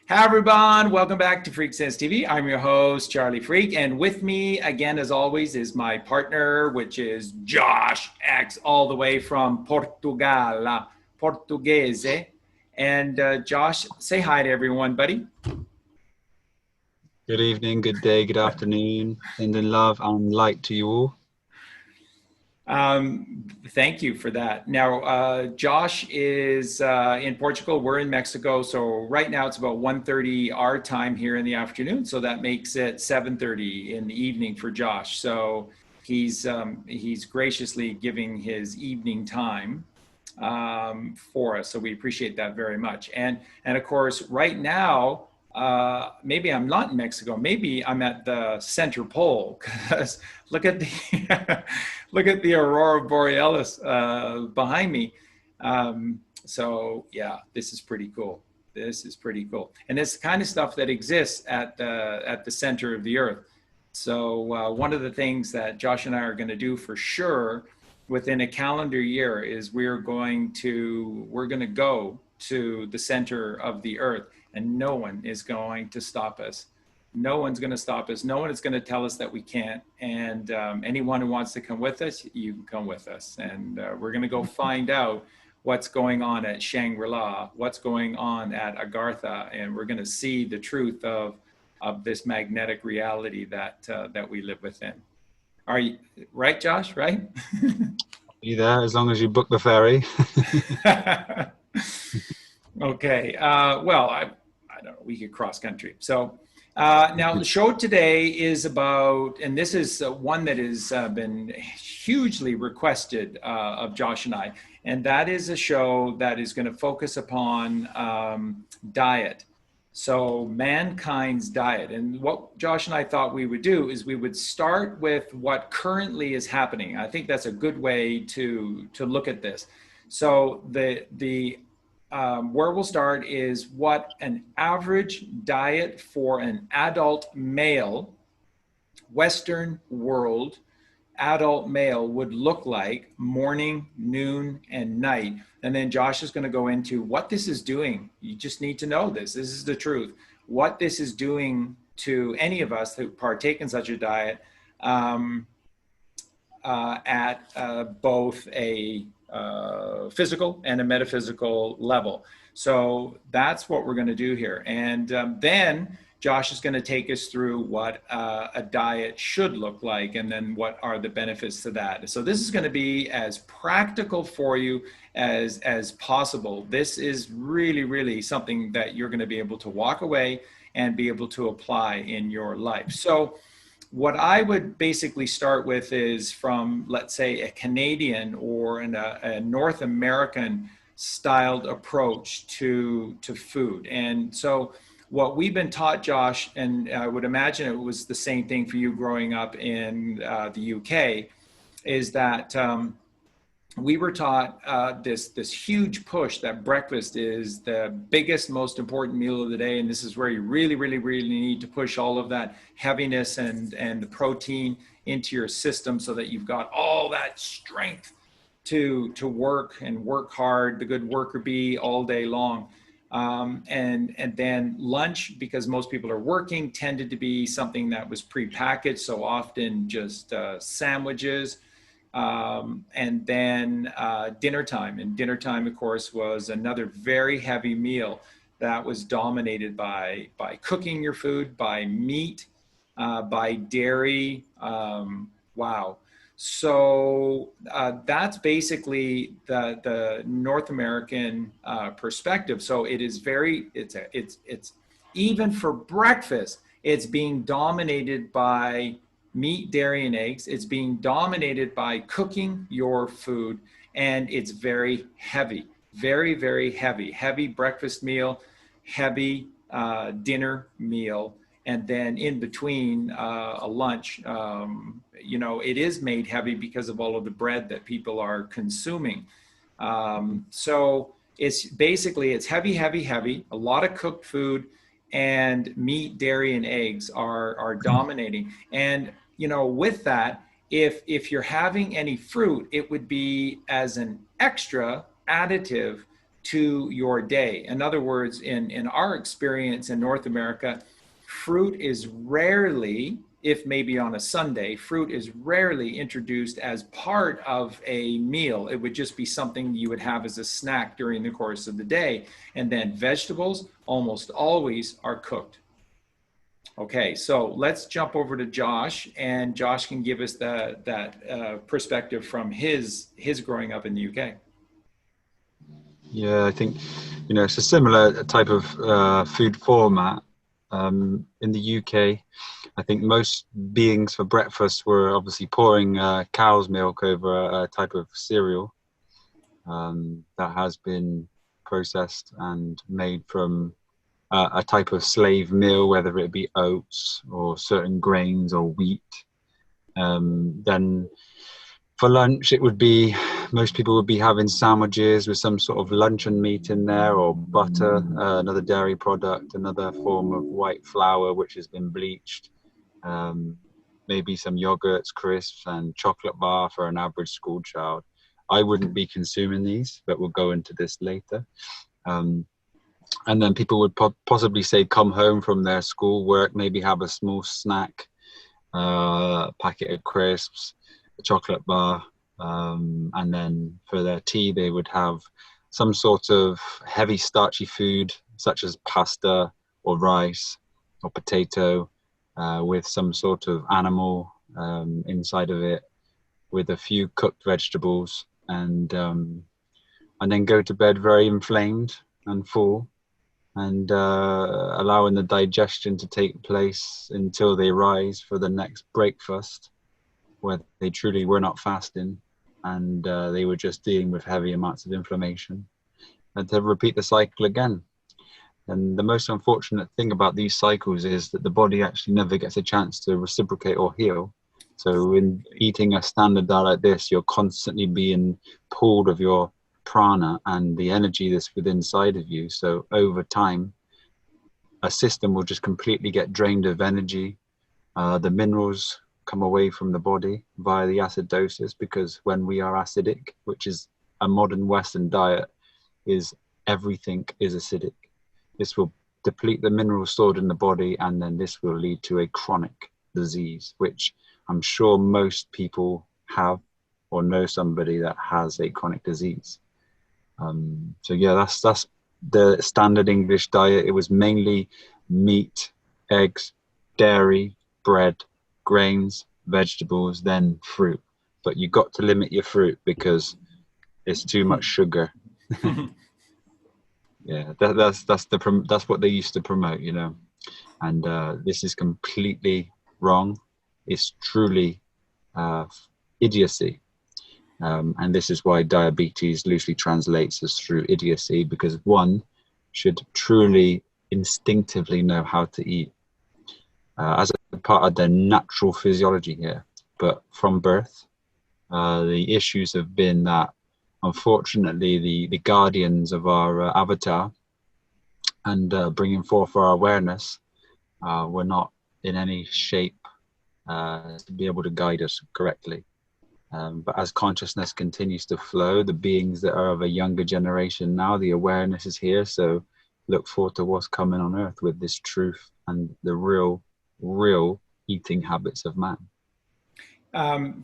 Hi everyone, welcome back to Freak Sense TV. I'm your host, Charlie Freak, and with me again, as always, is my partner, which is Josh X, all the way from Portugal, Portuguese. And Josh, say hi to everyone, buddy. Good evening, good day, good afternoon, sending love and light to you all. Thank you for that. Now, Josh is in Portugal. We're in Mexico. So right now it's about 1:30 our time here in the afternoon. So that makes it 7:30 in the evening for Josh. So he's graciously giving his evening time for us. So we appreciate that very much. And of course, right now, maybe I'm not in Mexico. Maybe I'm at the center pole because look at the look at the aurora borealis behind me. So yeah, this is pretty cool. This is pretty cool, and it's the kind of stuff that exists at the center of the Earth. So one of the things that Josh and I are going to do for sure within a calendar year is we're going to go to the center of the Earth, and no one is going to stop us. No one's going to stop us. No one is going to tell us that we can't. And anyone who wants to come with us, you can come with us. And we're going to go find out what's going on at Shangri-La, what's going on at Agartha, and we're going to see the truth of this magnetic reality that we live within. Are you right, Josh? Right? Be there as long as you book the ferry. Okay. Well, I don't know. We could cross country. So now the show today is about, and this is one that has been hugely requested of Josh and I, and that is a show that is going to focus upon diet. So mankind's diet. And what Josh and I thought we would do is we would start with what currently is happening. I think that's a good way to look at this. So the where we'll start is what an average diet for an adult male, Western world adult male would look like morning, noon, and night. And then Josh is going to go into what this is doing. You just need to know this. This is the truth. What this is doing to any of us who partake in such a diet at both a physical and a metaphysical level. So that's what we're going to do here. And then Josh is going to take us through what a diet should look like, and then what are the benefits to that. So this is going to be as practical for you as possible. This is really, really something that you're going to be able to walk away and be able to apply in your life. So what I would basically start with is from, let's say, a Canadian or a North American styled approach to food. And so what we've been taught, Josh, and I would imagine it was the same thing for you growing up in the UK, is that we were taught this huge push that breakfast is the biggest, most important meal of the day, and this is where you really, really, really need to push all of that heaviness and the protein into your system so that you've got all that strength to work and work hard, the good worker bee all day long. And then lunch, because most people are working, tended to be something that was prepackaged, so often just sandwiches. And then dinner time. And dinner time, of course, was another very heavy meal that was dominated by cooking your food, by meat, by dairy. Wow. So that's basically the North American perspective. So it is it's even for breakfast, it's being dominated by meat, dairy, and eggs. It's being dominated by cooking your food, and it's very heavy, very, very heavy. Heavy breakfast meal, heavy dinner meal, and then in between a lunch. It is made heavy because of all of the bread that people are consuming. So it's heavy, heavy, heavy, a lot of cooked food, and meat, dairy, and eggs are dominating. And with that, if you're having any fruit, it would be as an extra additive to your day. In other words, in our experience in North America, fruit is rarely, if maybe on a Sunday, fruit is rarely introduced as part of a meal. It would just be something you would have as a snack during the course of the day. And then vegetables almost always are cooked. Okay, so let's jump over to Josh, and Josh can give us that perspective from his growing up in the UK. Yeah, I think, it's a similar type of food format. In the UK, I think most beings for breakfast were obviously pouring cow's milk over a type of cereal that has been processed and made from a type of slave meal, whether it be oats or certain grains or wheat. Then for lunch, it would be, most people would be having sandwiches with some sort of luncheon meat in there, or butter, another dairy product, another form of white flour which has been bleached, maybe some yogurts, crisps, and chocolate bar for an average school child. I wouldn't be consuming these, but we'll go into this later. And then people would possibly say come home from their school work, maybe have a small snack, packet of crisps, a chocolate bar, and then for their tea they would have some sort of heavy starchy food such as pasta or rice or potato with some sort of animal inside of it, with a few cooked vegetables, and then go to bed very inflamed and full, and allowing the digestion to take place until they rise for the next breakfast, where they truly were not fasting, and they were just dealing with heavy amounts of inflammation, and to repeat the cycle again. And the most unfortunate thing about these cycles is that the body actually never gets a chance to reciprocate or heal. So in eating a standard diet like this, you're constantly being pulled of your prana and the energy that's within inside of you. So over time, a system will just completely get drained of energy. The minerals come away from the body via the acidosis, because when we are acidic, which is a modern Western diet, is everything is acidic. This will deplete the minerals stored in the body, and then this will lead to a chronic disease, which I'm sure most people have or know somebody that has a chronic disease. So yeah, that's the standard English diet. It was mainly meat, eggs, dairy, bread, grains, vegetables, then fruit. But you got to limit your fruit because it's too much sugar. Yeah, that's what they used to promote, and this is completely wrong. It's truly idiocy. And this is why diabetes loosely translates as through idiocy, because one should truly instinctively know how to eat as a part of their natural physiology here. But from birth, the issues have been that, unfortunately, the guardians of our avatar and bringing forth our awareness were not in any shape to be able to guide us correctly. But as consciousness continues to flow, the beings that are of a younger generation now, the awareness is here. So look forward to what's coming on earth with this truth and the real eating habits of man.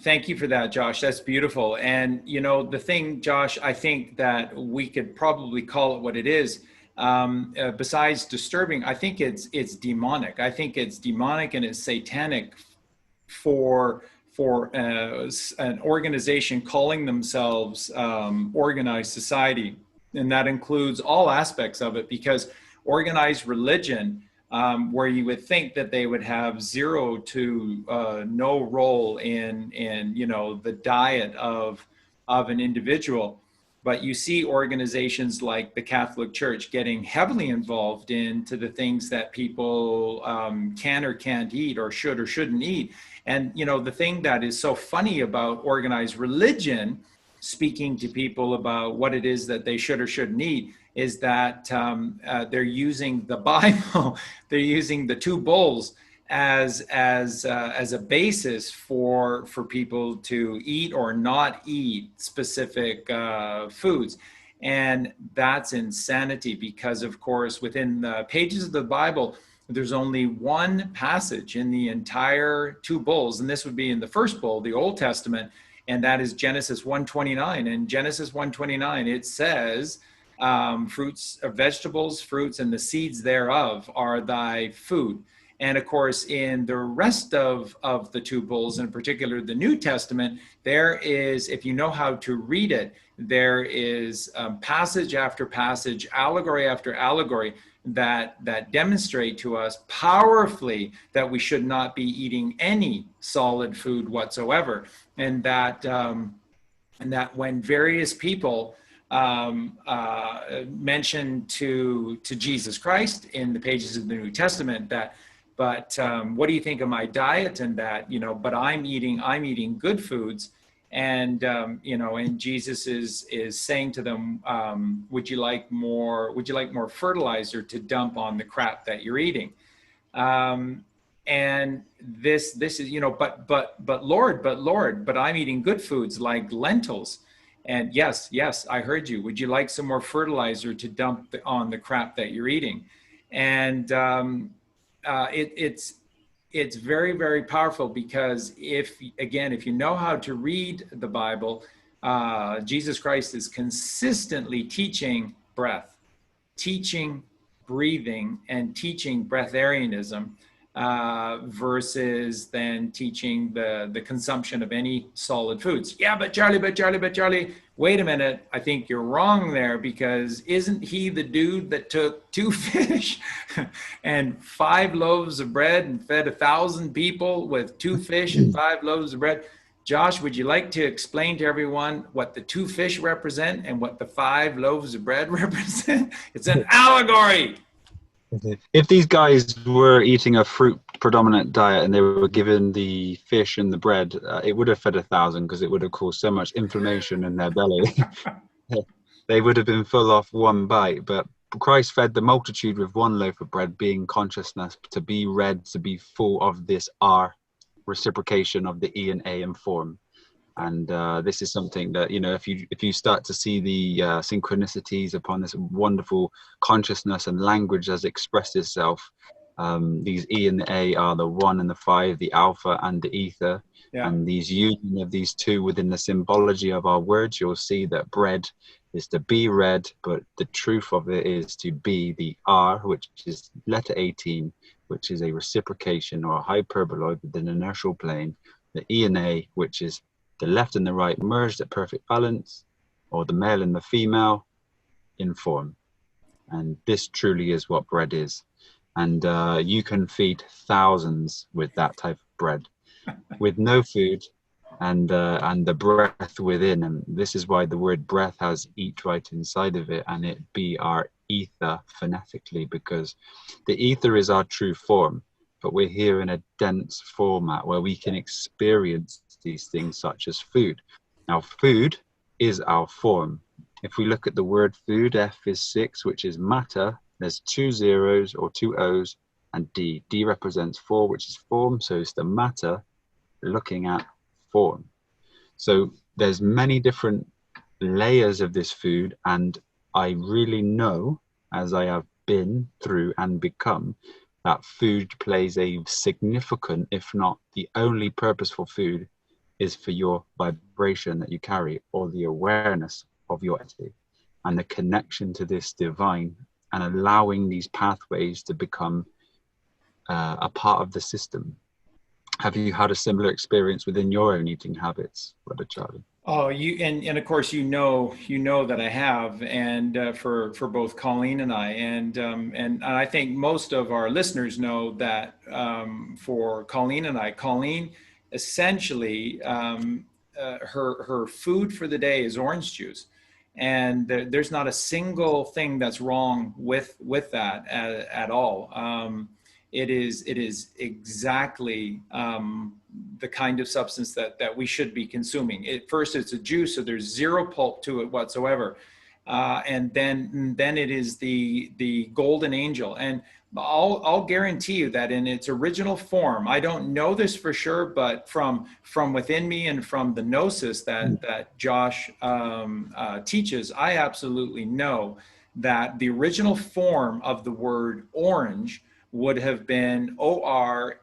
Thank you for that, Josh. That's beautiful. And, the thing, Josh, I think that we could probably call it what it is. Besides disturbing, I think it's demonic. I think it's demonic and it's satanic for an organization calling themselves organized society. And that includes all aspects of it, because organized religion, where you would think that they would have zero to no role in the diet of an individual. But you see organizations like the Catholic Church getting heavily involved into the things that people can or can't eat, or should or shouldn't eat. And, the thing that is so funny about organized religion, speaking to people about what it is that they should or shouldn't eat, is that they're using the Bible, they're using the two bowls as a basis for people to eat or not eat specific foods. And that's insanity because, of course, within the pages of the Bible, there's only one passage in the entire two bowls, and this would be in the first bowl, the Old Testament, and that is Genesis 1:29. And Genesis 1:29, it says, fruits, vegetables, fruits, and the seeds thereof are thy food. And of course, in the rest of the two bowls, in particular the New Testament, there is, if you know how to read it, there is passage after passage, allegory after allegory, that demonstrate to us powerfully that we should not be eating any solid food whatsoever, and that when various people mention to Jesus Christ in the pages of the New Testament that, but what do you think of my diet, and that, but I'm eating good foods. And, and Jesus is saying to them, would you like more fertilizer to dump on the crap that you're eating? And this is, but Lord, but I'm eating good foods like lentils. And yes, I heard you. Would you like some more fertilizer to dump on the crap that you're eating? And it's very, very powerful, because if you know how to read the Bible, Jesus Christ is consistently teaching breath, teaching breathing, and teaching breatharianism, versus then teaching the consumption of any solid foods. Yeah, but Charlie, wait a minute. I think you're wrong there, because isn't he the dude that took 2 fish and 5 loaves of bread and fed 1,000 people with 2 fish and 5 loaves of bread? Josh, would you like to explain to everyone what the 2 fish represent and what the 5 loaves of bread represent? It's an allegory. If these guys were eating a fruit predominant diet and they were given the fish and the bread, it would have fed 1,000, because it would have caused so much inflammation in their belly. They would have been full off one bite. But Christ fed the multitude with 1 loaf of bread, being consciousness, to be read, to be full of this R reciprocation of the E and A in form. And this is something that, if you start to see the synchronicities upon this wonderful consciousness and language as expressed itself, these E and the A are the 1 and the 5, the alpha and the ether. Yeah. And these union of these two within the symbology of our words, you'll see that bread is to be read, but the truth of it is to be the R, which is letter 18, which is a reciprocation or a hyperboloid with an inertial plane, the E and A, which is the left and the right merged at perfect balance, or the male and the female in form. And this truly is what bread is. And you can feed thousands with that type of bread, with no food and the breath within. And this is why the word breath has eat right inside of it, and it be our ether phonetically, because the ether is our true form, but we're here in a dense format where we can experience these things such as food. Now, food is our form. If we look at the word food, F is 6, which is matter. There's 2 zeros or 2 O's, and D. D represents 4, which is form. So it's the matter looking at form. So there's many different layers of this food, and I really know, as I have been through and become, that food plays a significant, if not the only purposeful food, is for your vibration that you carry, or the awareness of your entity, and the connection to this divine, and allowing these pathways to become a part of the system. Have you had a similar experience within your own eating habits, Brother Charlie? Oh, and of course you know that I have, and for both Colleen and I, and I think most of our listeners know that for Colleen and I, Colleen essentially her food for the day is orange juice, and there's not a single thing that's wrong with that at all. It is exactly the kind of substance that we should be consuming. First, it's a juice, so there's zero pulp to it whatsoever. and then it is the golden angel. And I'll guarantee you that in its original form, I don't know this for sure, but from within me and from the gnosis that Josh teaches, I absolutely know that the original form of the word orange would have been ORANGEL,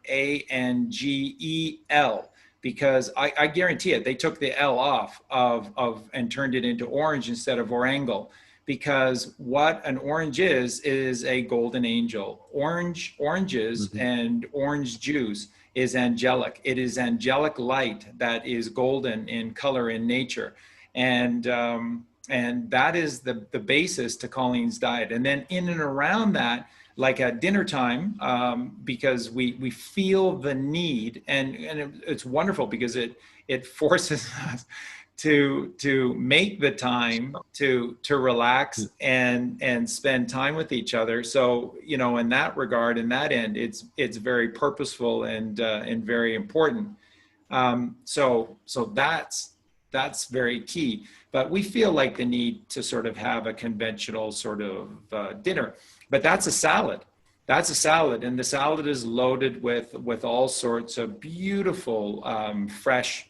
because I guarantee it, they took the L off of and turned it into orange instead of orangle, because what an orange is a golden angel. Oranges and orange juice is angelic. It is angelic light that is golden in color in nature. And that is the basis to Colleen's diet. And then in and around that, like at dinner time, because we feel the need, and it's wonderful because it forces us to make the time to relax and spend time with each other. So, you know, in that regard, in that end, it's very purposeful and very important. So that's very key. But we feel like the need to sort of have a conventional sort of dinner. But that's a salad. That's a salad. And the salad is loaded with all sorts of beautiful fresh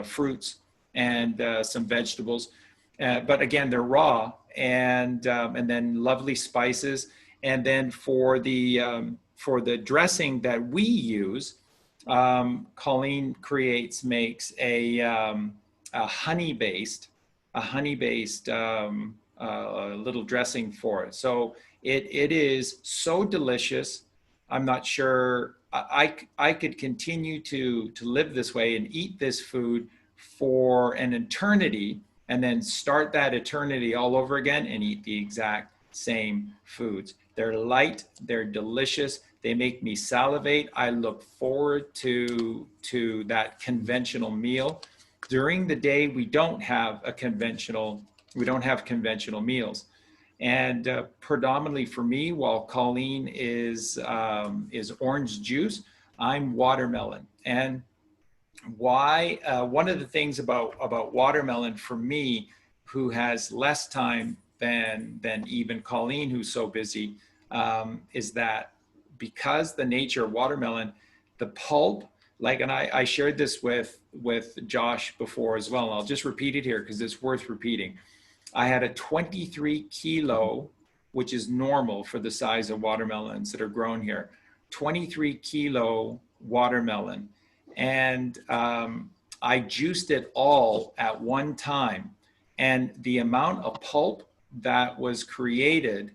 fruits and some vegetables. But again, they're raw, and then lovely spices. And then for the dressing that we use, Colleen makes a honey-based little dressing for it. So it is so delicious. I'm not sure I could continue to live this way and eat this food for an eternity, and then start that eternity all over again and eat the exact same foods. They're light, they're delicious, they make me salivate. I look forward to that conventional meal. During the day, we don't have conventional meals. And predominantly for me, while Colleen is orange juice, I'm watermelon. And why? One of the things about watermelon for me, who has less time than even Colleen, who's so busy, is that because the nature of watermelon, the pulp, like, and I shared this with Josh before as well, and I'll just repeat it here because it's worth repeating. I had a 23 kilo, which is normal for the size of watermelons that are grown here, 23 kilo watermelon. And I juiced it all at one time. And the amount of pulp that was created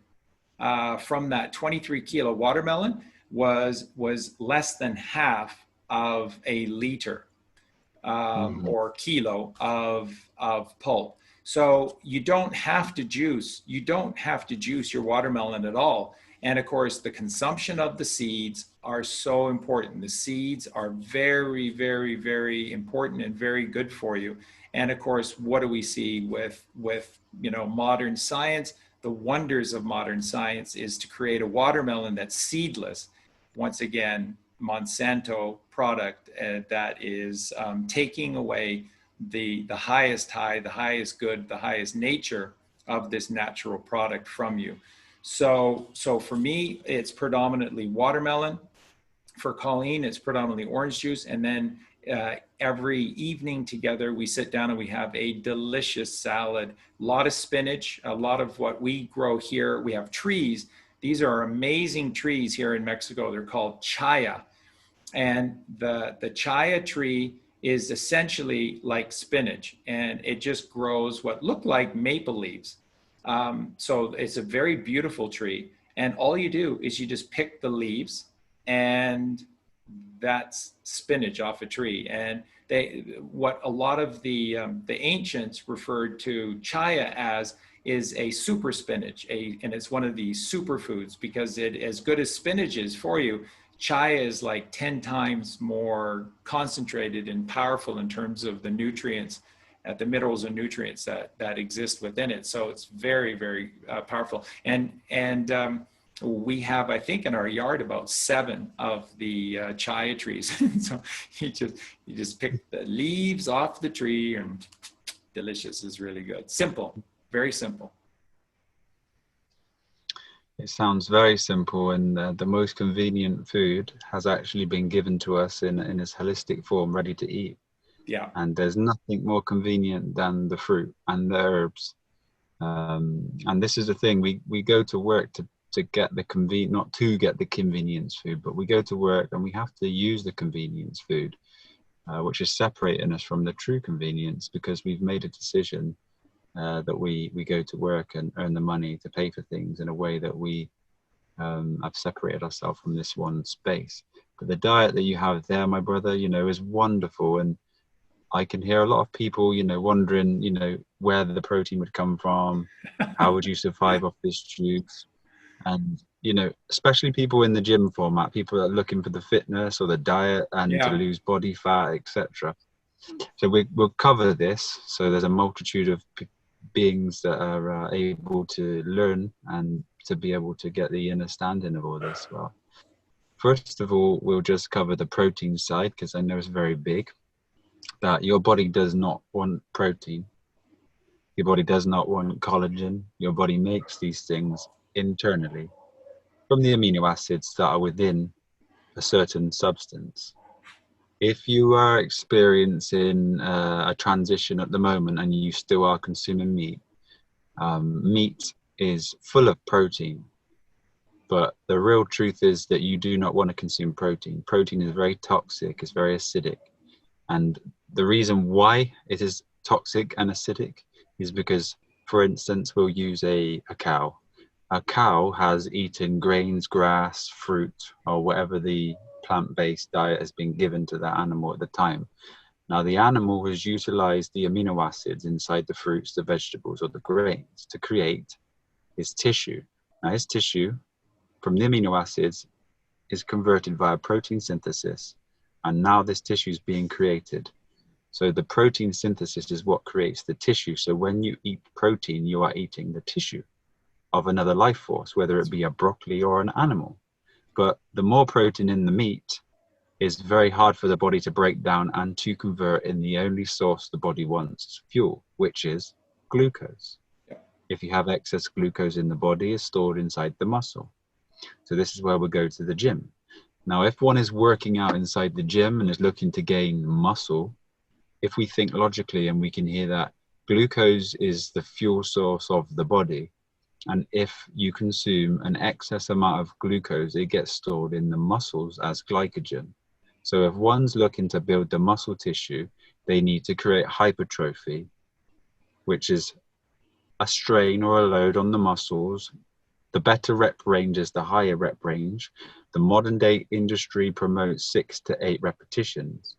from that 23 kilo watermelon was less than half of a liter or kilo of pulp. So you don't have to juice your watermelon at all. And of course, the consumption of the seeds are so important. The seeds are very, very, very important and very good for you. And of course, what do we see with modern science? The wonders of modern science is to create a watermelon that's seedless. Once again, Monsanto product that is taking away the highest high, the highest good, the highest nature of this natural product from you. So for me, it's predominantly watermelon. For Colleen, it's predominantly orange juice. And then every evening together, we sit down and we have a delicious salad, a lot of spinach, a lot of what we grow here. We have trees. These are amazing trees here in Mexico. They're called chaya. And the chaya tree is essentially like spinach, and it just grows what look like maple leaves. So it's a very beautiful tree. And all you do is you just pick the leaves, and that's spinach off a tree. And what a lot of the ancients referred to chaya as is a super spinach, and it's one of the superfoods, because it, as good as spinach is for you, chaya is like 10 times more concentrated and powerful in terms of the nutrients, the minerals and nutrients that exist within it. So it's very, very powerful. And we have, I think, in our yard about 7 of the chaya trees. So you just pick the leaves off the tree, and delicious is really good. Simple, very simple. It sounds very simple, and the most convenient food has actually been given to us in its holistic form, ready to eat. Yeah. And there's nothing more convenient than the fruit and the herbs. And this is the thing, we go to work to get the not to get the convenience food, but we go to work and we have to use the convenience food, which is separating us from the true convenience, because we've made a decision that we go to work and earn the money to pay for things in a way that we have separated ourselves from this one space. But the diet that you have there, my brother, is wonderful. And I can hear a lot of people, wondering, where the protein would come from, how would you survive off this juice? And, especially people in the gym format, people that are looking for the fitness or the diet and to Yeah. lose body fat, etc. So we'll cover this. So there's a multitude of beings that are able to learn and to be able to get the understanding of all this. Well, first of all, we'll just cover the protein side, because I know it's very big. That your body does not want protein. Your body does not want collagen. Your body makes these things internally from the amino acids that are within a certain substance. If you are experiencing a transition at the moment and you still are consuming meat, meat is full of protein, but the real truth is that you do not want to consume protein. Protein is very toxic, it's very acidic. And the reason why it is toxic and acidic is because, for instance, we'll use a cow. A cow has eaten grains, grass, fruit, or whatever the plant-based diet has been given to that animal at the time. Now, the animal has utilized the amino acids inside the fruits, the vegetables, or the grains to create his tissue. Now, his tissue, from the amino acids, is converted via protein synthesis. And now this tissue is being created. So the protein synthesis is what creates the tissue. So when you eat protein, you are eating the tissue of another life force, whether it be a broccoli or an animal. But the more protein in the meat is very hard for the body to break down and to convert in the only source the body wants, fuel, which is glucose. Yeah. If you have excess glucose in the body, it's stored inside the muscle. So this is where we go to the gym. Now, if one is working out inside the gym and is looking to gain muscle, if we think logically and we can hear that glucose is the fuel source of the body, and if you consume an excess amount of glucose, it gets stored in the muscles as glycogen. So if one's looking to build the muscle tissue, they need to create hypertrophy, which is a strain or a load on the muscles. The better rep range is the higher rep range. The modern day industry promotes 6 to 8 repetitions.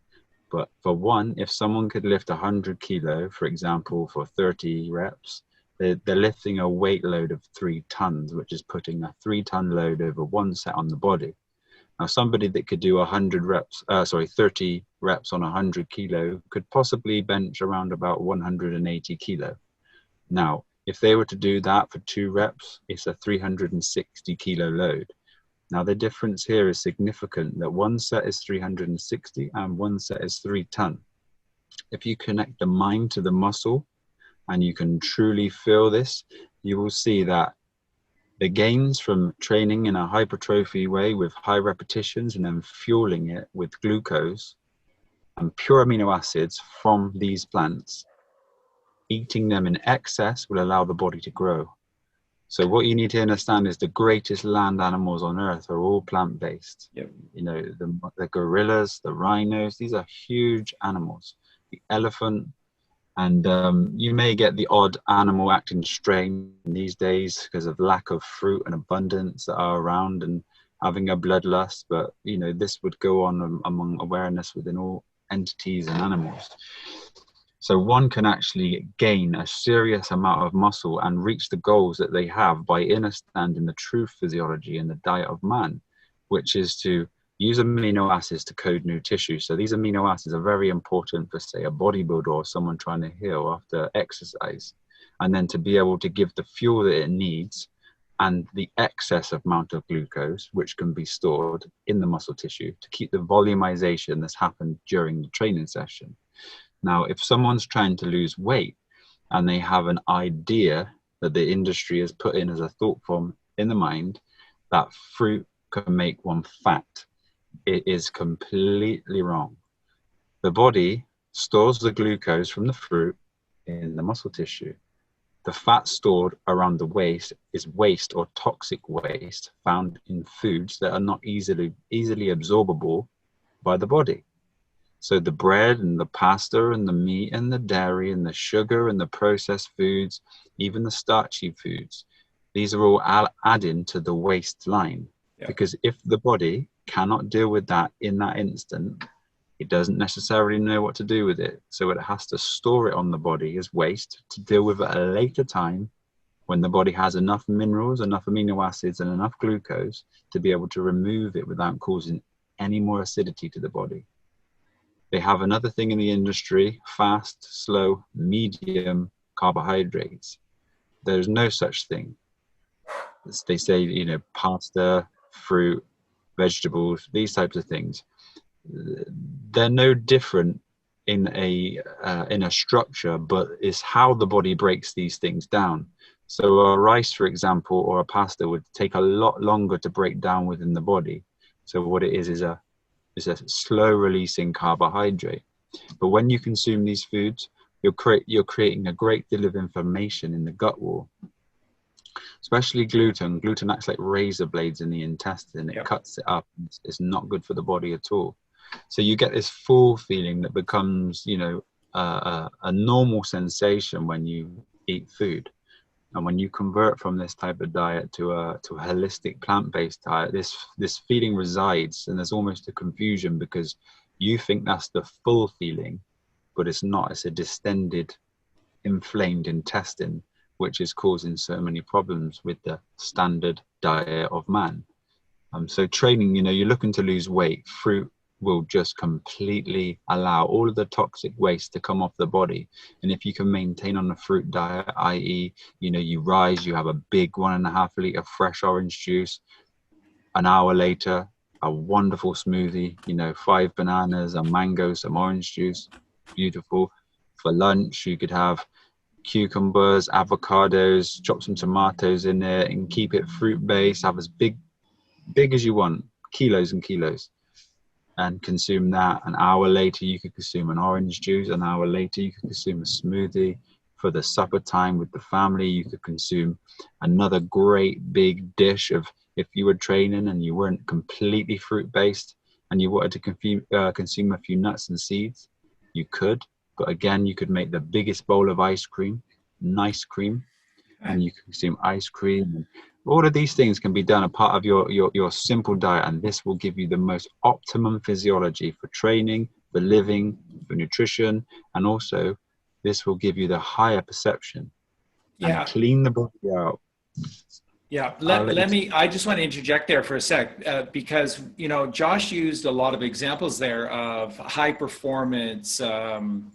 But for one, if someone could lift 100 kilo, for example, for 30 reps, they're lifting a weight load of 3 tons, which is putting a 3-ton load over one set on the body. Now, somebody that could do 30 reps on 100 kilo could possibly bench around about 180 kilo. Now, if they were to do that for 2 reps, it's a 360 kilo load. Now, the difference here is significant, that one set is 360 and one set is 3 ton. If you connect the mind to the muscle and you can truly feel this, you will see that the gains from training in a hypertrophy way with high repetitions and then fueling it with glucose and pure amino acids from these plants, eating them in excess will allow the body to grow. So what you need to understand is the greatest land animals on earth are all plant-based. Yep. The gorillas, the rhinos, these are huge animals. The elephant, and you may get the odd animal acting strange these days because of lack of fruit and abundance that are around and having a bloodlust. But, this would go on among awareness within all entities and animals. So one can actually gain a serious amount of muscle and reach the goals that they have by understanding the true physiology and the diet of man, which is to use amino acids to code new tissue. So these amino acids are very important for, say, a bodybuilder or someone trying to heal after exercise, and then to be able to give the fuel that it needs and the excess amount of glucose, which can be stored in the muscle tissue to keep the volumization that's happened during the training session. Now, if someone's trying to lose weight and they have an idea that the industry has put in as a thought form in the mind that fruit can make one fat. It is completely wrong. The body stores the glucose from the fruit in the muscle tissue. The fat stored around the waist is waste or toxic waste found in foods that are not easily absorbable by the body. So the bread and the pasta and the meat and the dairy and the sugar and the processed foods, even the starchy foods, these are all adding to the waste line. Yeah. Because if the body cannot deal with that in that instant, it doesn't necessarily know what to do with it. So it has to store it on the body as waste to deal with it at a later time when the body has enough minerals, enough amino acids, and enough glucose to be able to remove it without causing any more acidity to the body. They have another thing in the industry: fast, slow, medium carbohydrates. There's no such thing. They say, you know, pasta, fruit, vegetables, these types of things. They're no different in a structure, but it's how the body breaks these things down. So a rice, for example, or a pasta would take a lot longer to break down within the body. So what it is a slow releasing carbohydrate. But when you consume these foods, you're creating a great deal of inflammation in the gut wall. Especially gluten. Gluten acts like razor blades in the intestine. It cuts it up. It's not good for the body at all. So you get this full feeling that becomes, you know, a normal sensation when you eat food. And when you convert from this type of diet to a holistic plant-based diet, this feeling resides, and there's almost a confusion because you think that's the full feeling, but it's not. It's a distended, inflamed intestine, which is causing so many problems with the standard diet of man. So training, you know, you're looking to lose weight, fruit will just completely allow all of the toxic waste to come off the body. And if you can maintain on a fruit diet, i.e., you know, you rise, you have a big 1.5 liter fresh orange juice, an hour later, a wonderful smoothie, you know, 5 bananas, a mango, some orange juice, beautiful. For lunch, you could have cucumbers, avocados, chop some tomatoes in there and keep it fruit based, have as big as you want, kilos and kilos, and consume that. An hour later you could consume an orange juice. An hour later you could consume a smoothie. For the supper time with the family, you could consume another great big dish of, if you were training and you weren't completely fruit based and you wanted to consume a few nuts and seeds, you could. But again, you could make the biggest bowl of ice cream, nice cream, and you can consume ice cream. And all of these things can be done a part of your simple diet, and this will give you the most optimum physiology for training, for living, for nutrition, and also this will give you the higher perception and clean the body out. Yeah, I just want to interject there for a sec, because, you know, Josh used a lot of examples there of high performance, you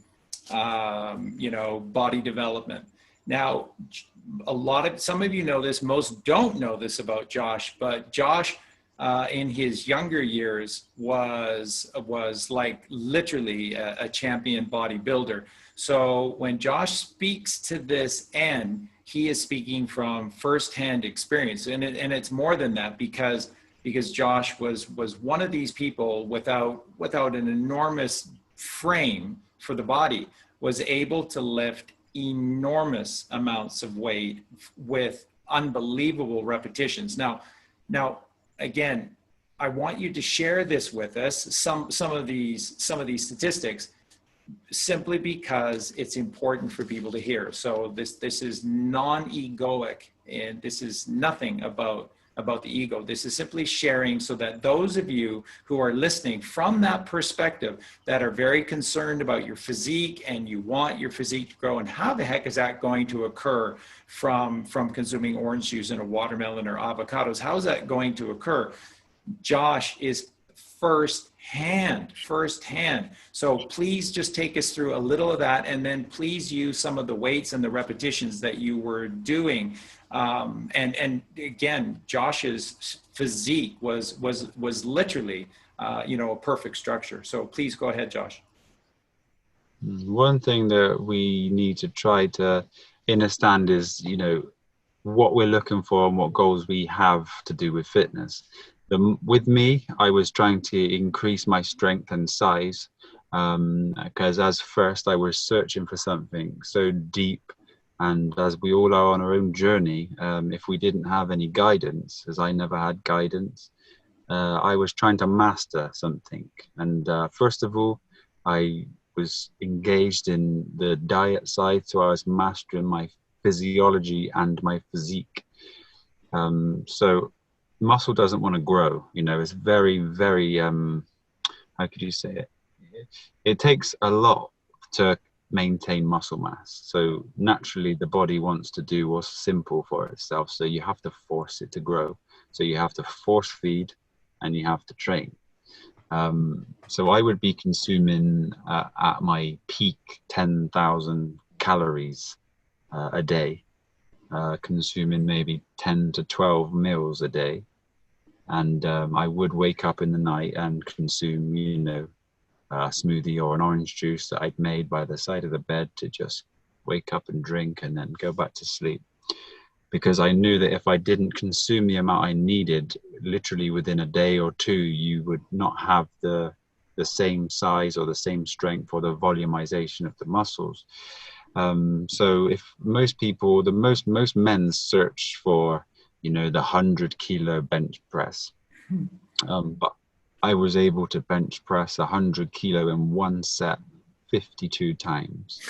know, body development. Now, some of you know this, most don't know this about Josh, but Josh, in his younger years was like literally a champion bodybuilder. So when Josh speaks to this end, he is speaking from firsthand experience, and it's more than that, because Josh was one of these people without an enormous frame for the body, was able to lift enormous amounts of weight with unbelievable repetitions. Now, again, I want you to share this with us, some of these statistics, simply because it's important for people to hear. So this is non-egoic, and this is nothing about the ego. This is simply sharing so that those of you who are listening from that perspective, that are very concerned about your physique and you want your physique to grow, and how the heck is that going to occur from consuming orange juice and a watermelon or avocados? How is that going to occur? Josh is firsthand. So please just take us through a little of that, and then please use some of the weights and the repetitions that you were doing. And again, Josh's physique was literally, you know, a perfect structure. So please go ahead, Josh. One thing that we need to try to understand is, you know, what we're looking for and what goals we have to do with fitness. With me, I was trying to increase my strength and size, because as first I was searching for something so deep, and as we all are on our own journey, if we didn't have any guidance, as I never had guidance, I was trying to master something. And first of all, I was engaged in the diet side, so I was mastering my physiology and my physique. So muscle doesn't want to grow, you know. It's very, very, how could you say it? It takes a lot to maintain muscle mass. So naturally the body wants to do what's simple for itself. So you have to force it to grow. So you have to force feed and you have to train. So I would be consuming at my peak 10,000 calories a day, consuming maybe 10 to 12 meals a day. And I would wake up in the night and consume, you know, a smoothie or an orange juice that I'd made by the side of the bed to just wake up and drink and then go back to sleep. Because I knew that if I didn't consume the amount I needed, literally within a day or two, you would not have the same size or the same strength or the volumization of the muscles. So if most people, most men search for, you know, the 100-kilo bench press, but I was able to bench press 100 kilo in one set 52 times.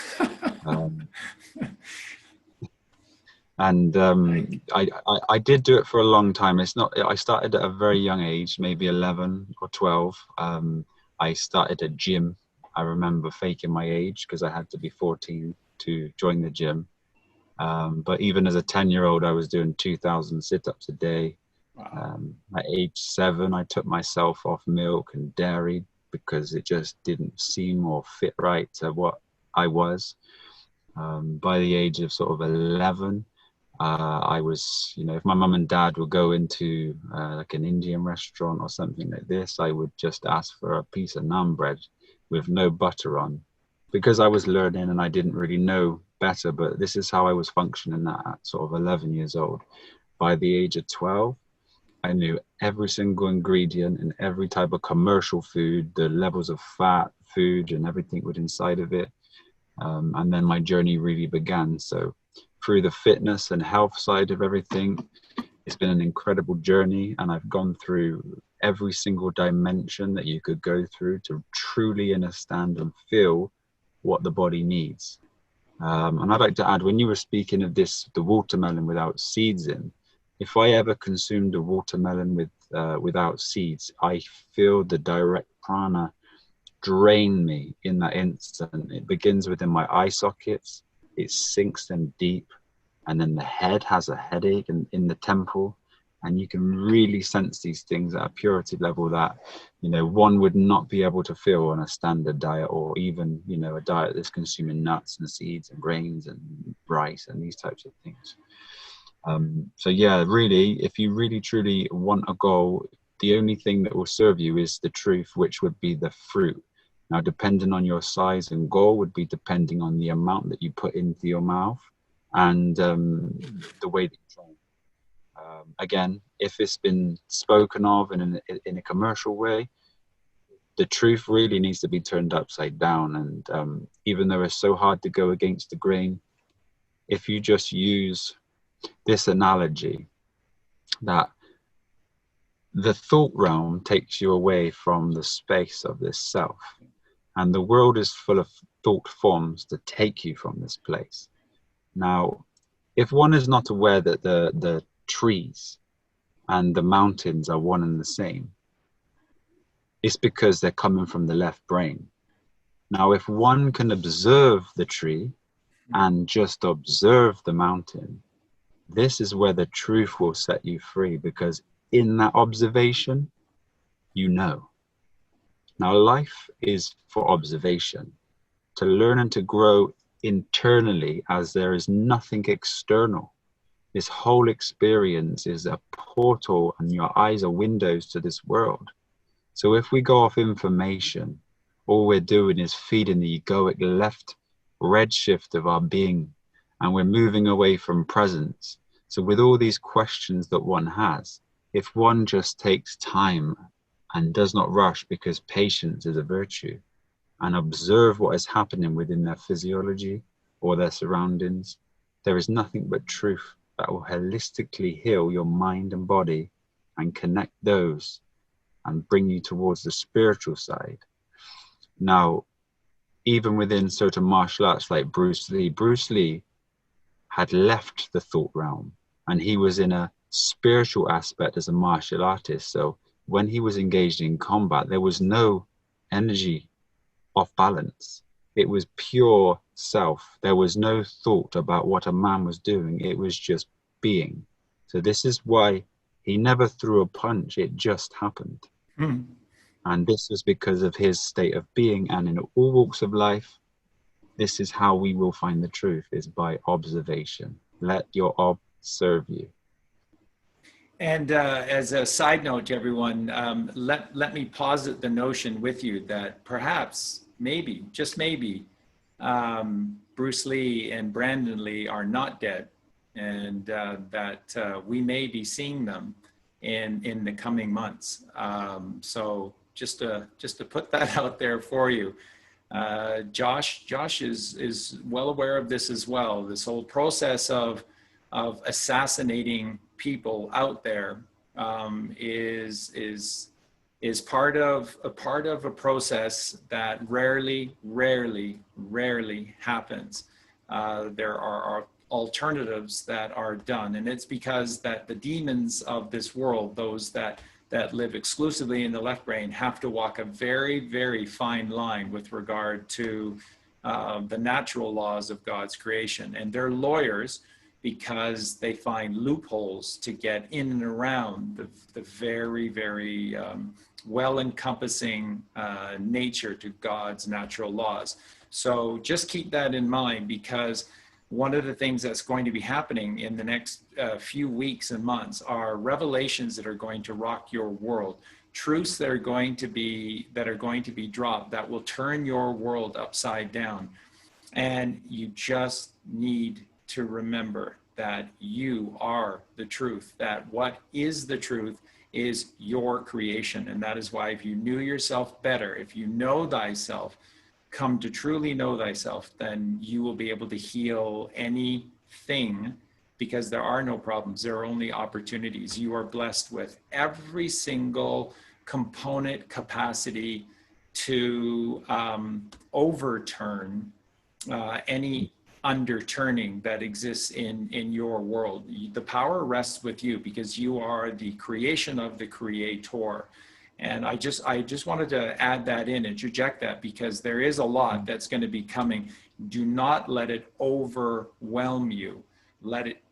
And I did do it for a long time. It's not, I started at a very young age, maybe 11 or 12. I started a gym. I remember faking my age because I had to be 14 to join the gym. But even as a 10-year-old, I was doing 2,000 sit-ups a day. Wow. At age 7, I took myself off milk and dairy because it just didn't seem or fit right to what I was. By the age of sort of 11, I was, you know, if my mum and dad would go into like an Indian restaurant or something like this, I would just ask for a piece of naan bread with no butter on, because I was learning and I didn't really know better. But this is how I was functioning at sort of 11 years old. By the age of 12, I knew every single ingredient in every type of commercial food, the levels of fat, food, and everything was inside of it. And then my journey really began. So through the fitness and health side of everything, it's been an incredible journey. And I've gone through every single dimension that you could go through to truly understand and feel what the body needs. And I'd like to add, when you were speaking of this, the watermelon without seeds in, if I ever consumed a watermelon without seeds, I feel the direct prana drain me in that instant. It begins within my eye sockets, it sinks them deep, and then the head has a headache in the temple, and you can really sense these things at a purity level that, you know, one would not be able to feel on a standard diet, or even, you know, a diet that's consuming nuts and seeds and grains and rice and these types of things. So yeah, really, if you really truly want a goal, the only thing that will serve you is the truth, which would be the fruit. Now, depending on your size and goal would be depending on the amount that you put into your mouth and the way that you train. Again, if it's been spoken of in a commercial way, the truth really needs to be turned upside down. And even though it's so hard to go against the grain, if you just use this analogy that the thought realm takes you away from the space of this self, and the world is full of thought forms to take you from this place. Now, if one is not aware that the trees and the mountains are one and the same, it's because they're coming from the left brain. Now, if one can observe the tree and just observe the mountain, this is where the truth will set you free, because in that observation, you know. Now, life is for observation, to learn and to grow internally, as there is nothing external. This whole experience is a portal, and your eyes are windows to this world. So if we go off information, all we're doing is feeding the egoic left redshift of our being, and we're moving away from presence. So with all these questions that one has, if one just takes time and does not rush, because patience is a virtue, and observe what is happening within their physiology or their surroundings, there is nothing but truth that will holistically heal your mind and body and connect those and bring you towards the spiritual side. Now, even within certain martial arts like Bruce Lee had left the thought realm, and he was in a spiritual aspect as a martial artist. So when he was engaged in combat, there was no energy off balance. It was pure self. There was no thought about what a man was doing. It was just being. So this is why he never threw a punch. It just happened. And this is because of his state of being. And in all walks of life, this is how we will find the truth, is by observation. Let your ob serve you. And as a side note to everyone, let me posit the notion with you that perhaps, maybe, just maybe, Bruce Lee and Brandon Lee are not dead, and that we may be seeing them in the coming months. So just to put that out there for you. Josh is well aware of this as well. This whole process of assassinating people out there is part of a process that rarely happens. There are alternatives that are done, and it's because that the demons of this world, those that live exclusively in the left brain, have to walk a very fine line with regard to the natural laws of God's creation, and they're lawyers because they find loopholes to get in and around the very well-encompassing nature to God's natural laws. So just keep that in mind, because one of the things that's going to be happening in the next few weeks and months are revelations that are going to rock your world, truths that are going to be dropped that will turn your world upside down. And you just need to remember that you are the truth, that what is the truth is your creation. And that is why, if you knew yourself better, if you know thyself, come to truly know thyself, then you will be able to heal anything, because there are no problems, there are only opportunities. You are blessed with every single component capacity to overturn any underturning that exists in your world. The power rests with you, because you are the creation of the creator. And I just wanted to add that in, interject that, because there is a lot that's going to be coming. Do not let it overwhelm you. Let it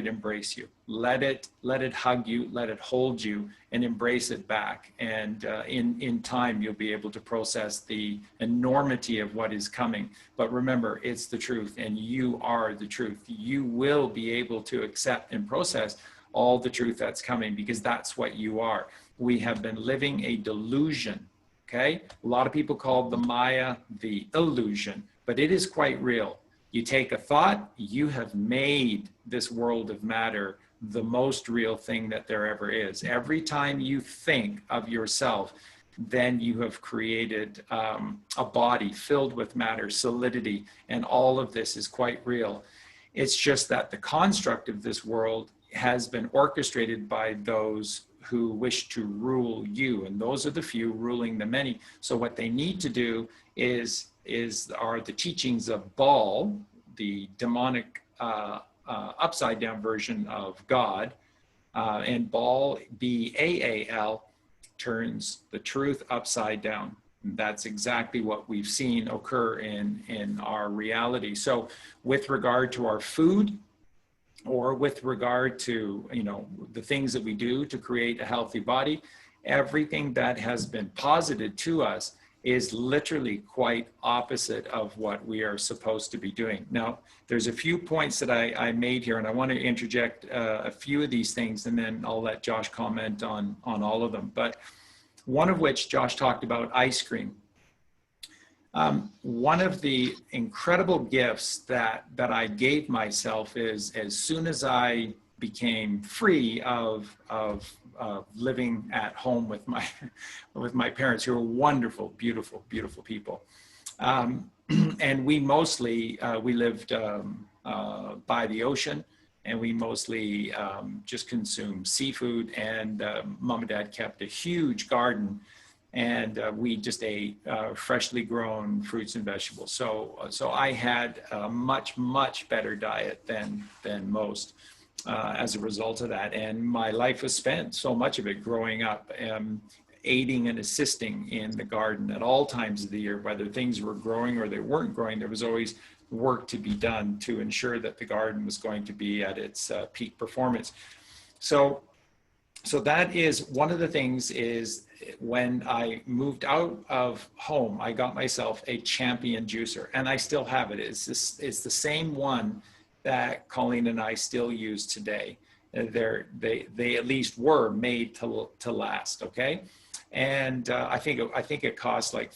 embrace you. Let it hug you, let it hold you, and embrace it back. And in time, you'll be able to process the enormity of what is coming. But remember, it's the truth, and you are the truth. You will be able to accept and process all the truth that's coming, because that's what you are. We have been living a delusion, okay? A lot of people call the Maya the illusion, but it is quite real. You take a thought, you have made this world of matter the most real thing that there ever is. Every time you think of yourself, then you have created a body filled with matter, solidity, and all of this is quite real. It's just that the construct of this world has been orchestrated by those who wish to rule you, and those are the few ruling the many. So what they need to do are the teachings of Baal, the demonic upside down version of God, and Baal, B-A-A-L, turns the truth upside down. That's exactly what we've seen occur in our reality. So with regard to our food, or with regard to, the things that we do to create a healthy body, everything that has been posited to us is literally quite opposite of what we are supposed to be doing. Now, there's a few points that I made here, and I want to interject a few of these things, and then I'll let Josh comment on all of them. But one of which Josh talked about, ice cream. One of the incredible gifts that I gave myself is, as soon as I became free of living at home with my parents, who were wonderful, beautiful, beautiful people. And we mostly we lived by the ocean, and we mostly just consumed seafood. And Mom and Dad kept a huge garden, and we just ate freshly grown fruits and vegetables. So I had a much better diet than most as a result of that. And my life was spent, so much of it growing up, aiding and assisting in the garden at all times of the year. Whether things were growing or they weren't growing, there was always work to be done to ensure that the garden was going to be at its peak performance. So that is one of the things. Is when I moved out of home, I got myself a Champion juicer, and I still have it. It's the same one that Colleen and I still use today. They at least were made to last. Okay. And I think it cost like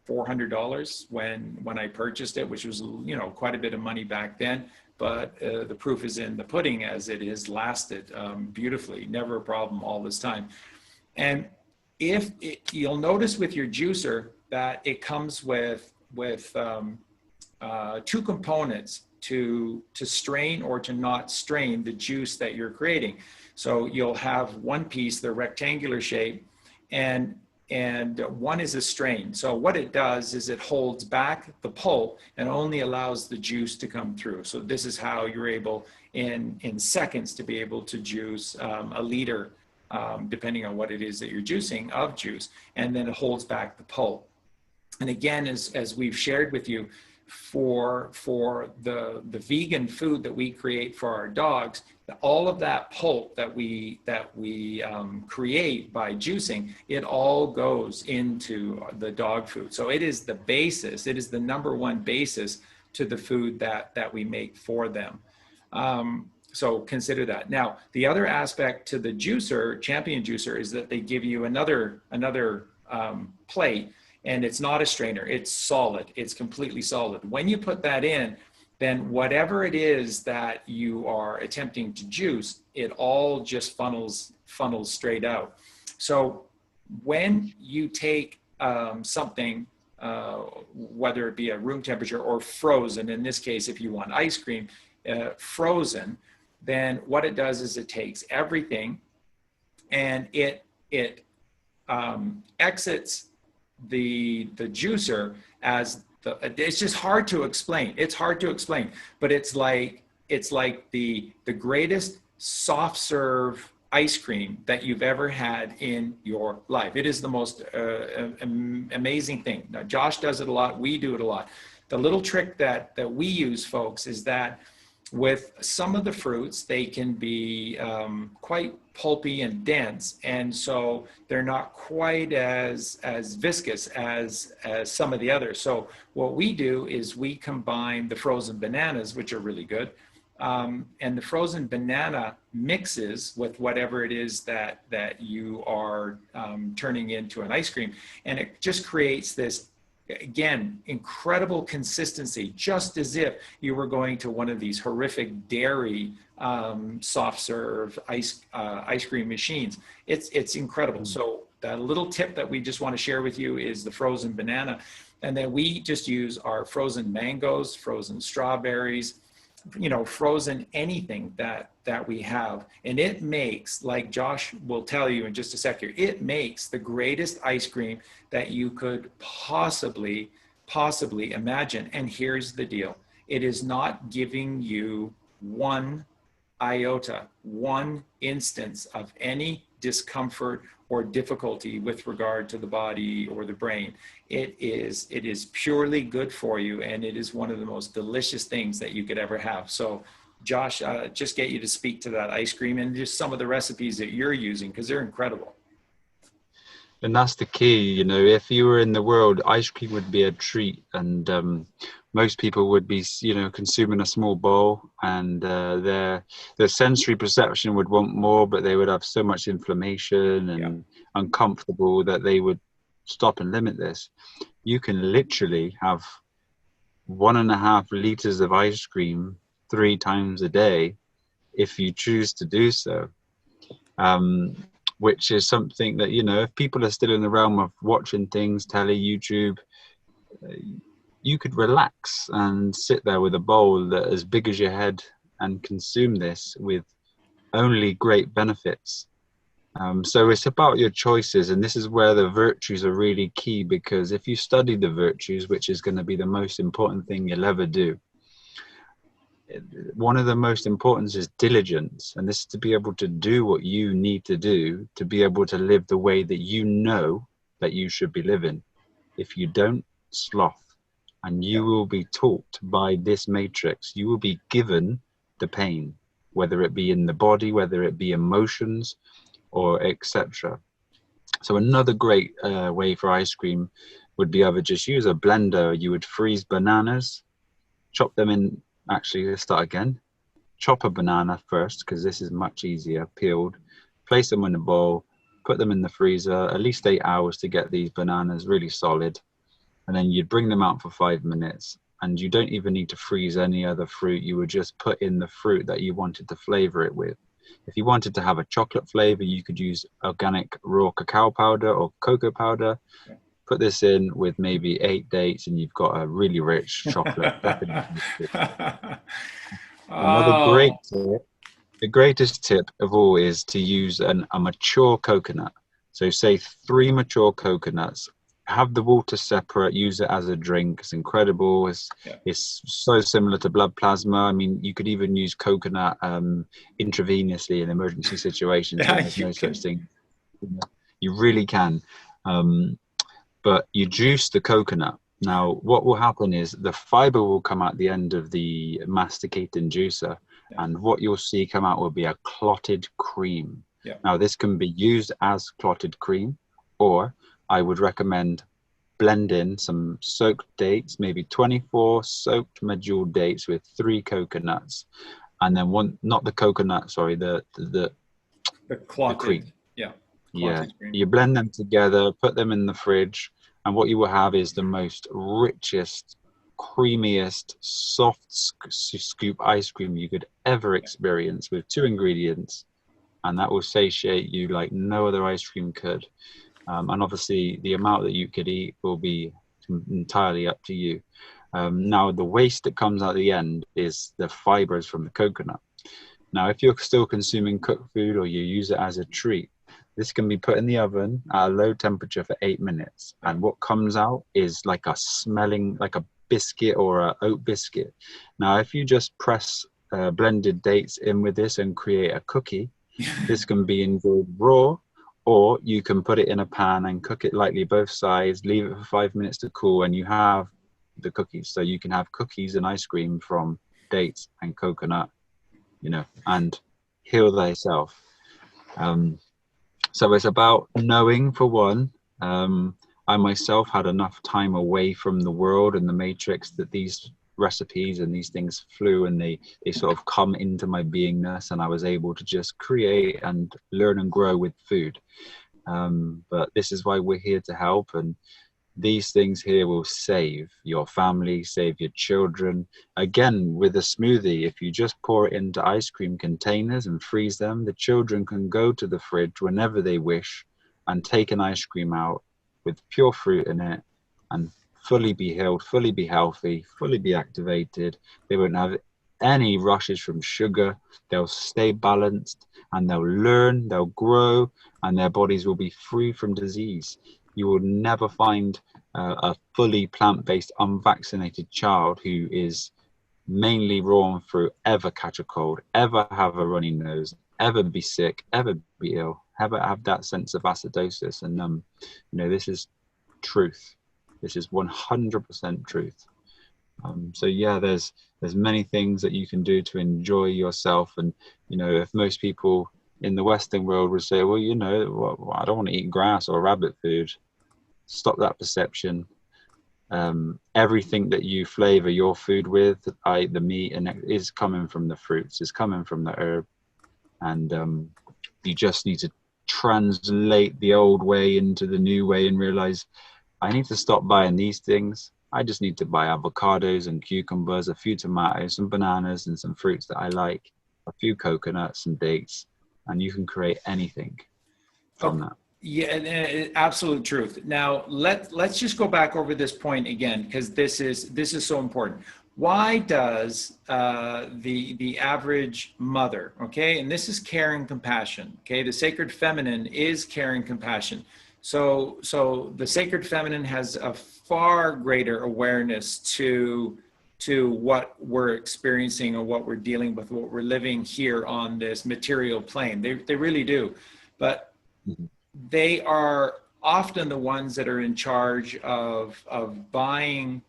$400 when I purchased it, which was, you know, quite a bit of money back then. But the proof is in the pudding, as it has lasted beautifully, never a problem all this time. And you'll notice with your juicer that it comes with two components to strain or to not strain the juice that you're creating. So you'll have one piece, the rectangular shape, and one is a strain. So what it does is it holds back the pulp and only allows the juice to come through. So this is how you're able in seconds to be able to juice a liter, depending on what it is that you're juicing, of juice, and then it holds back the pulp. And again, as we've shared with you, for the vegan food that we create for our dogs, all of that pulp that we create by juicing, it all goes into the dog food. So it is the basis, it is the number one basis to the food that we make for them. So consider that. Now, the other aspect to the juicer, Champion juicer, is that they give you another plate. And it's not a strainer, it's solid, it's completely solid. When you put that in, then whatever it is that you are attempting to juice, it all just funnels straight out. So when you take something, whether it be a room temperature or frozen, in this case, if you want ice cream, frozen, then what it does is it takes everything and it exits the juicer as it's just hard to explain. It's hard to explain, but it's like the greatest soft serve ice cream that you've ever had in your life. It is the most amazing thing. Now, Josh does it a lot. We do it a lot. The little trick that we use, folks, is that with some of the fruits, they can be quite pulpy and dense, and so they're not quite as viscous as some of the others. So what we do is we combine the frozen bananas, which are really good, and the frozen banana mixes with whatever it is that you are turning into an ice cream, and it just creates this, again, incredible consistency, just as if you were going to one of these horrific dairy soft serve ice cream machines. It's incredible. So that little tip that we just want to share with you is the frozen banana. And then we just use our frozen mangoes, frozen strawberries, you know, frozen anything that we have. And it makes, like Josh will tell you in just a sec here, it makes the greatest ice cream that you could possibly imagine. And here's the deal. It is not giving you one iota, one instance of any discomfort or difficulty with regard to the body or the brain. It is purely good for you, and it is one of the most delicious things that you could ever have. So Josh, just get you to speak to that ice cream and just some of the recipes that you're using, because they're incredible. And that's the key, you know, if you were in the world, ice cream would be a treat, and most people would be, you know, consuming a small bowl, and their sensory perception would want more, but they would have so much inflammation and uncomfortable that they would stop and limit this. You can literally have 1.5 liters of ice cream 3 times a day if you choose to do so. Which is something that, you know, if people are still in the realm of watching things, telly, YouTube, you could relax and sit there with a bowl that as big as your head and consume this with only great benefits. So it's about your choices, and this is where the virtues are really key, because if you study the virtues, which is going to be the most important thing you'll ever do, one of the most important is diligence, and this is to be able to do what you need to do to be able to live the way that you know that you should be living. If you don't, sloth, and you will be taught by this matrix. You will be given the pain, whether it be in the body, whether it be emotions, or etc. So another great way for ice cream would be either just use a blender. You would freeze bananas, chop them in. Actually, let's start again. Chop a banana first, because this is much easier, peeled. Place them in a bowl, put them in the freezer, at least 8 hours to get these bananas really solid. And then you'd bring them out for 5 minutes. And you don't even need to freeze any other fruit. You would just put in the fruit that you wanted to flavor it with. If you wanted to have a chocolate flavor, you could use organic raw cacao powder or cocoa powder. Put this in with maybe 8 dates, and you've got a really rich chocolate. Another great tip, the greatest tip of all, is to use a mature coconut. So say 3 mature coconuts, have the water separate, use it as a drink. It's incredible. It's so similar to blood plasma. I mean, you could even use coconut intravenously in emergency situations. There's no such thing. You really can. But you juice the coconut. Now, what will happen is the fiber will come out the end of the masticating juicer, and what you'll see come out will be a clotted cream. Now, this can be used as clotted cream, or I would recommend blending some soaked dates, maybe 24 soaked medjool dates with 3 coconuts, and then one, not the coconut, sorry, the clotted cream. Cream. You blend them together, put them in the fridge, and what you will have is the most richest, creamiest, soft scoop ice cream you could ever experience with 2 ingredients, and that will satiate you like no other ice cream could. And obviously the amount that you could eat will be entirely up to you. Now the waste that comes out the end is the fibers from the coconut. Now if you're still consuming cooked food, or you use it as a treat, this can be put in the oven at a low temperature for 8 minutes. And what comes out is like a smelling, like a biscuit or a oat biscuit. Now, if you just press blended dates in with this and create a cookie, this can be enjoyed raw, or you can put it in a pan and cook it lightly both sides, leave it for 5 minutes to cool, and you have the cookies. So you can have cookies and ice cream from dates and coconut, you know, and heal thyself. So it's about knowing, for one. I myself had enough time away from the world and the matrix that these recipes and these things flew, and they sort of come into my beingness, and I was able to just create and learn and grow with food. But this is why we're here to help, and these things here will save your family, save your children. Again, with a smoothie, if you just pour it into ice cream containers and freeze them, the children can go to the fridge whenever they wish and take an ice cream out with pure fruit in it and fully be healed, fully be healthy, fully be activated. They won't have any rushes from sugar. They'll stay balanced, and they'll learn, they'll grow, and their bodies will be free from disease. You will never find a fully plant-based, unvaccinated child who is mainly raw and fruit ever catch a cold, ever have a runny nose, ever be sick, ever be ill, ever have that sense of acidosis. And you know, this is truth. This is 100% truth. So yeah, there's many things that you can do to enjoy yourself. And you know, if most people in the Western world would say, well, you know, I don't want to eat grass or rabbit food. Stop that perception. Everything that you flavor your food with, the meat, and is coming from the fruits, is coming from the herb. And you just need to translate the old way into the new way and realize, I need to stop buying these things. I just need to buy avocados and cucumbers, a few tomatoes, some bananas, and some fruits that I like. a few coconuts and dates, and you can create anything from that. Yeah, absolute truth. Now let's just go back over this point again, because this is so important. Why does the average mother, okay, and this is care and compassion, okay, the sacred feminine is care and compassion. So the sacred feminine has a far greater awareness to what we're experiencing or what we're dealing with, what we're living here on this material plane. They really do. But they are often the ones that are in charge of buying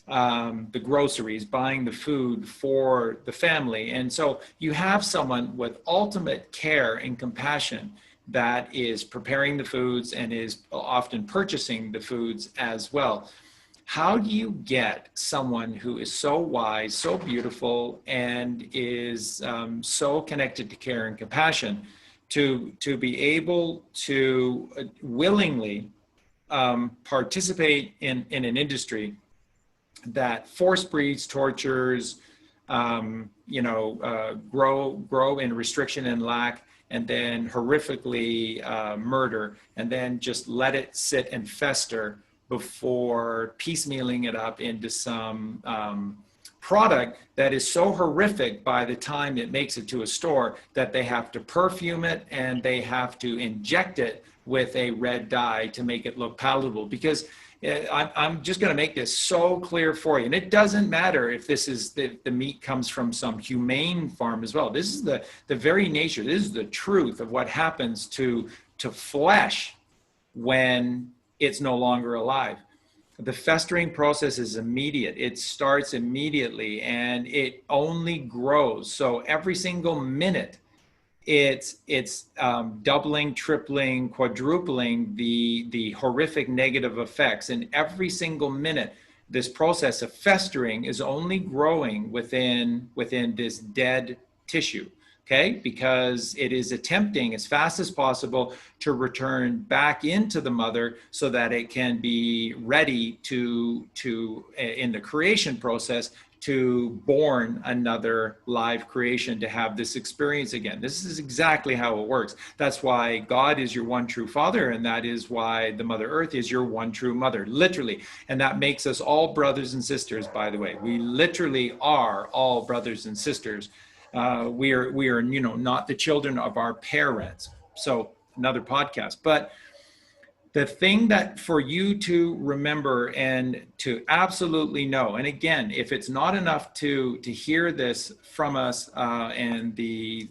the groceries, buying the food for the family. And so you have someone with ultimate care and compassion that is preparing the foods and is often purchasing the foods as well. How do you get someone who is so wise, so beautiful, and is so connected to care and compassion to be able to willingly participate in an industry that force breeds, tortures, grow in restriction and lack, and then horrifically murder, and then just let it sit and fester before piecemealing it up into some product that is so horrific by the time it makes it to a store that they have to perfume it and they have to inject it with a red dye to make it look palatable. Because I'm just going to make this so clear for you. And it doesn't matter if this is the meat comes from some humane farm as well. This is the very nature. This is the truth of what happens to flesh when it's no longer alive. The festering process is immediate. It starts immediately and it only grows. So every single minute, it's doubling, tripling, quadrupling the horrific negative effects. And every single minute, this process of festering is only growing within this dead tissue. Okay, because it is attempting as fast as possible to return back into the mother so that it can be ready to in the creation process to born another live creation to have this experience again. This is exactly how it works. That's why God is your one true father, and that is why the Mother Earth is your one true mother, literally. And that makes us all brothers and sisters, by the way. We literally are all brothers and sisters. We are, not the children of our parents. So another podcast. But the thing that for you to remember and to absolutely know, and again, if it's not enough to hear this from us and the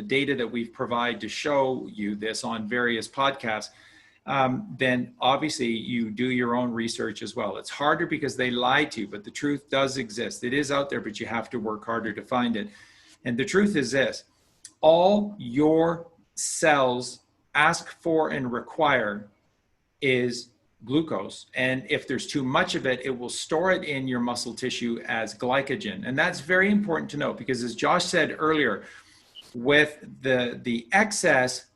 data that we've provided to show you this on various podcasts, then obviously you do your own research as well. It's harder because they lie to you, but the truth does exist. It is out there, but you have to work harder to find it. And the truth is this: all your cells ask for and require is glucose. And if there's too much of it, it will store it in your muscle tissue as glycogen. And that's very important to know, because as Josh said earlier, with the excess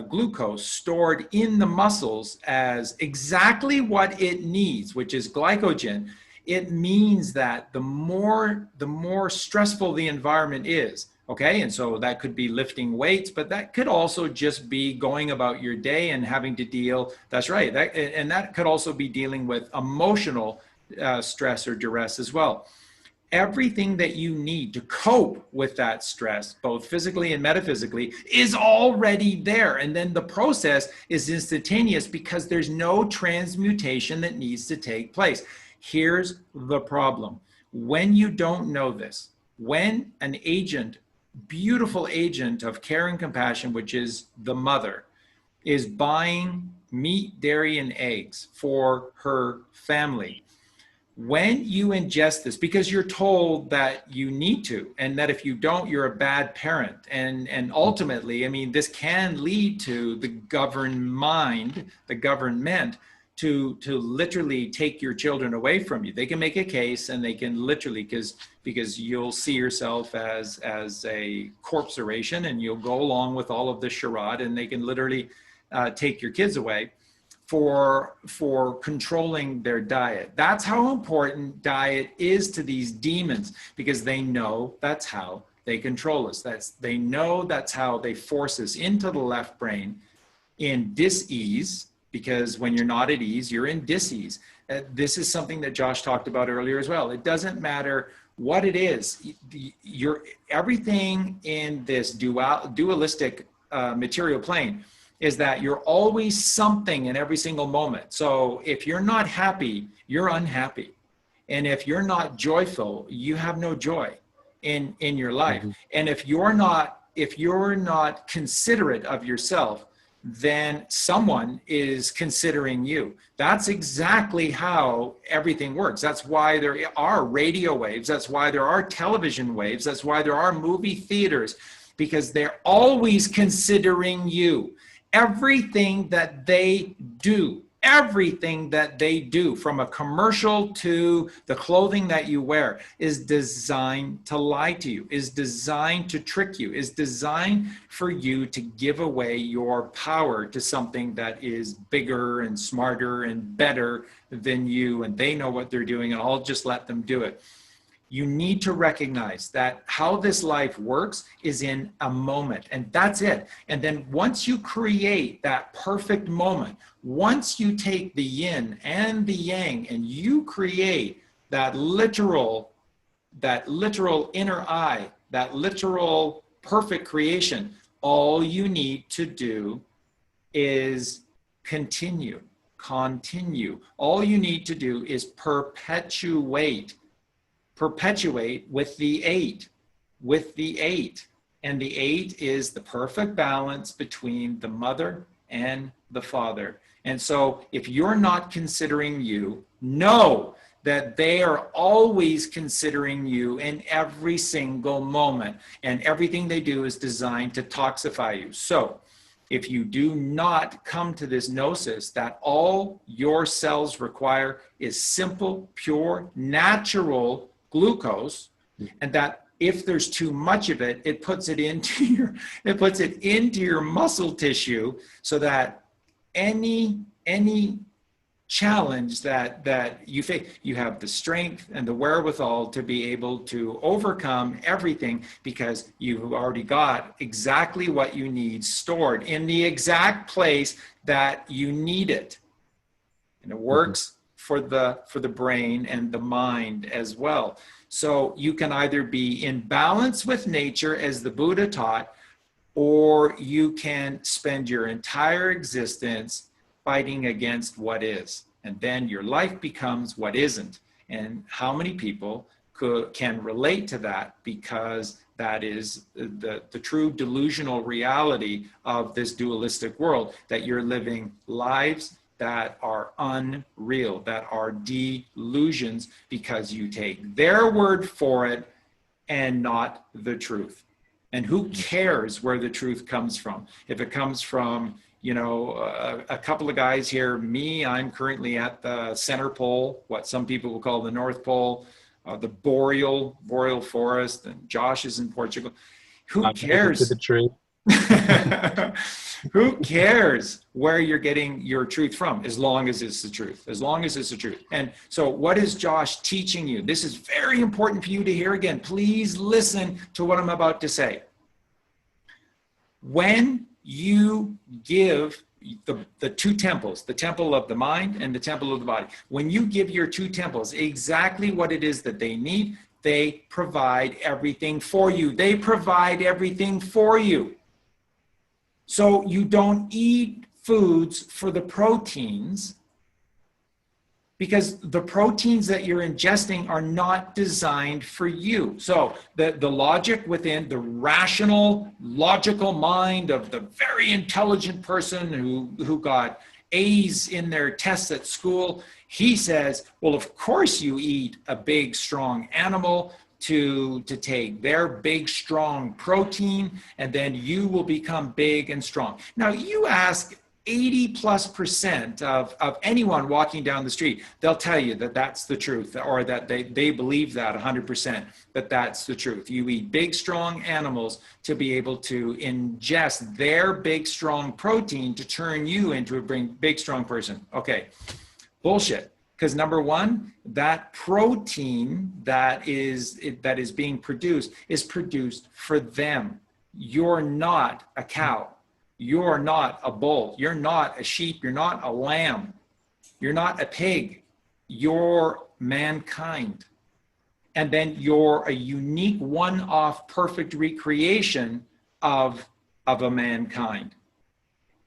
glucose stored in the muscles as exactly what it needs, which is glycogen, it means that the more stressful the environment is, okay, and so that could be lifting weights, but that could also just be going about your day and having to deal, that's right, that could also be dealing with emotional stress or duress as well. Everything that you need to cope with that stress, both physically and metaphysically, is already there. And then the process is instantaneous because there's no transmutation that needs to take place. Here's the problem. When you don't know this, when an agent, beautiful agent of care and compassion, which is the mother, is buying meat, dairy, and eggs for her family, when you ingest this, because you're told that you need to, and that if you don't, you're a bad parent. And ultimately, I mean, this can lead to the governed mind, the government, to literally take your children away from you. They can make a case, and they can literally, because you'll see yourself as a corpseration, and you'll go along with all of the charade, and they can literally take your kids away for controlling their diet. That's how important diet is to these demons, because they know that's how they control us. They know that's how they force us into the left brain in dis-ease, because when you're not at ease, you're in dis-ease. This is something that Josh talked about earlier as well. It doesn't matter what it is. Everything in this dualistic material plane is that you're always something in every single moment. So if you're not happy, you're unhappy. And if you're not joyful, you have no joy in your life. Mm-hmm. And if you're not considerate of yourself, then someone is considering you. That's exactly how everything works. That's why there are radio waves. That's why there are television waves. That's why there are movie theaters, because they're always considering you. Everything that they do, from a commercial to the clothing that you wear, is designed to lie to you, is designed to trick you, is designed for you to give away your power to something that is bigger and smarter and better than you, and they know what they're doing, and I'll just let them do it. You need to recognize that how this life works is in a moment, and that's it. And then once you create that perfect moment, once you take the yin and the yang and you create that literal inner eye, that literal perfect creation, all you need to do is continue. All you need to do is perpetuate with the eight. And the eight is the perfect balance between the mother and the father. And so if you're not considering you, know that they are always considering you in every single moment. And everything they do is designed to toxify you. So if you do not come to this gnosis that all your cells require is simple, pure, natural glucose, and that if there's too much of it, it puts it into your muscle tissue, so that any challenge that you face, you have the strength and the wherewithal to be able to overcome everything, because you've already got exactly what you need stored in the exact place that you need it. And it works for the brain and the mind as well. So you can either be in balance with nature, as the Buddha taught, or you can spend your entire existence fighting against what is. And then your life becomes what isn't. And how many people can relate to that, because that is the true delusional reality of this dualistic world, that you're living lives that are unreal, that are delusions, because you take their word for it and not the truth. And who cares where the truth comes from? If it comes from, a couple of guys here, me, I'm currently at the center pole, what some people will call the North Pole, the boreal forest, and Josh is in Portugal. Who cares? To the tree. Who cares where you're getting your truth from, as long as it's the truth, And so what is Josh teaching you? This is very important for you to hear again. Please listen to what I'm about to say. When you give the two temples, the temple of the mind and the temple of the body, when you give your two temples exactly what it is that they need, they provide everything for you. So you don't eat foods for the proteins, because the proteins that you're ingesting are not designed for you. So the logic within the rational, logical mind of the very intelligent person who got A's in their tests at school, he says, well, of course you eat a big, strong animal to take their big, strong protein, and then you will become big and strong. Now you ask 80+% of anyone walking down the street, they'll tell you that that's the truth, or that they believe that 100%, that that's the truth. You eat big, strong animals to be able to ingest their big, strong protein to turn you into a big, strong person. Okay, bullshit. Because number one, that protein that is being produced is produced for them. You're not a cow. You're not a bull. You're not a sheep. You're not a lamb. You're not a pig. You're mankind. And then you're a unique one-off perfect recreation of a mankind.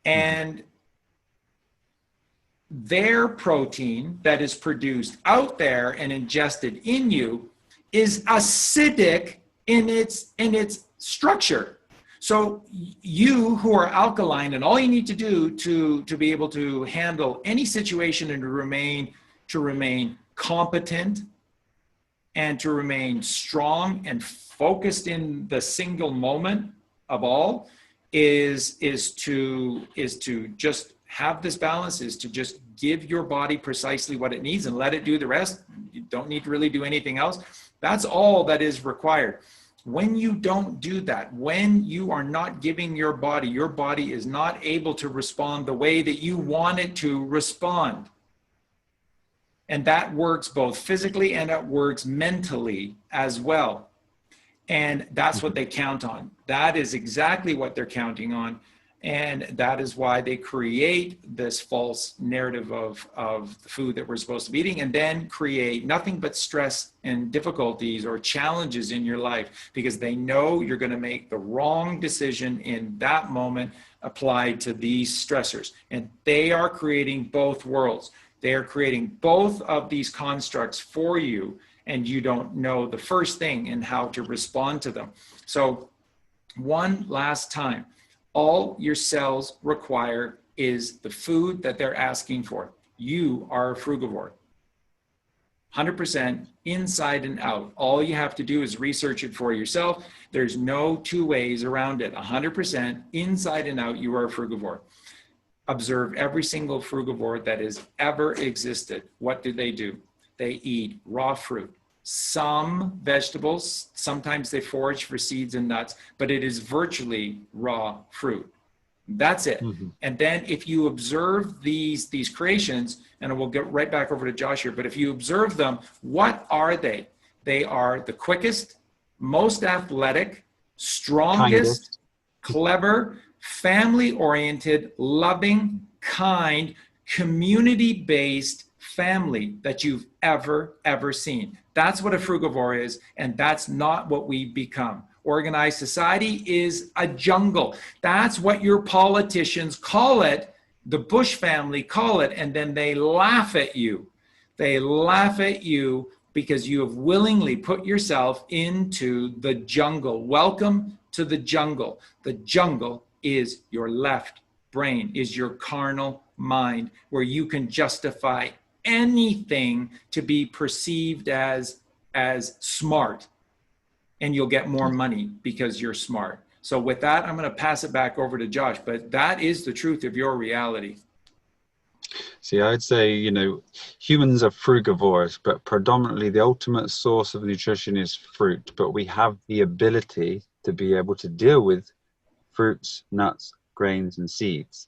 And their protein that is produced out there and ingested in you is acidic in its structure. So you who are alkaline, and all you need to do to be able to handle any situation and to remain competent and to remain strong and focused in the single moment of all is to just have this balance, is to just give your body precisely what it needs and let it do the rest. You don't need to really do anything else. That's all that is required. When you don't do that, when you are not giving your body is not able to respond the way that you want it to respond. And that works both physically and it works mentally as well. And that's what they count on. That is exactly what they're counting on. And that is why they create this false narrative of the food that we're supposed to be eating, and then create nothing but stress and difficulties or challenges in your life, because they know you're going to make the wrong decision in that moment applied to these stressors. And they are creating both worlds. They are creating both of these constructs for you, and you don't know the first thing and how to respond to them. So one last time. All your cells require is the food that they're asking for. You are a frugivore. 100% inside and out. All you have to do is research it for yourself. There's no two ways around it. 100% inside and out, you are a frugivore. Observe every single frugivore that has ever existed. What do? They eat raw fruit. Some vegetables, sometimes they forage for seeds and nuts, but it is virtually raw fruit. That's it. And then if you observe these creations, and we'll get right back over to Josh here, but if you observe them, what are they? They are the quickest, most athletic, strongest, clever, family-oriented, loving, kind, community-based family that you've ever seen. That's what a frugivore is, and that's not what we become. Organized society is a jungle. That's what your politicians call it, the Bush family call it, and then they laugh at you. They laugh at you because you have willingly put yourself into the jungle. Welcome to the jungle. The jungle is your left brain, is your carnal mind, where you can justify anything to be perceived as smart, and you'll get more money because you're smart. So with that, I'm going to pass it back over to Josh, but that is the truth of your reality. See, I'd say, humans are frugivores, but predominantly the ultimate source of nutrition is fruit, but we have the ability to be able to deal with fruits, nuts, grains, and seeds.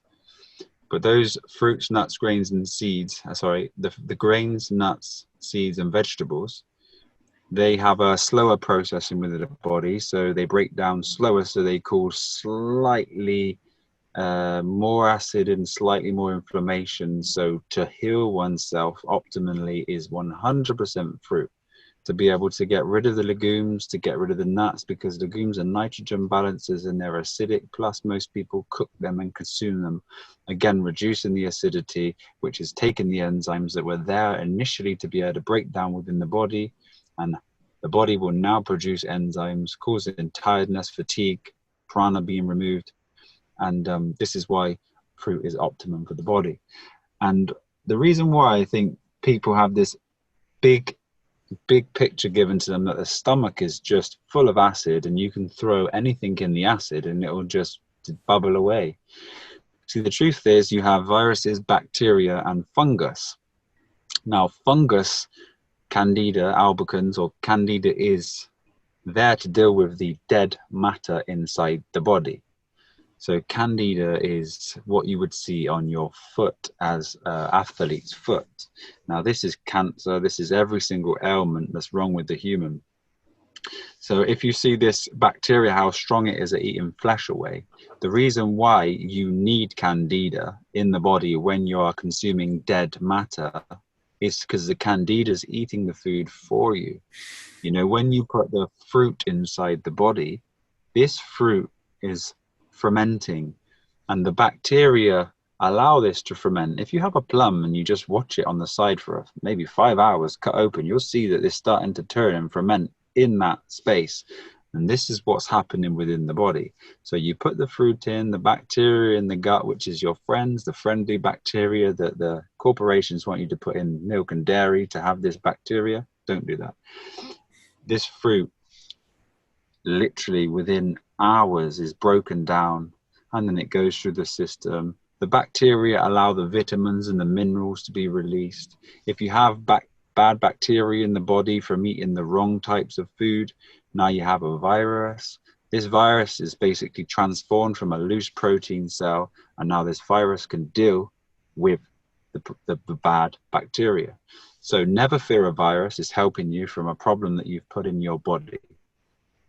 But those fruits, nuts, grains, and seeds, the grains, nuts, seeds, and vegetables, they have a slower processing within the body, so they break down slower, so they cause slightly more acid and slightly more inflammation. So to heal oneself optimally is 100% fruit. To be able to get rid of the legumes, to get rid of the nuts, because legumes are nitrogen balances and they're acidic, plus most people cook them and consume them, again reducing the acidity, which is taking the enzymes that were there initially to be able to break down within the body, and the body will now produce enzymes causing tiredness, fatigue, prana being removed, and this is why fruit is optimum for the body. And the reason why I think people have this big picture given to them that the stomach is just full of acid and you can throw anything in the acid and it will just bubble away. See, the truth is you have viruses, bacteria, and fungus. Now, fungus, Candida albicans, or Candida, is there to deal with the dead matter inside the body. So Candida is what you would see on your foot as athlete's foot. Now, this is cancer. This is every single ailment that's wrong with the human. So if you see this bacteria, how strong it is at eating flesh away, the reason why you need Candida in the body when you are consuming dead matter is because the Candida is eating the food for you. You know, when you put the fruit inside the body, this fruit is fermenting, and the bacteria allow this to ferment. If you have a plum and you just watch it on the side for maybe 5 hours, cut open, you'll see that it's starting to turn and ferment in that space. And this is what's happening within the body. So you put the fruit in, the bacteria in the gut, which is your friends, the friendly bacteria that the corporations want you to put in milk and dairy to have this bacteria. Don't do that. This fruit, literally within hours, is broken down, and then it goes through the system. The bacteria allow the vitamins and the minerals to be released. If you have bad bacteria in the body from eating the wrong types of food, now you have a virus. This virus is basically transformed from a loose protein cell, and now this virus can deal with the bad bacteria. So never fear a virus. Is helping you from a problem that you've put in your body.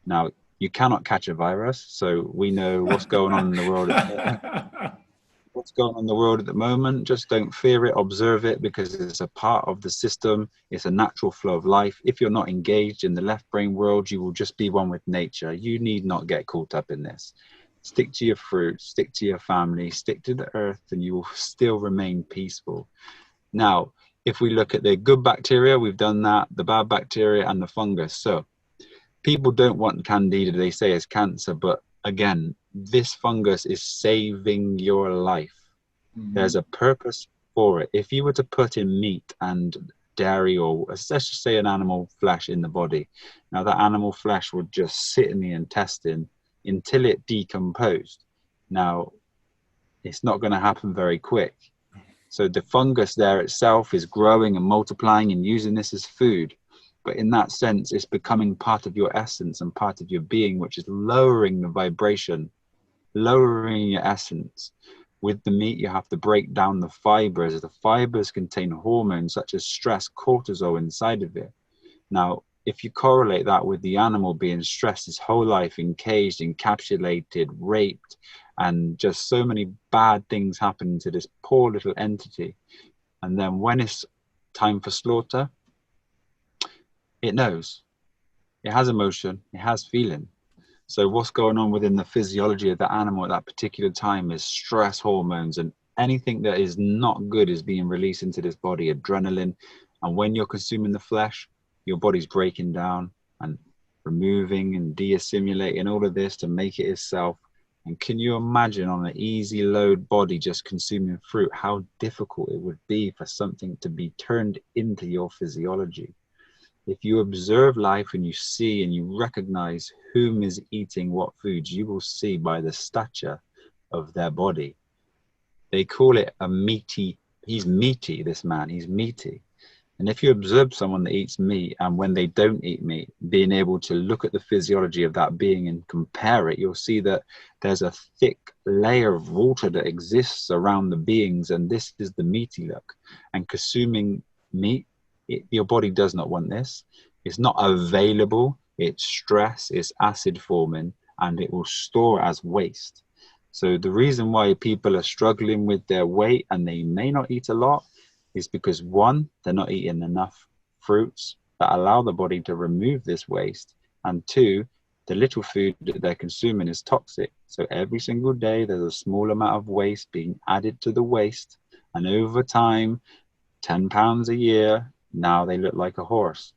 Now, you cannot catch a virus, so we know what's going on in the world. What's going on in the world at the moment, just don't fear it, observe it, because it's a part of the system. It's a natural flow of life. If you're not engaged in the left brain world, you will just be one with nature. You need not get caught up in this. Stick to your fruit, stick to your family, stick to the earth, and you will still remain peaceful. Now, if we look at the good bacteria, we've done that, the bad bacteria and the fungus. So people don't want Candida, they say it's cancer, but again, this fungus is saving your life. Mm-hmm. There's a purpose for it. If you were to put in meat and dairy, or let's just say an animal flesh in the body, now that animal flesh would just sit in the intestine until it decomposed. Now, it's not going to happen very quick. So the fungus there itself is growing and multiplying and using this as food. But in that sense, it's becoming part of your essence and part of your being, which is lowering the vibration, lowering your essence. With the meat, you have to break down the fibers. The fibers contain hormones such as stress, cortisol inside of it. Now, if you correlate that with the animal being stressed his whole life, encaged, encapsulated, raped, and just so many bad things happening to this poor little entity. And then when it's time for slaughter, it knows. It has emotion. It has feeling. So what's going on within the physiology of the animal at that particular time is stress hormones, and anything that is not good is being released into this body, adrenaline. And when you're consuming the flesh, your body's breaking down and removing and de-assimilating all of this to make it itself. And can you imagine on an easy load body just consuming fruit, how difficult it would be for something to be turned into your physiology? If you observe life and you see and you recognize whom is eating what foods, you will see by the stature of their body. They call it a meaty, he's meaty, this man, he's meaty. And if you observe someone that eats meat and when they don't eat meat, being able to look at the physiology of that being and compare it, you'll see that there's a thick layer of water that exists around the beings, and this is the meaty look. And consuming meat, your body does not want this. It's not available. It's stress, it's acid forming, and it will store as waste. So the reason why people are struggling with their weight and they may not eat a lot is because, one, they're not eating enough fruits that allow the body to remove this waste, and two, the little food that they're consuming is toxic. So every single day there's a small amount of waste being added to the waste, and over time, 10 pounds a year, now they look like a horse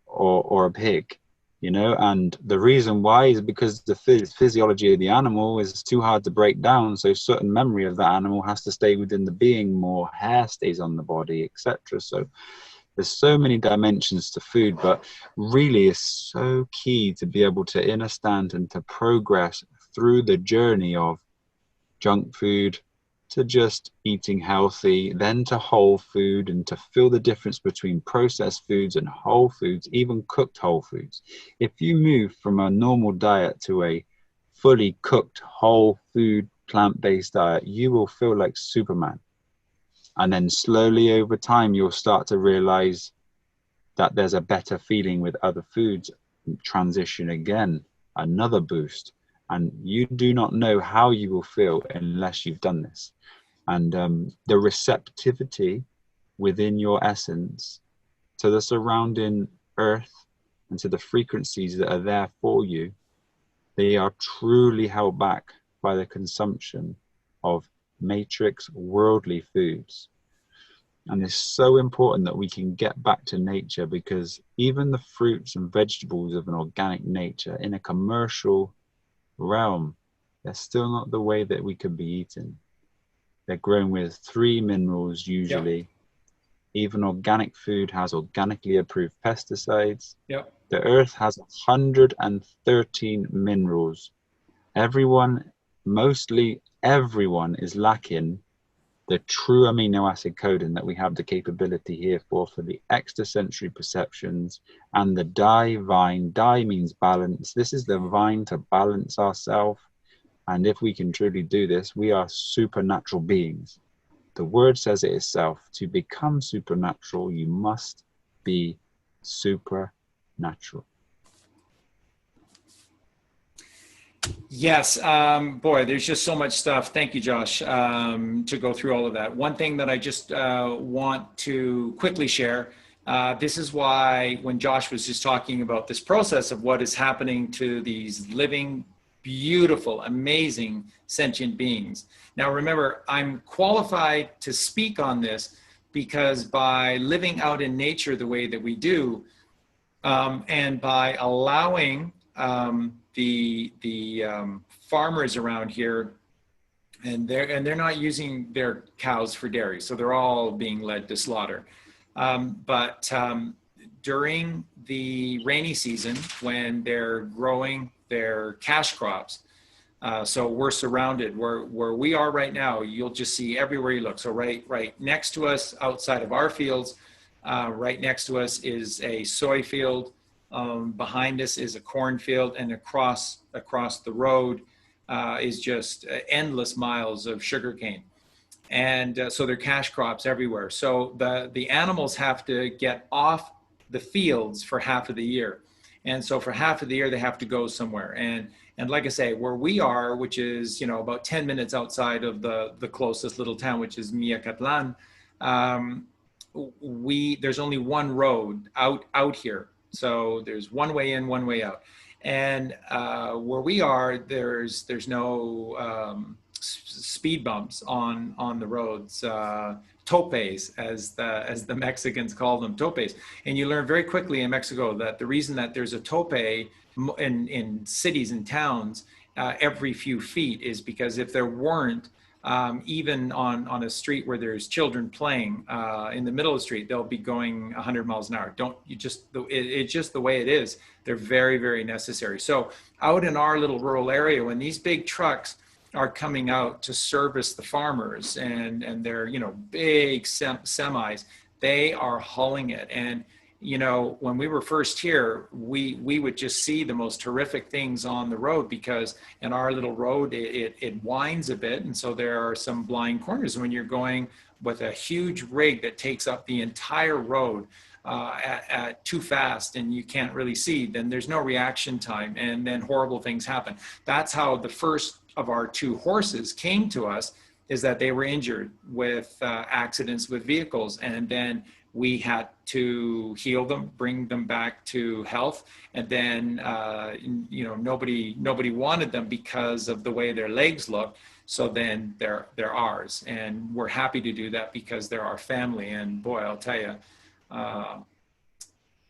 or a pig, you know. And the reason why is because the physiology of the animal is too hard to break down. So certain memory of that animal has to stay within the being, more hair stays on the body, etc. So there's so many dimensions to food, but really it's so key to be able to understand and to progress through the journey of junk food to just eating healthy, then to whole food, and to feel the difference between processed foods and whole foods, even cooked whole foods. If you move from a normal diet to a fully cooked whole food plant-based diet, you will feel like Superman. And then slowly over time, you'll start to realize that there's a better feeling with other foods. Transition again, another boost. And you do not know how you will feel unless you've done this. And the receptivity within your essence to the surrounding earth and to the frequencies that are there for you, they are truly held back by the consumption of matrix worldly foods. And it's so important that we can get back to nature, because even the fruits and vegetables of an organic nature in a commercial realm, they're still not the way that we could be eaten. They're grown with 3 minerals usually. Yep. Even organic food has organically approved pesticides. Yep. The earth has 113 minerals. Mostly everyone is lacking the true amino acid coding that we have the capability here for the extrasensory perceptions and the divine. Di means balance. This is the vine to balance ourselves. And if we can truly do this, we are supernatural beings. The word says it itself. To become supernatural, you must be supernatural. Yes, boy, there's just so much stuff. Thank you, Josh, to go through all of that. One thing that I just want to quickly share, this is why when Josh was just talking about this process of what is happening to these living, beautiful, amazing, sentient beings. Now, remember, I'm qualified to speak on this because by living out in nature the way that we do, and by allowing the farmers around here, and they're not using their cows for dairy, so they're all being led to slaughter. But during the rainy season, when they're growing their cash crops, so we're surrounded where we are right now. You'll just see everywhere you look. So right next to us, outside of our fields, right next to us is a soy field. Behind us is a cornfield, and across the road is just endless miles of sugarcane. And so there are cash crops everywhere. So the animals have to get off the fields for half of the year. And so for half of the year, they have to go somewhere. And like I say, where we are, which is, about 10 minutes outside of the closest little town, which is Miacatlan, there's only one road out here. So there's one way in, one way out. And where we are, there's no speed bumps on the roads, topes, as the Mexicans call them, topes. And you learn very quickly in Mexico that the reason that there's a tope in cities and towns every few feet is because if there weren't, even on a street where there's children playing in the middle of the street, they'll be going 100 miles an hour. It's just the way it is. They're very, very necessary. So out in our little rural area, when these big trucks are coming out to service the farmers, and they're, big semis, they are hauling it. And when we were first here, we would just see the most horrific things on the road, because in our little road, it winds a bit. And so there are some blind corners when you're going with a huge rig that takes up the entire road at too fast, and you can't really see, then there's no reaction time, and then horrible things happen. That's how the first of our 2 horses came to us, is that they were injured with accidents with vehicles. And then we had to heal them, bring them back to health. And then, nobody wanted them because of the way their legs look. So then they're ours. And we're happy to do that because they're our family. And boy, I'll tell you,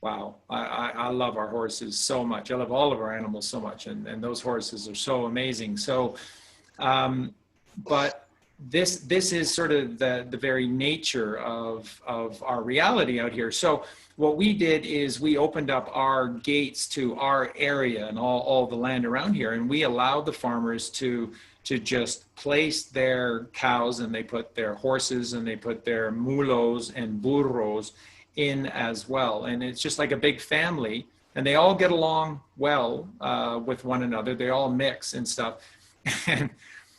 wow, I love our horses so much. I love all of our animals so much. And those horses are so amazing. So, but this is sort of the very nature of our reality out here. So what we did is we opened up our gates to our area and all the land around here, and we allowed the farmers to just place their cows, and they put their horses and they put their mulos and burros in as well. And it's just like a big family, and they all get along well with one another. They all mix and stuff. And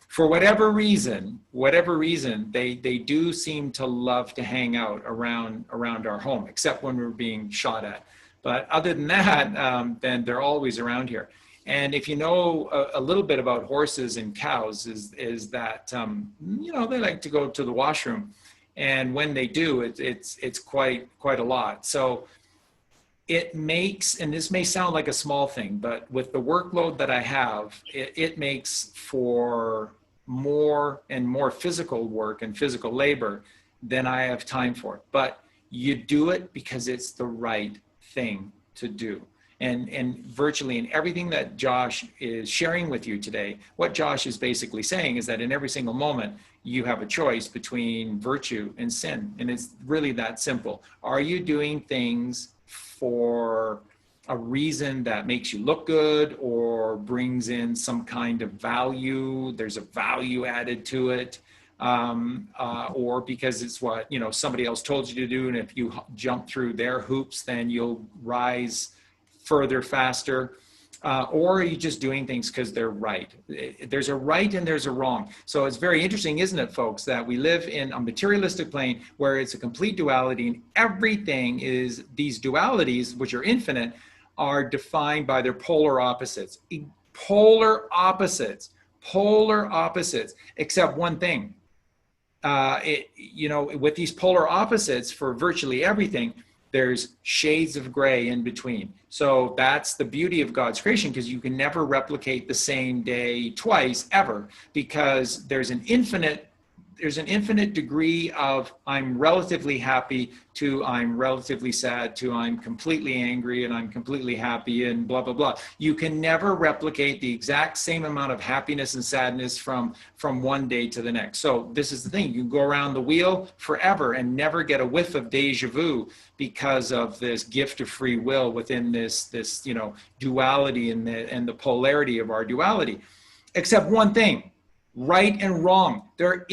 for whatever reason, they do seem to love to hang out around our home, except when we're being shot at. But other than that, then they're always around here. And if you know a little bit about horses and cows, is that you know, they like to go to the washroom, and when they do, it's quite a lot. So it makes, and this may sound like a small thing, but with the workload that I have, it makes for more and more physical work and physical labor than I have time for. But you do it because it's the right thing to do. And virtually in everything that Josh is sharing with you today, what Josh is basically saying is that in every single moment, you have a choice between virtue and sin. And it's really that simple. Are you doing things for a reason that makes you look good or brings in some kind of value? There's a value added to it. Or because it's what, you know, somebody else told you to do, and if you jump through their hoops, then you'll rise further, faster, or are you just doing things because they're right? There's a right and there's a wrong. So it's very interesting, isn't it, folks, that we live in a materialistic plane where it's a complete duality, and everything is, these dualities, which are infinite, are defined by their polar opposites. Polar opposites, except one thing. You know, with these polar opposites for virtually everything, there's shades of gray in between. So that's the beauty of God's creation, because you can never replicate the same day twice ever, because there's an infinite degree of I'm relatively happy to I'm relatively sad to I'm completely angry and I'm completely happy and blah, blah, blah. You can never replicate the exact same amount of happiness and sadness from one day to the next. So this is the thing. You can go around the wheel forever and never get a whiff of deja vu because of this gift of free will within this you know, duality and the polarity of our duality. Except one thing. Right and wrong. There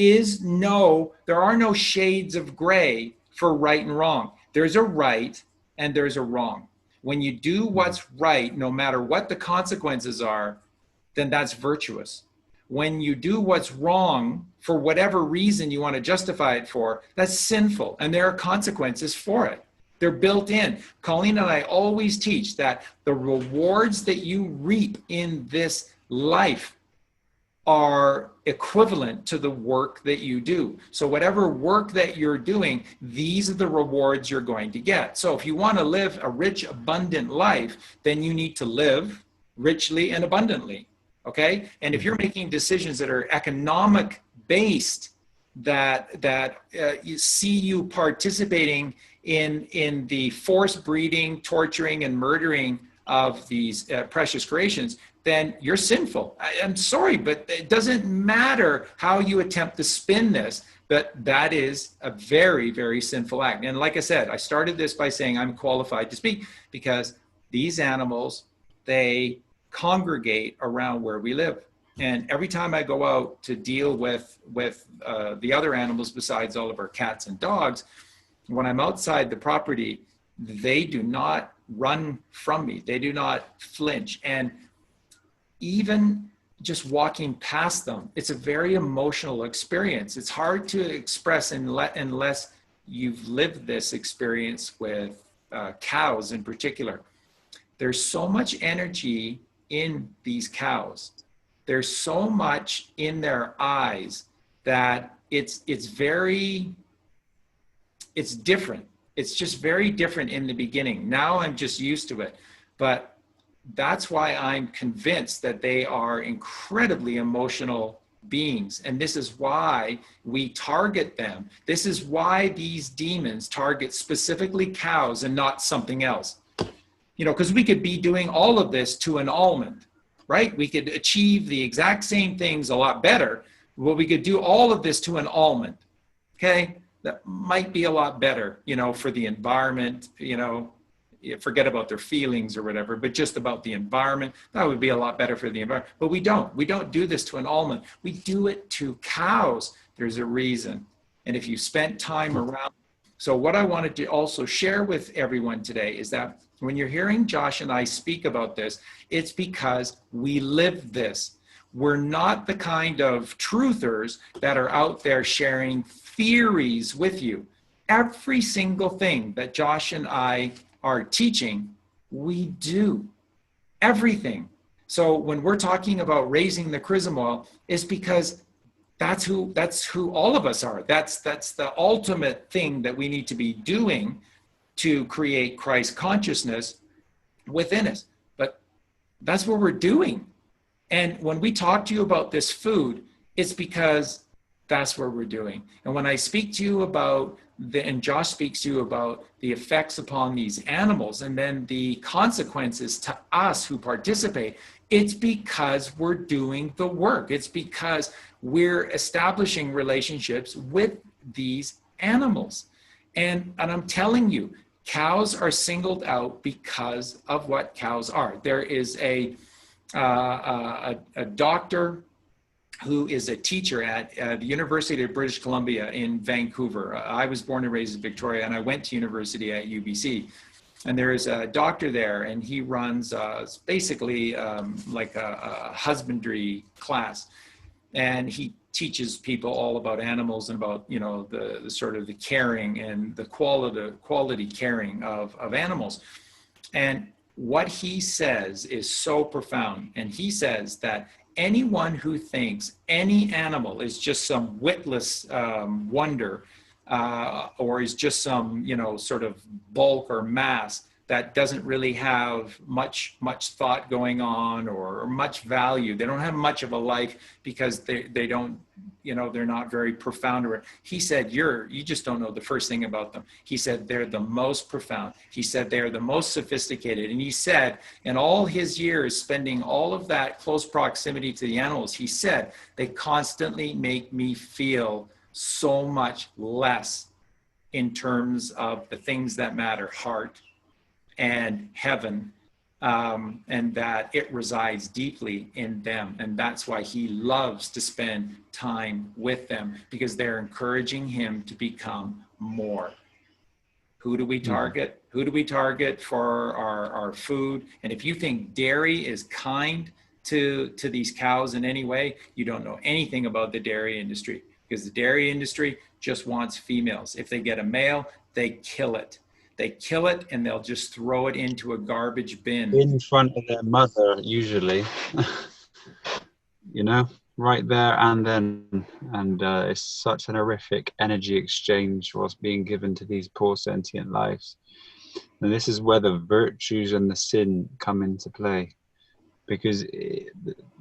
are no shades of gray for right and wrong. There's a right and there's a wrong. When you do what's right, no matter what the consequences are, then that's virtuous. When you do what's wrong, for whatever reason you want to justify it for, that's sinful, and there are consequences for it. They're built in. Colleen and I always teach that the rewards that you reap in this life are equivalent to the work that you do. So whatever work that you're doing, these are the rewards you're going to get. So if you want to live a rich, abundant life, then you need to live richly and abundantly, okay? And if you're making decisions that are economic based, that you see you participating in the forced breeding, torturing, and murdering of these precious creations, then you're sinful. I'm sorry, but it doesn't matter how you attempt to spin this, but that is a very, very sinful act. And like I said, I started this by saying I'm qualified to speak because these animals, they congregate around where we live. And every time I go out to deal with the other animals besides all of our cats and dogs, when I'm outside the property, they do not run from me. They do not flinch. And even just walking past them, it's a very emotional experience. It's hard to express unless you've lived this experience with cows in particular. There's so much energy in these cows. There's so much in their eyes that it's different. It's just very different in the beginning. Now I'm just used to it. But that's why I'm convinced that they are incredibly emotional beings. And this is why we target them. This is why these demons target specifically cows and not something else. You know, because we could be doing all of this to an almond, right? We could achieve the exact same things a lot better Well, we could do all of this to an almond. Okay, that might be a lot better, you know, for the environment, you know, forget about their feelings or whatever, but just about the environment. That would be a lot better for the environment. But we don't do this to an almond. We do it to cows. There's a reason. And if you spent time around, so what I wanted to also share with everyone today is that when you're hearing Josh and I speak about this, it's because we live this. We're not the kind of truthers that are out there sharing theories with you. Every single thing that Josh and I are teaching, we do. Everything. So when we're talking about raising the chrism oil, it's because that's who all of us are. That's the ultimate thing that we need to be doing to create Christ consciousness within us. But that's what we're doing. And when we talk to you about this food, it's because that's what we're doing. And when I speak to you about and Josh speaks to you about the effects upon these animals and then the consequences to us who participate, it's because we're doing the work. It's because we're establishing relationships with these animals. And I'm telling you, cows are singled out because of what cows are. There is a doctor who is a teacher at the University of British Columbia in Vancouver. I was born and raised in Victoria, and I went to university at UBC. And there is a doctor there, and he runs basically like a husbandry class. And he teaches people all about animals and about, you know, the sort of the caring and the quality caring of animals. And what he says is so profound. And he says that anyone who thinks any animal is just some witless wonder or is just some, you know, sort of bulk or mass that doesn't really have much thought going on or much value. They don't have much of a life because they don't, you know, they're not very profound. Or he said, you just don't know the first thing about them. He said, they're the most profound. He said, they're the most sophisticated. And he said, in all his years spending all of that close proximity to the animals, he said, they constantly make me feel so much less in terms of the things that matter, heart and heaven, and that it resides deeply in them. And that's why he loves to spend time with them, because they're encouraging him to become more. Who do we target? Who do we target for our food? And if you think dairy is kind to these cows in any way, you don't know anything about the dairy industry, because the dairy industry just wants females. If they get a male, they kill it. They kill it and they'll just throw it into a garbage bin. In front of their mother, usually, you know, right there and then. And it's such an horrific energy exchange what's being given to these poor sentient lives. And this is where the virtues and the sin come into play. Because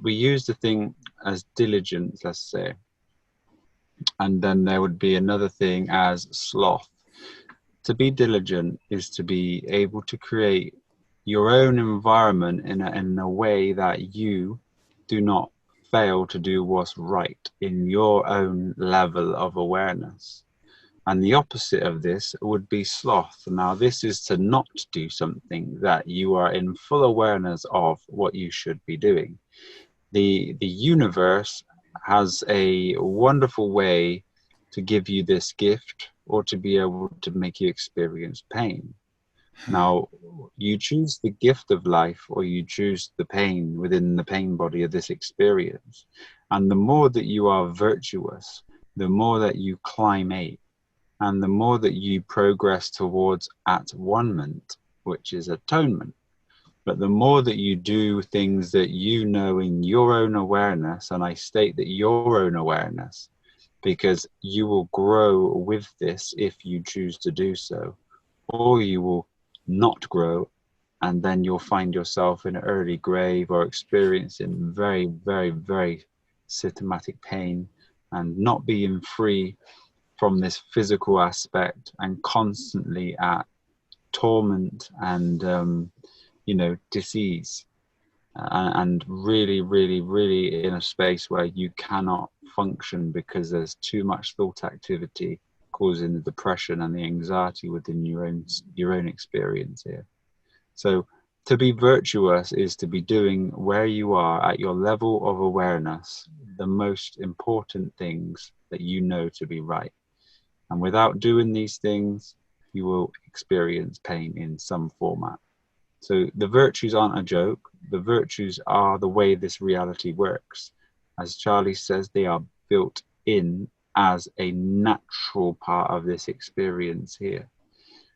we use the thing as diligence, let's say. And then there would be another thing as sloth. To be diligent is to be able to create your own environment in a way that you do not fail to do what's right in your own level of awareness. And the opposite of this would be sloth. Now, this is to not do something that you are in full awareness of what you should be doing. The universe has a wonderful way to give you this gift, or to be able to make you experience pain. Now, you choose the gift of life, or you choose the pain within the pain body of this experience. And the more that you are virtuous, the more that you climate, and the more that you progress towards at-one-ment, which is atonement. But the more that you do things that you know in your own awareness, and I state that your own awareness, because you will grow with this if you choose to do so, or you will not grow, and then you'll find yourself in an early grave or experiencing very, very, very symptomatic pain and not being free from this physical aspect and constantly at torment and, you know, disease. and really, really, really in a space where you cannot function because there's too much thought activity causing the depression and the anxiety within your own experience here. So to be virtuous is to be doing where you are at your level of awareness the most important things that you know to be right. And without doing these things, you will experience pain in some format. So the virtues aren't a joke. The virtues are the way this reality works. As Charlie says, they are built in as a natural part of this experience here.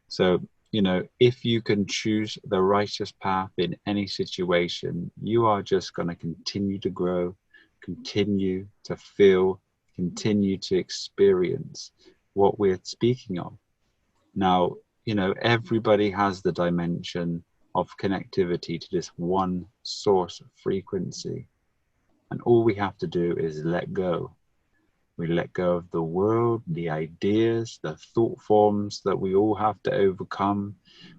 So, you know, if you can choose the righteous path in any situation, you are just going to continue to grow, continue to feel, continue to experience what we're speaking of. Now, you know, everybody has the dimension of connectivity to this one source of frequency. And all we have to do is let go. We let go of the world, the ideas, the thought forms that we all have to overcome.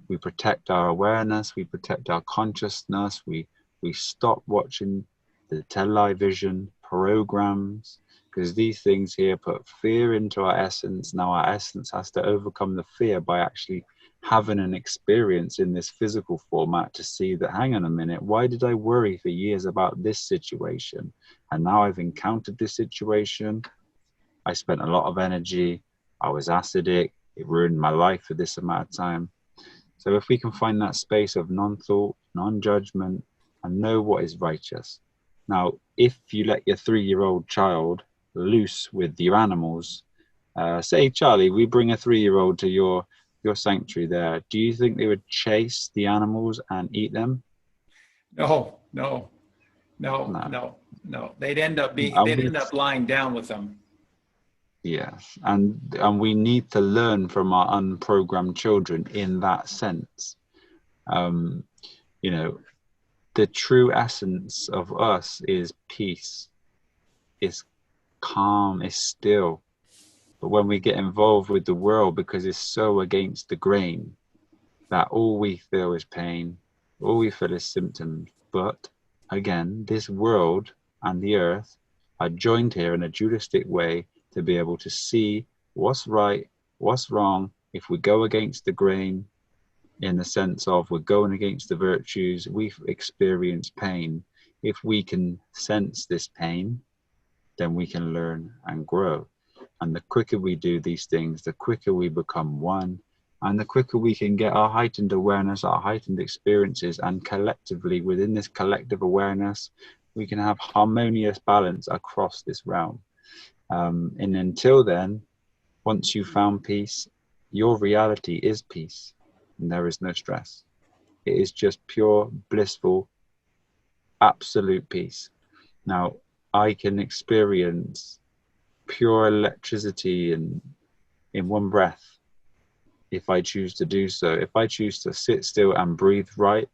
We protect our awareness, we protect our consciousness, we stop watching the television programs, because these things here put fear into our essence. Now our essence has to overcome the fear by actually having an experience in this physical format to see that, hang on a minute, why did I worry for years about this situation? And now I've encountered this situation. I spent a lot of energy. I was acidic. It ruined my life for this amount of time. So if we can find that space of non-thought, non-judgment, and know what is righteous. Now, if you let your 3-year-old child loose with your animals, say, Charlie, we bring a 3-year-old to your sanctuary there. Do you think they would chase the animals and eat them? No. They'd end up lying down with them. Yes, and we need to learn from our unprogrammed children in that sense. You know, the true essence of us is peace, is calm, is still. But when we get involved with the world, because it's so against the grain, that all we feel is pain, all we feel is symptoms. But again, this world and the earth are joined here in a dualistic way to be able to see what's right, what's wrong. If we go against the grain, in the sense of we're going against the virtues, we've experienced pain. If we can sense this pain, then we can learn and grow. And the quicker we do these things, the quicker we become one, and the quicker we can get our heightened awareness, our heightened experiences, and collectively within this collective awareness, we can have harmonious balance across this realm. And until then, once you've found peace, your reality is peace, and there is no stress. It is just pure, blissful, absolute peace. Now, I can experience pure electricity in one breath if I choose to do so. If I choose to sit still and breathe right,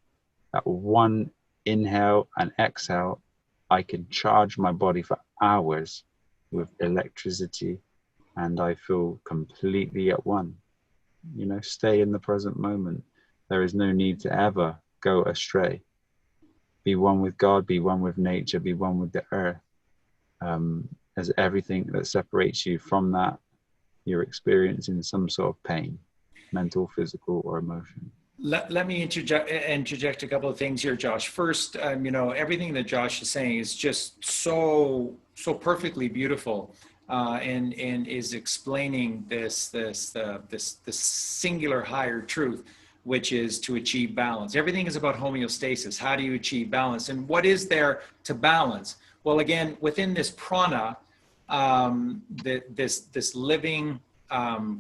that one inhale and exhale, I can charge my body for hours with electricity, and I feel completely at one. You know, stay in the present moment. There is no need to ever go astray. Be one with God, be one with nature, be one with the earth. As everything that separates you from that, you're experiencing some sort of pain, mental, physical, or emotion. Let me interject a couple of things here, Josh. First, you know, everything that Josh is saying is just so perfectly beautiful, and is explaining this singular higher truth, which is to achieve balance. Everything is about homeostasis. How do you achieve balance? And what is there to balance? Well, again, within this prana, this living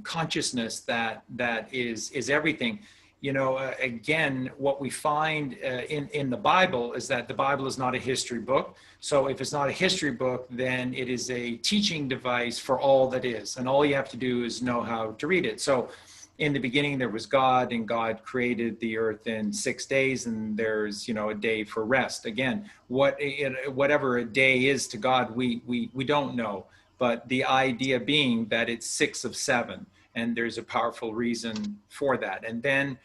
consciousness that is everything. You know, again, what we find in the Bible is that the Bible is not a history book. So if it's not a history book, then it is a teaching device for all that is. And all you have to do is know how to read it. So in the beginning, there was God, and God created the earth in 6 days, and there's, you know, a day for rest. Again, whatever a day is to God, we don't know. But the idea being that it's 6 of 7, and there's a powerful reason for that. And then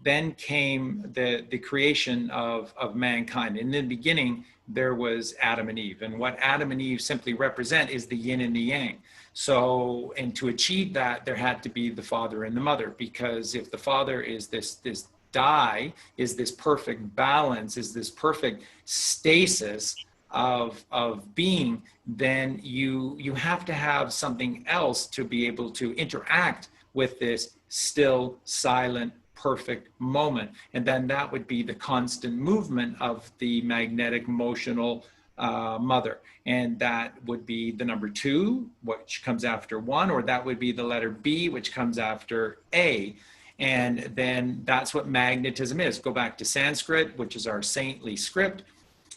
then came the creation of mankind. In the beginning, there was Adam and Eve. And what Adam and Eve simply represent is the yin and the yang. So, and to achieve that, there had to be the father and the mother, because if the father is this die, is this perfect balance, is this perfect stasis of being, then you have to have something else to be able to interact with this still, silent, perfect moment. And then that would be the constant movement of the magnetic motional mother. And that would be the number 2, which comes after 1, or that would be the letter B, which comes after A. And then that's what magnetism is. Go back to Sanskrit, which is our saintly script,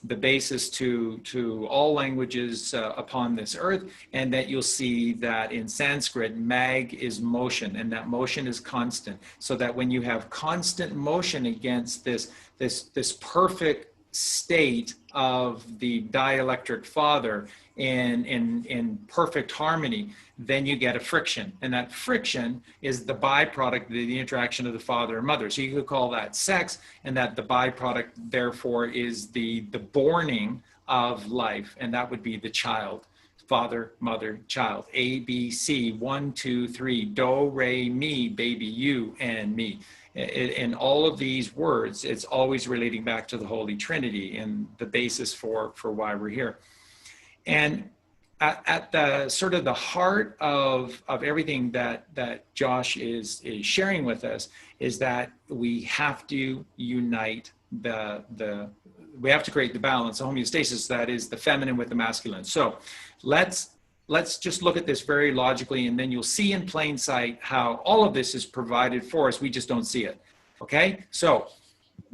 the basis to all languages upon this earth. And that you'll see that in Sanskrit, mag is motion, and that motion is constant. So that when you have constant motion against this perfect state of the dielectric father in perfect harmony, then you get a friction. And that friction is the byproduct of the interaction of the father and mother. So you could call that sex, and that the byproduct, therefore, is the borning of life. And that would be the child. Father, mother, child. A, B, C, 1, 2, 3, do, re, mi, baby, you, and me. In all of these words, it's always relating back to the Holy Trinity and the basis for why we're here. And at the sort of the heart of everything that Josh is sharing with us is that we have to unite we have to create the balance, the homeostasis, that is the feminine with the masculine. So let's just look at this very logically, and then you'll see in plain sight how all of this is provided for us. We just don't see it. Okay, so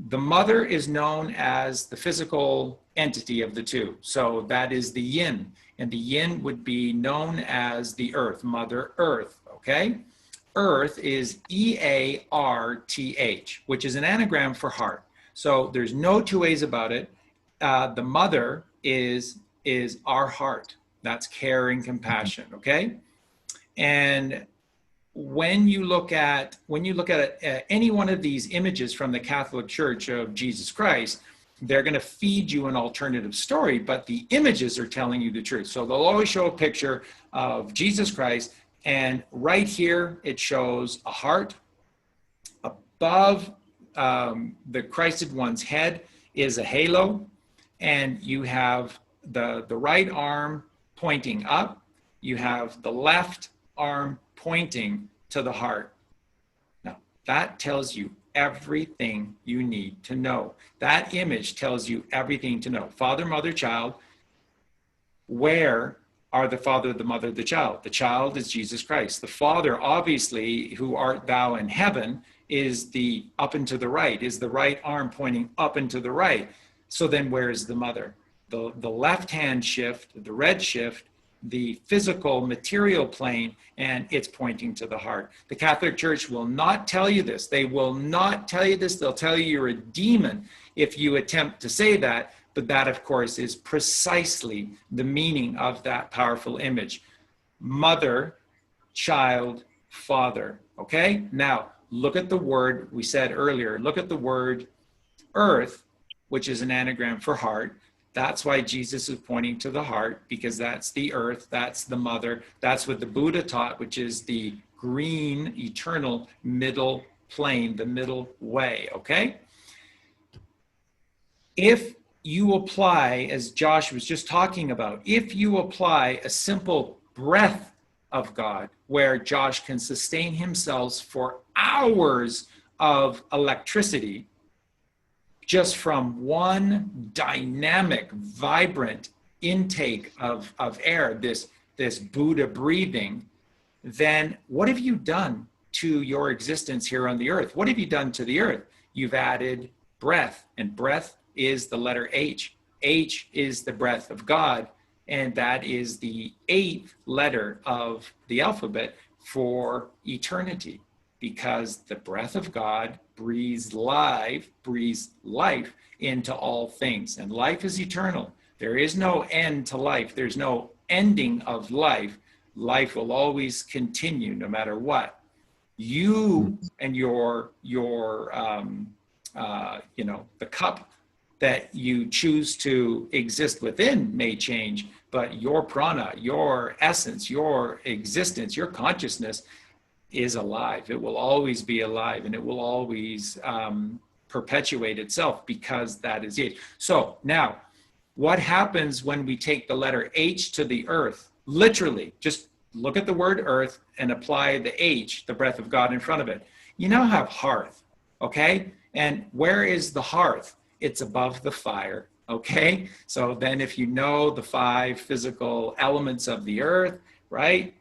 the mother is known as the physical entity of the two. So that is the yin, and the yin would be known as the earth, Mother Earth. Okay, earth is E-A-R-T-H, which is an anagram for heart. So there's no two ways about it. The mother is our heart. That's care and compassion, okay? And when you look at any one of these images from the Catholic Church of Jesus Christ, they're going to feed you an alternative story, but the images are telling you the truth. So they'll always show a picture of Jesus Christ, and right here it shows a heart. Above the Christed one's head is a halo, and you have the right arm pointing up, you have the left arm pointing to the heart. Now, that tells you everything you need to know. That image tells you everything to know. Father, mother, child. Where are the father, the mother, the child? The child is Jesus Christ. The Father, obviously, who art thou in heaven, is the up and to the right, is the right arm pointing up and to the right. So then where is the mother? The left hand shift, the red shift, the physical material plane, and it's pointing to the heart. The Catholic Church will not tell you this. They will not tell you this. They'll tell you you're a demon if you attempt to say that. But that, of course, is precisely the meaning of that powerful image. Mother, child, father. Okay? Now, look at the word we said earlier. Look at the word earth, which is an anagram for heart. That's why Jesus is pointing to the heart, because that's the earth, that's the mother. That's what the Buddha taught, which is the green, eternal middle plane, the middle way, okay? If you apply, as Josh was just talking about, if you apply a simple breath of God, where Josh can sustain himself for hours of electricity, just from one dynamic, vibrant intake of air, this Buddha breathing, then what have you done to your existence here on the earth? What have you done to the earth? You've added breath, and breath is the letter H. H is the breath of God, and that is the 8th letter of the alphabet for eternity, because the breath of God breathes life into all things, and life is eternal. There is no end to life. There's no ending of life. Life will always continue no matter what. You and the cup that you choose to exist within may change, but your prana, your essence, your existence, your consciousness is alive. It will always be alive, and it will always perpetuate itself, because that is it. So now, what happens when we take the letter H to the earth? Literally, just look at the word earth and apply the H, the breath of God, in front of it. You now have hearth, okay? And where is the hearth? It's above the fire, okay? So then if you know the 5 physical elements of the earth, right?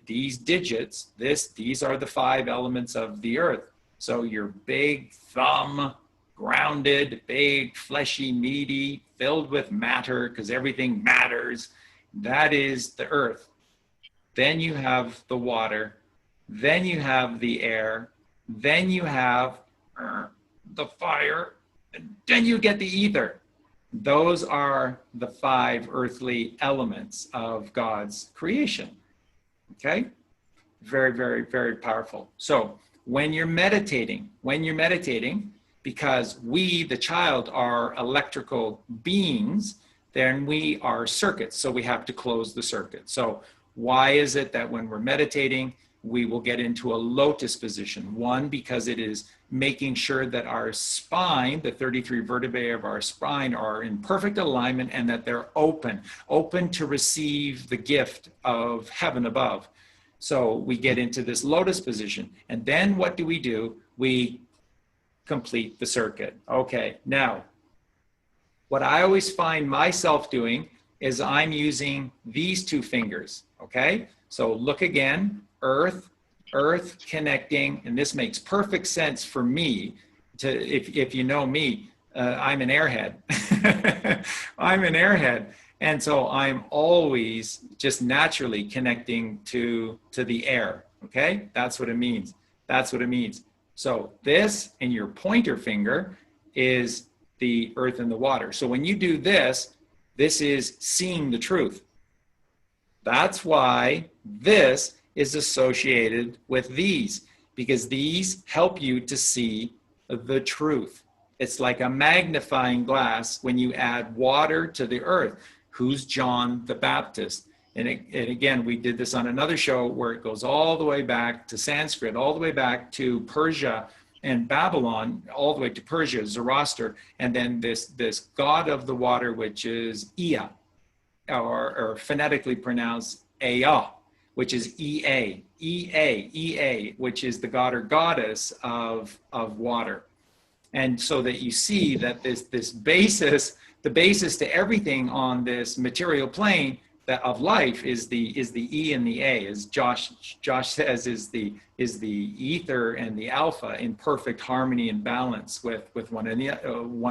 These digits, these are the 5 elements of the earth. So your big thumb, grounded, big, fleshy, meaty, filled with matter, because everything matters, that is the earth. Then you have the water, then you have the air, then you have the fire, and then you get the ether. Those are the 5 earthly elements of God's creation. Okay? Very, very, very powerful. So when you're meditating, because we, the child, are electrical beings, then we are circuits. So we have to close the circuit. So why is it that when we're meditating, we will get into a lotus position? One, because it is making sure that our spine, the 33 vertebrae of our spine, are in perfect alignment, and that they're open to receive the gift of heaven above. So we get into this lotus position. And then what do? We complete the circuit. Okay, now, what I always find myself doing is I'm using these 2 fingers, okay? So look again, earth connecting, and this makes perfect sense for me. If you know me, I'm an airhead. I'm an airhead. And so I'm always just naturally connecting to the air, okay? That's what it means. That's what it means. So this and your pointer finger is the earth and the water. So when you do this, this is seeing the truth. That's why this is associated with these, because these help you to see the truth. It's like a magnifying glass when you add water to the earth. Who's John the Baptist? And again, we did this on another show where it goes all the way back to Sanskrit, all the way back to Persia and Babylon, all the way to Persia, Zoroaster, and then this god of the water, which is Ea, or phonetically pronounced Ea, which is Ea, which is the god or goddess of water. And so that you see that this basis, the basis to everything on this material plane that of life is the E and the A, as Josh says, is the ether and the alpha in perfect harmony and balance with one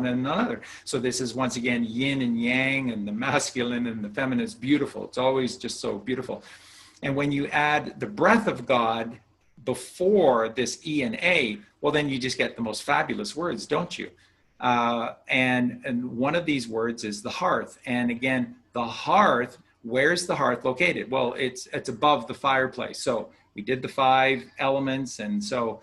another. So this is once again yin and yang, and the masculine and the feminine is beautiful. It's always just so beautiful. And when you add the breath of God before this E and A, well, then you just get the most fabulous words, don't you? And one of these words is the hearth. And again, the hearth, where's the hearth located? Well, it's above the fireplace. So we did the 5 elements, and so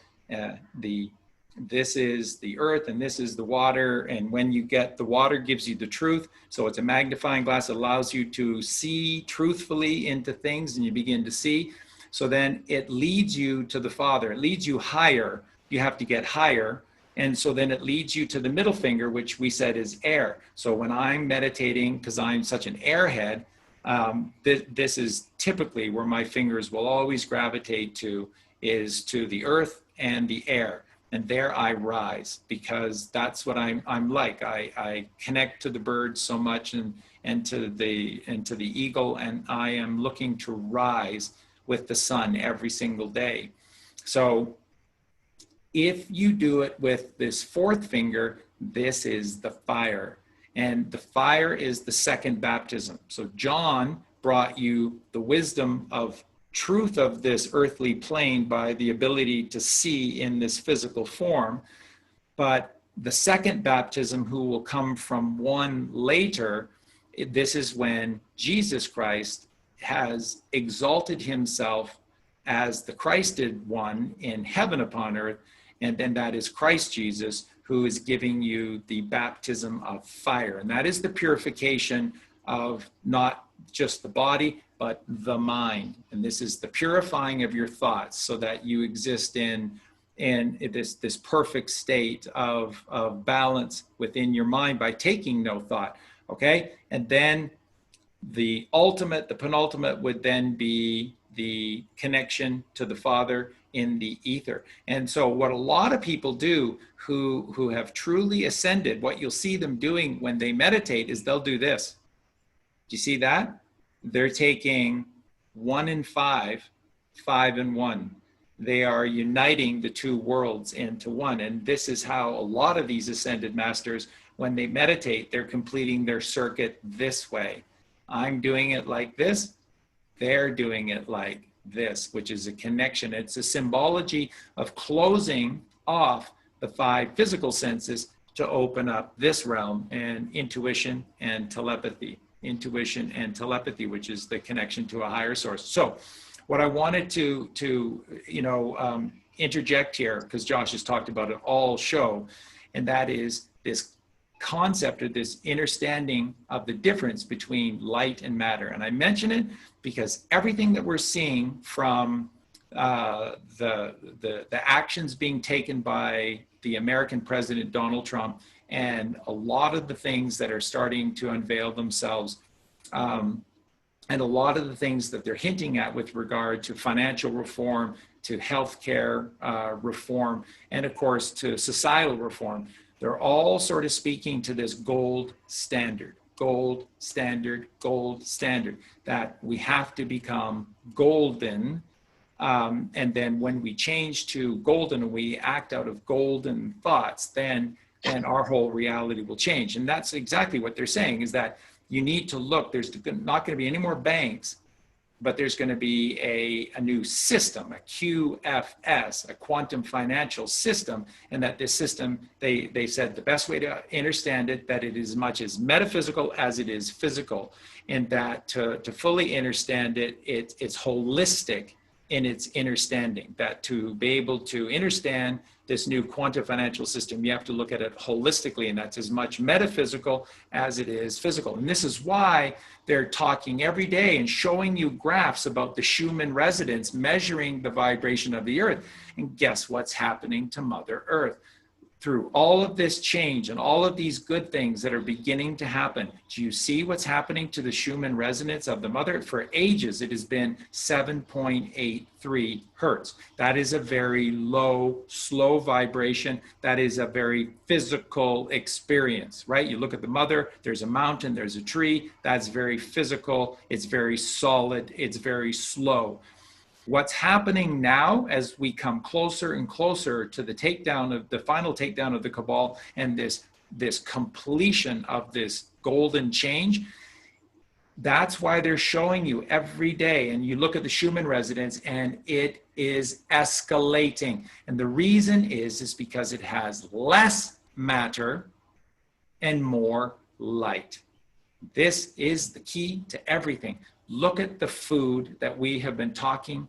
this is the earth and this is the water. And when you get the water, gives you the truth. So it's a magnifying glass. It allows you to see truthfully into things, and you begin to see. So then it leads you to the Father. It leads you higher. You have to get higher. And so then it leads you to the middle finger, which we said is air. So when I'm meditating, because I'm such an airhead, this is typically where my fingers will always gravitate to, is to the earth and the air. And there I rise, because that's what I'm like. I connect to the birds so much, and to the eagle, and I am looking to rise with the sun every single day. So if you do it with this 4th finger, this is the fire. And the fire is the second baptism. So John brought you the wisdom of truth of this earthly plane by the ability to see in this physical form. But the second baptism, who will come from one later, this is when Jesus Christ has exalted himself as the Christed one in heaven upon earth. And then that is Christ Jesus, who is giving you the baptism of fire. And that is the purification of not just the body, but the mind. And this is the purifying of your thoughts so that you exist in this perfect state of balance within your mind by taking no thought. Okay. And then the ultimate, the penultimate would then be the connection to the Father in the ether. And so what a lot of people do who have truly ascended, what you'll see them doing when they meditate is they'll do this. Do you see that? They're taking 1 and 5, 5 and 1. They are uniting the two worlds into one. And this is how a lot of these ascended masters, when they meditate, they're completing their circuit this way. I'm doing it like this. They're doing it like this, which is a connection. It's a symbology of closing off the 5 physical senses to open up this realm and intuition and telepathy. Intuition and telepathy, which is the connection to a higher source. So what I wanted to interject here, because Josh has talked about it all show, and that is this concept or this understanding of the difference between light and matter. And I mention it because everything that we're seeing from the actions being taken by the American president, Donald Trump, and a lot of the things that are starting to unveil themselves, and a lot of the things that they're hinting at with regard to financial reform, to healthcare reform, and of course to societal reform, they're all sort of speaking to this gold standard, that we have to become golden. And then when we change to golden and we act out of golden thoughts, then our whole reality will change. And that's exactly what they're saying, is that you need to look, there's not going to be any more banks, but there's going to be a new system, a QFS, a quantum financial system. And that this system, they said the best way to understand it, that it is as much as metaphysical as it is physical. And that to fully understand it, it's holistic in its understanding, that to be able to understand this new quantum financial system, you have to look at it holistically, and that's as much metaphysical as it is physical. And this is why they're talking every day and showing you graphs about the Schumann resonance, measuring the vibration of the earth. And guess what's happening to Mother Earth? Through all of this change and all of these good things that are beginning to happen, do you see what's happening to the Schumann resonance of the Mother? For ages, it has been 7.83 hertz. That is a very low, slow vibration. That is a very physical experience, right? You look at the Mother, there's a mountain, there's a tree. That's very physical. It's very solid. It's very slow. What's happening now as we come closer and closer to the final takedown of the cabal and this completion of this golden change, that's why they're showing you every day. And you look at the Schumann resonance and it is escalating. And the reason is because it has less matter and more light. This is the key to everything. Look at the food that we have been talking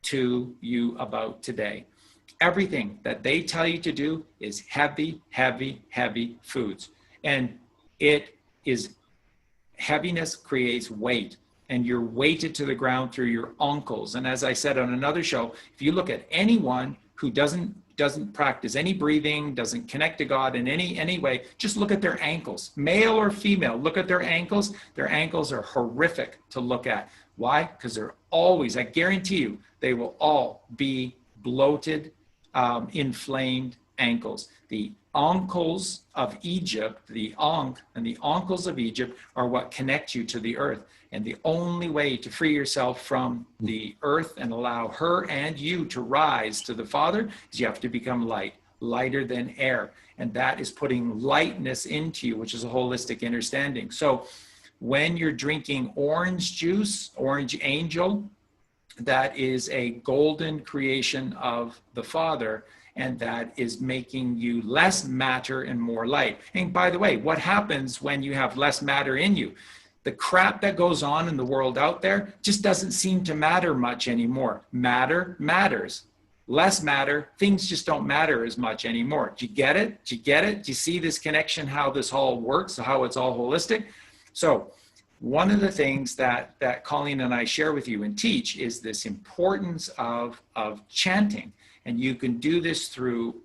to you about today. Everything that they tell you to do is heavy, heavy, heavy foods. And it is, heaviness creates weight, and you're weighted to the ground through your ankles. And as I said on another show, if you look at anyone who doesn't practice any breathing, doesn't connect to God in any way, just look at their ankles, male or female, look at their ankles. Their ankles are horrific to look at. Why? Because they're always, I guarantee you, they will all be bloated, inflamed ankles. The ankles of Egypt, the ankh and the ankles of Egypt are what connect you to the earth. And the only way to free yourself from the earth and allow her and you to rise to the Father is you have to become light, lighter than air. And that is putting lightness into you, which is a holistic understanding. So when you're drinking orange juice, orange angel, that is a golden creation of the Father, and that is making you less matter and more light. And by the way, what happens when you have less matter in you? the crap that goes on in the world out there just doesn't seem to matter much anymore. Matter matters. Less matter, things just don't matter as much anymore. Do you get it? Do you get it? Do you see this connection, how this all works, how it's all holistic? So one of the things that Colleen and I share with you and teach is this importance of chanting. And you can do this through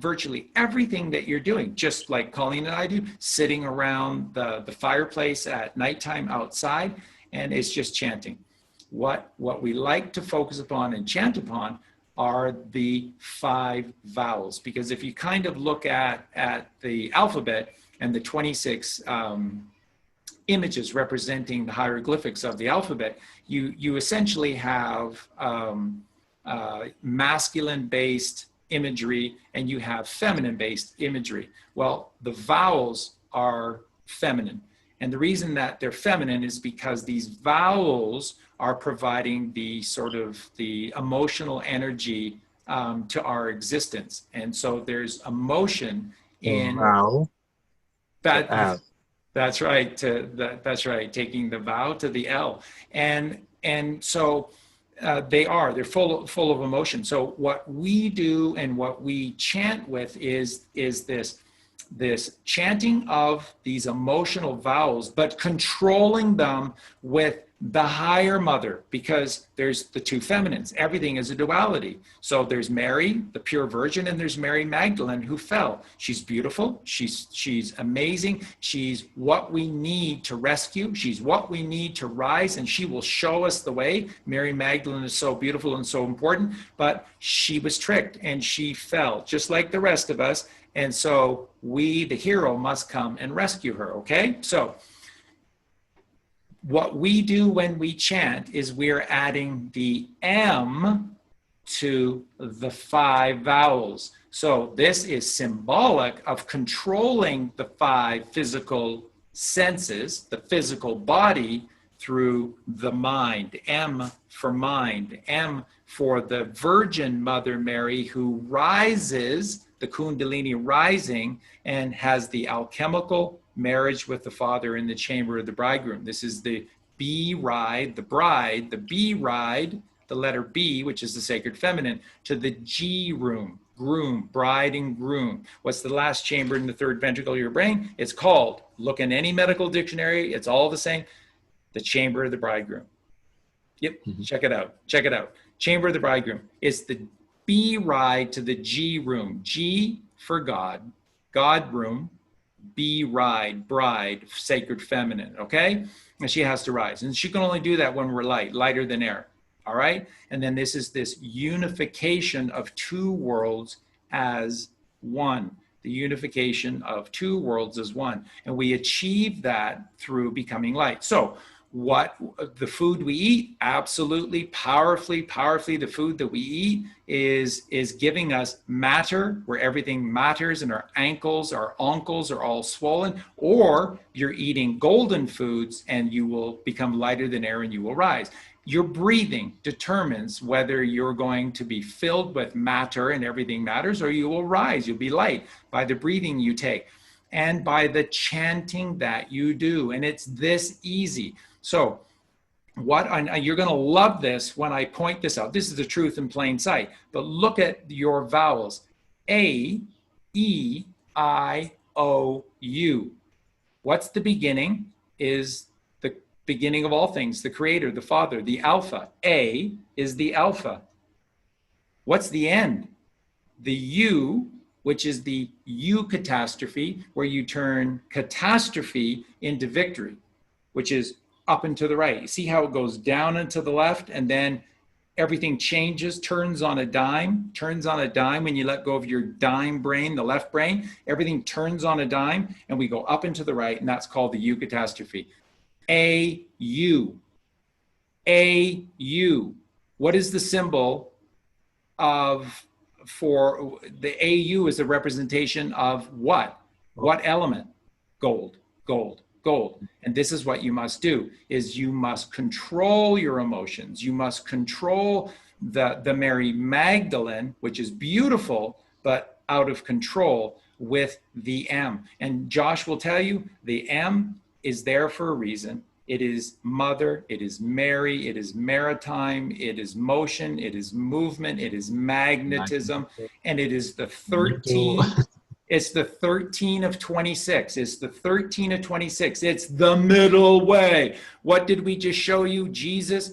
virtually everything that you're doing, just like Colleen and I do, sitting around the fireplace at nighttime outside, and it's just chanting. What we like to focus upon and chant upon are the 5 vowels, because if you kind of look at the alphabet and the 26 images representing the hieroglyphics of the alphabet, you essentially have masculine-based imagery and you have feminine-based imagery. Well, the vowels are feminine. And the reason that they're feminine is because these vowels are providing the sort of the emotional energy to our existence. And so there's emotion in Vowel. that. That's right. That's right. Taking the vowel to the L. And so they're full of emotion. So what we do and what we chant with is this chanting of these emotional vowels, but controlling them with the higher mother, because there's the 2 feminines. Everything is a duality. So there's Mary, the pure virgin, and there's Mary Magdalene who fell. She's beautiful. She's amazing. She's what we need to rescue. She's what we need to rise, and she will show us the way. Mary Magdalene is so beautiful and so important, but she was tricked and she fell just like the rest of us. And so we, the hero, must come and rescue her, okay? So what we do when we chant is we're adding the M to the 5 vowels. So this is symbolic of controlling the 5 physical senses, the physical body, through the mind. M for mind, M for the Virgin Mother Mary, who rises, the Kundalini rising, and has the alchemical marriage with the Father in the chamber of the bridegroom. This is the B ride, the bride, the B ride, the letter B, which is the sacred feminine, to the G room, groom, bride and groom. What's the last chamber in the 3rd ventricle of your brain? It's called, look in any medical dictionary, it's all the same, the chamber of the bridegroom. Yep, check it out, check it out. Chamber of the bridegroom. It's the B ride to the G room. G for God, God room, B ride, bride, sacred feminine, okay? And she has to rise. And she can only do that when we're lighter than air, all right? And then this is this unification of 2 worlds as one. The unification of 2 worlds as one. And we achieve that through becoming light. So what the food we eat, absolutely powerfully the food that we eat is giving us matter, where everything matters, and our ankles, our oncles are all swollen. Or you're eating golden foods and you will become lighter than air and you will rise. Your breathing determines whether you're going to be filled with matter and everything matters, or you will rise, you'll be light by the breathing you take and by the chanting that you do. And it's this easy. So you're going to love this when I point this out. This is the truth in plain sight. But look at your vowels. A, E, I, O, U. What's the beginning? Is the beginning of all things, the creator, the father, the alpha. A is the alpha. What's the end? The U, which is the U catastrophe, where you turn catastrophe into victory, which is up and to the right. You see how it goes down and to the left, and then everything changes, turns on a dime when you let go of your dime brain, the left brain, everything turns on a dime and we go up and to the right, and that's called the U catastrophe. A-U. A-U. What is the symbol for the AU is a representation of what? What element? Gold, gold, gold. And this is what you must do, is you must control your emotions. You must control the Mary Magdalene, which is beautiful, but out of control, with the M. And Josh will tell you, the M is there for a reason. it is mother, it is Mary, it is maritime, it is motion, it is movement, it is magnetism, and it is the 13. It's the 13 of 26. It's the 13 of 26. It's the middle way. What did we just show you? Jesus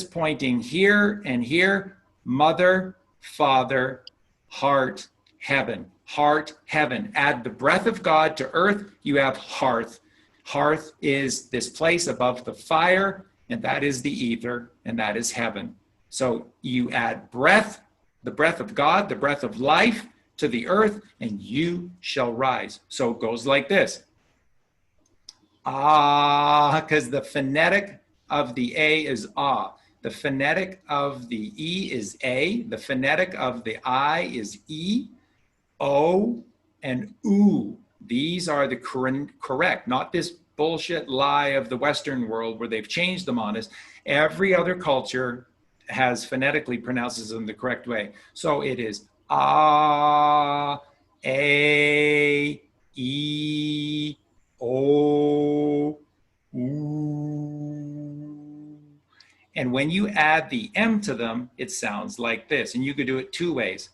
pointing here and here, mother, father, heart, heaven. Heart, heaven. Add the breath of God to earth, you have hearth. Hearth is this place above the fire, and that is the ether, and that is heaven. So you add breath, the breath of God, the breath of life to the earth, and you shall rise. So it goes like this. Ah, because the phonetic of the A is ah. The phonetic of the E is A. The phonetic of the I is E. O and oo. These are the correct, not this bullshit lie of the Western world where they've changed them on us. Every other culture has phonetically pronounces them the correct way. So it is ah, a, e, o, oo. And when you add the M to them, it sounds like this. And you could do it two ways.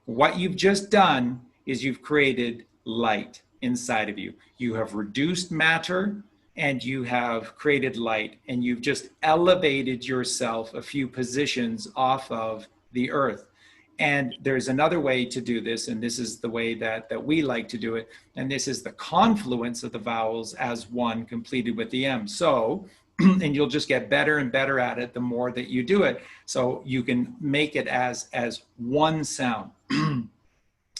What you've just done is you've created light inside of you. You have reduced matter and you have created light, and you've just elevated yourself a few positions off of the earth. And there's another way to do this, and this is the way that we like to do it, and this is the confluence of the vowels as one completed with the M. So, and you'll just get better and better at it the more that you do it. So you can make it as one sound.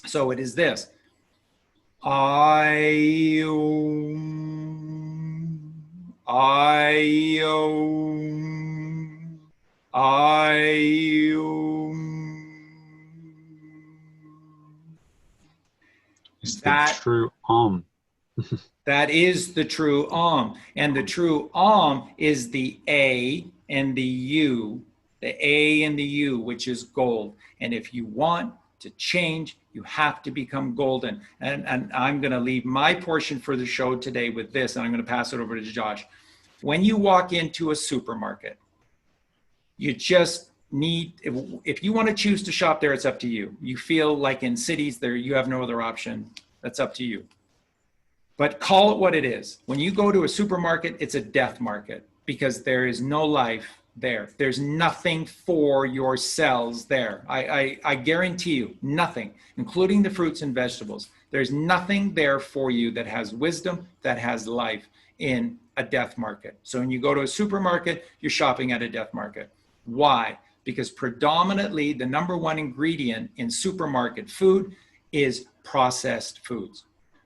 So it is this. It's the true Om. That is the true Om. And the true Om is the A and the U, the A and the U, which is gold. And if you want to change, you have to become golden. And I'm going to leave my portion for the show today with this, and I'm going to pass it over to Josh. When you walk into a supermarket, you just need, if you want to choose to shop there, it's up to you. You feel like in cities there, you have no other option. That's up to you. But call it what it is. When you go to a supermarket, it's a death market because there is no life there. There's nothing for your cells there. I guarantee you, nothing, including the fruits and vegetables. There's nothing there for you that has wisdom, that has life in a death market. So when you go to a supermarket, you're shopping at a death market. Why? Because predominantly the number one ingredient in supermarket food is processed foods.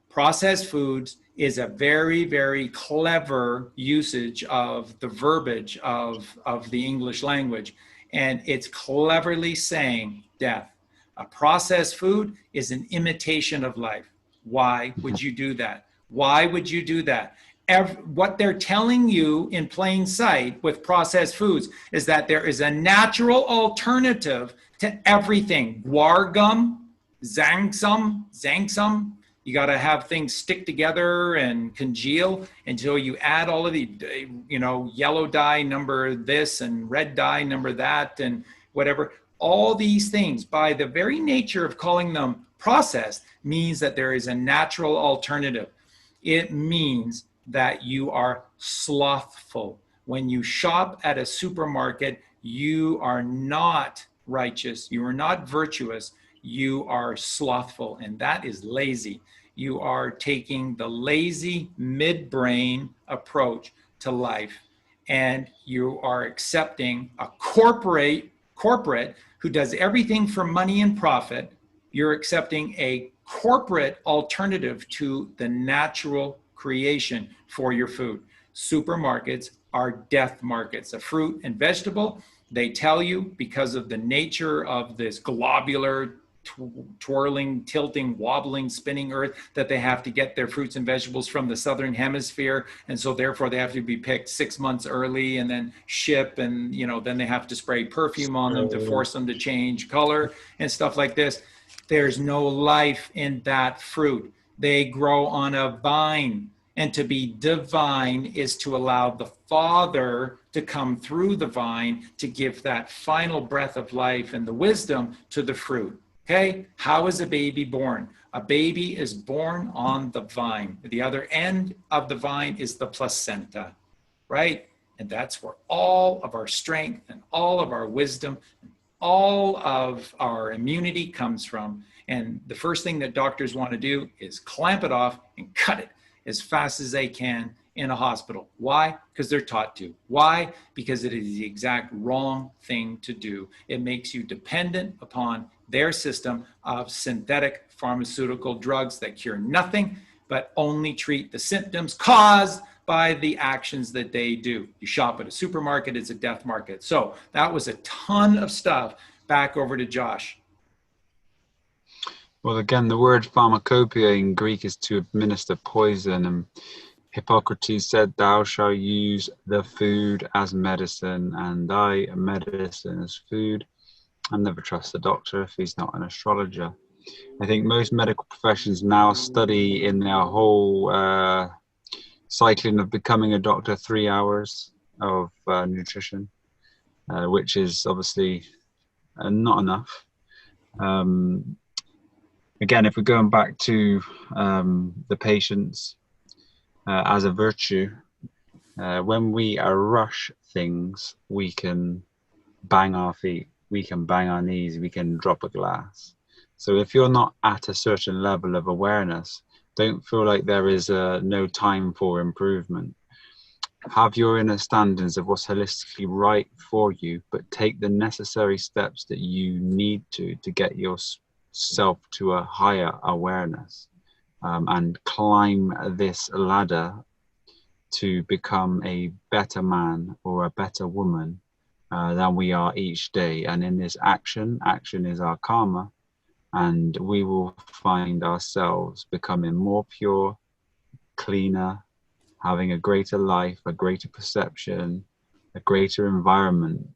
Processed foods is a very, very clever usage of the verbiage of the English language. And it's cleverly saying death. A processed food is an imitation of life. Why would you do that? Why would you do that? What they're telling you in plain sight with processed foods is that there is a natural alternative to everything. Guar gum, zangsum. You got to have things stick together and congeal until you add all of the, yellow dye number this and red dye number that and whatever. All these things, by the very nature of calling them processed, means that there is a natural alternative. It means that you are slothful. When you shop at a supermarket, you are not righteous. You are not virtuous. You are slothful, and that is lazy. You are taking the lazy midbrain approach to life, and you are accepting a corporate who does everything for money and profit. You're accepting a corporate alternative to the natural creation for your food. Supermarkets are death markets. A fruit and vegetable, they tell you, because of the nature of this globular twirling, tilting, wobbling, spinning earth, that they have to get their fruits and vegetables from the southern hemisphere, and so therefore they have to be picked 6 months early and then ship, and then they have to spray perfume on them to force them to change color and stuff like this. There's no life in that fruit. They grow on a vine, and to be divine is to allow the Father to come through the vine to give that final breath of life and the wisdom to the fruit. Okay, how is a baby born? A baby is born on the vine. The other end of the vine is the placenta, right? And that's where all of our strength and all of our wisdom and all of our immunity comes from. And the first thing that doctors want to do is clamp it off and cut it as fast as they can in a hospital. Why? Because they're taught to. Why? Because it is the exact wrong thing to do. It makes you dependent upon their system of synthetic pharmaceutical drugs that cure nothing, but only treat the symptoms caused by the actions that they do. You shop at a supermarket, it's a death market. So that was a ton of stuff. Back over to Josh. Well, again, the word pharmacopoeia in Greek is to administer poison, and Hippocrates said, "Thou shalt use the food as medicine, and thy medicine as food." I never trust the doctor if he's not an astrologer. I think most medical professions now study in their whole cycling of becoming a doctor 3 hours of nutrition, which is obviously not enough. Again, if we're going back to the patients as a virtue, when we rush things, we can bang our feet, we can bang our knees, we can drop a glass. So if you're not at a certain level of awareness, don't feel like there is no time for improvement. Have your inner standards of what's holistically right for you, but take the necessary steps that you need to get yourself to a higher awareness, and climb this ladder to become a better man or a better woman than we are each day. And in this action is our karma, and we will find ourselves becoming more pure, cleaner, having a greater life, a greater perception, a greater environment.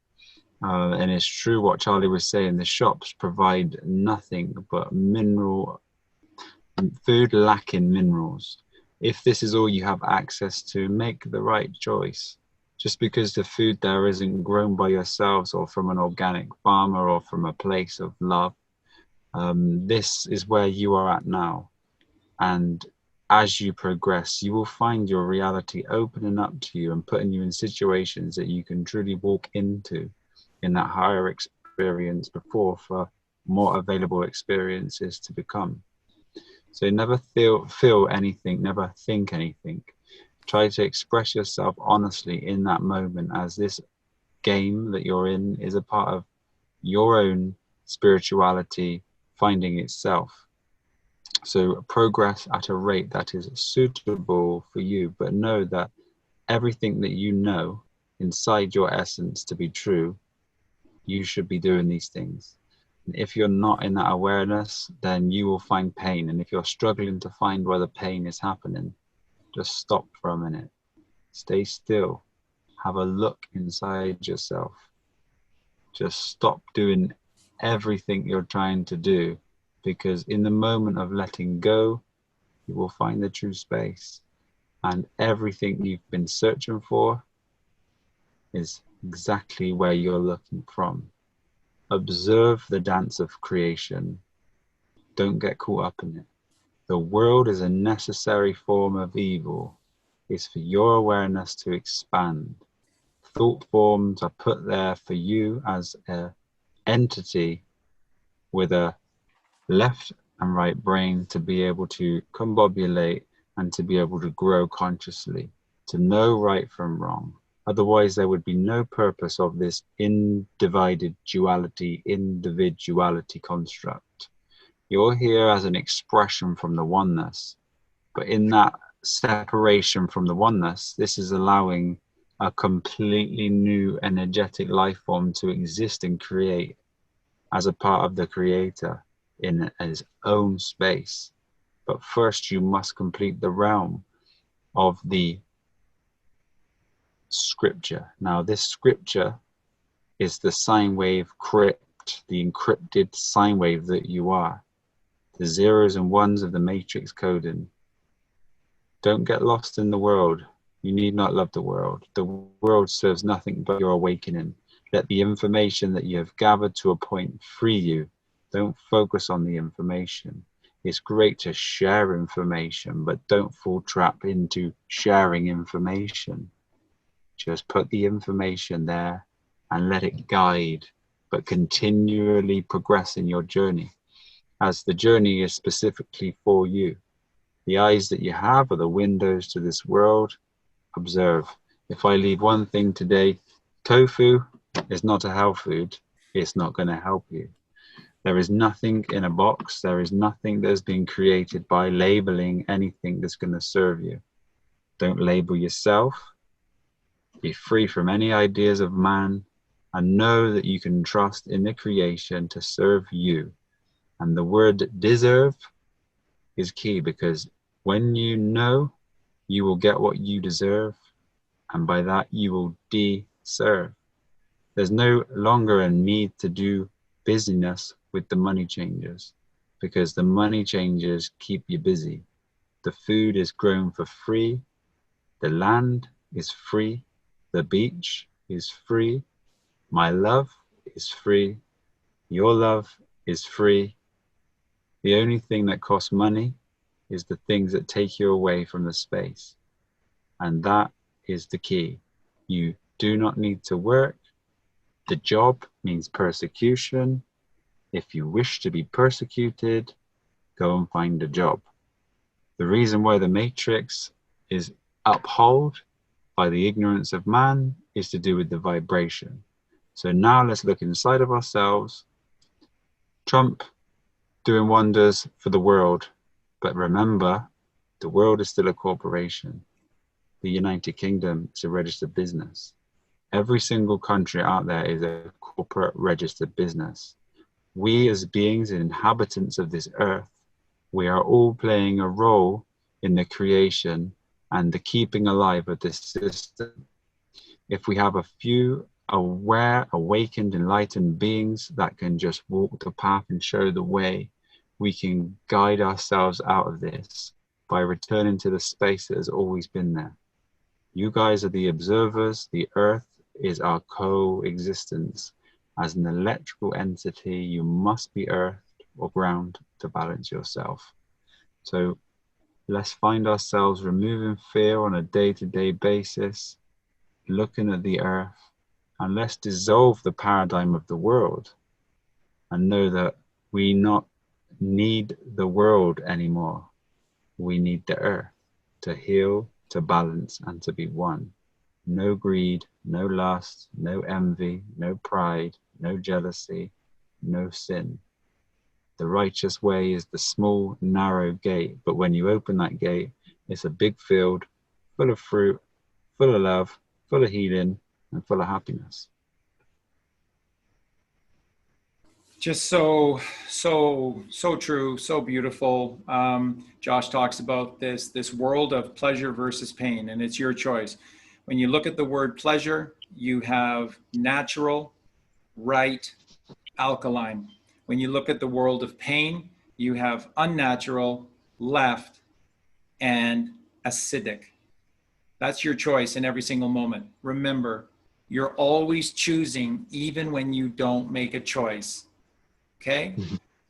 And it's true what Charlie was saying, the shops provide nothing but food lacking minerals. If this is all you have access to, make the right choice. Just because the food there isn't grown by yourselves or from an organic farmer or from a place of love, this is where you are at now. And as you progress, you will find your reality opening up to you and putting you in situations that you can truly walk into in that higher experience before, for more available experiences to become. So never feel anything, never think anything. Try to express yourself honestly in that moment, as this game that you're in is a part of your own spirituality finding itself. So progress at a rate that is suitable for you, but know that everything that you know inside your essence to be true, you should be doing these things. And if you're not in that awareness, then you will find pain. And if you're struggling to find where the pain is happening, just stop for a minute, stay still, have a look inside yourself. Just stop doing everything you're trying to do, because in the moment of letting go, you will find the true space, and everything you've been searching for is exactly where you're looking from. Observe the dance of creation. Don't get caught up in it. The world is a necessary form of evil. It's for your awareness to expand. Thought forms are put there for you as an entity with a left and right brain to be able to combobulate and to be able to grow consciously, to know right from wrong. Otherwise, there would be no purpose of this individuality construct. You're here as an expression from the oneness, but in that separation from the oneness, this is allowing a completely new energetic life form to exist and create as a part of the creator. in its own space. But first you must complete the realm of the scripture. Now this scripture is the sine wave crypt, the encrypted sine wave that you are, the zeros and ones of the matrix coding. Don't get lost in the world. You need not love the world. The world serves nothing but your awakening. Let the information that you have gathered to a point free you. Don't focus on the information. It's great to share information, but don't fall trap into sharing information. Just put the information there and let it guide, but continually progress in your journey, as the journey is specifically for you. The eyes that you have are the windows to this world. Observe. If I leave one thing today, tofu is not a health food. It's not going to help you. There is nothing in a box. There is nothing that's been created by labeling anything that's going to serve you. Don't label yourself. Be free from any ideas of man, and know that you can trust in the creation to serve you. And the word deserve is key, because when you know, you will get what you deserve, and by that you will de-serve. There's no longer a need to do busyness with the money changers, because the money changers keep you busy. The food is grown for free, the land is free, the beach is free, my love is free, your love is free. The only thing that costs money is the things that take you away from the space. And that is the key. You do not need to work. The job means persecution. If you wish to be persecuted, go and find a job. The reason why the matrix is upheld by the ignorance of man is to do with the vibration. So now let's look inside of ourselves. Trump doing wonders for the world. But remember, the world is still a corporation. The United Kingdom is a registered business. Every single country out there is a corporate registered business. We as beings and inhabitants of this earth, we are all playing a role in the creation and the keeping alive of this system. If we have a few aware, awakened, enlightened beings that can just walk the path and show the way, we can guide ourselves out of this by returning to the space that has always been there. You guys are the observers. The earth is our coexistence. As an electrical entity, you must be earthed or ground to balance yourself. So let's find ourselves removing fear on a day-to-day basis, looking at the earth, and let's dissolve the paradigm of the world and know that we not need the world anymore. We need the earth to heal, to balance, and to be one. No greed, no lust, no envy, no pride, no jealousy, no sin. The righteous way is the small, narrow gate, but when you open that gate, it's a big field full of fruit, full of love, full of healing, and full of happiness. Just so true, so beautiful. Josh talks about this world of pleasure versus pain, and it's your choice. When you look at the word pleasure, you have natural, right, alkaline. When you look at the world of pain, you have unnatural, left, and acidic. That's your choice in every single moment. Remember, you're always choosing even when you don't make a choice. Okay?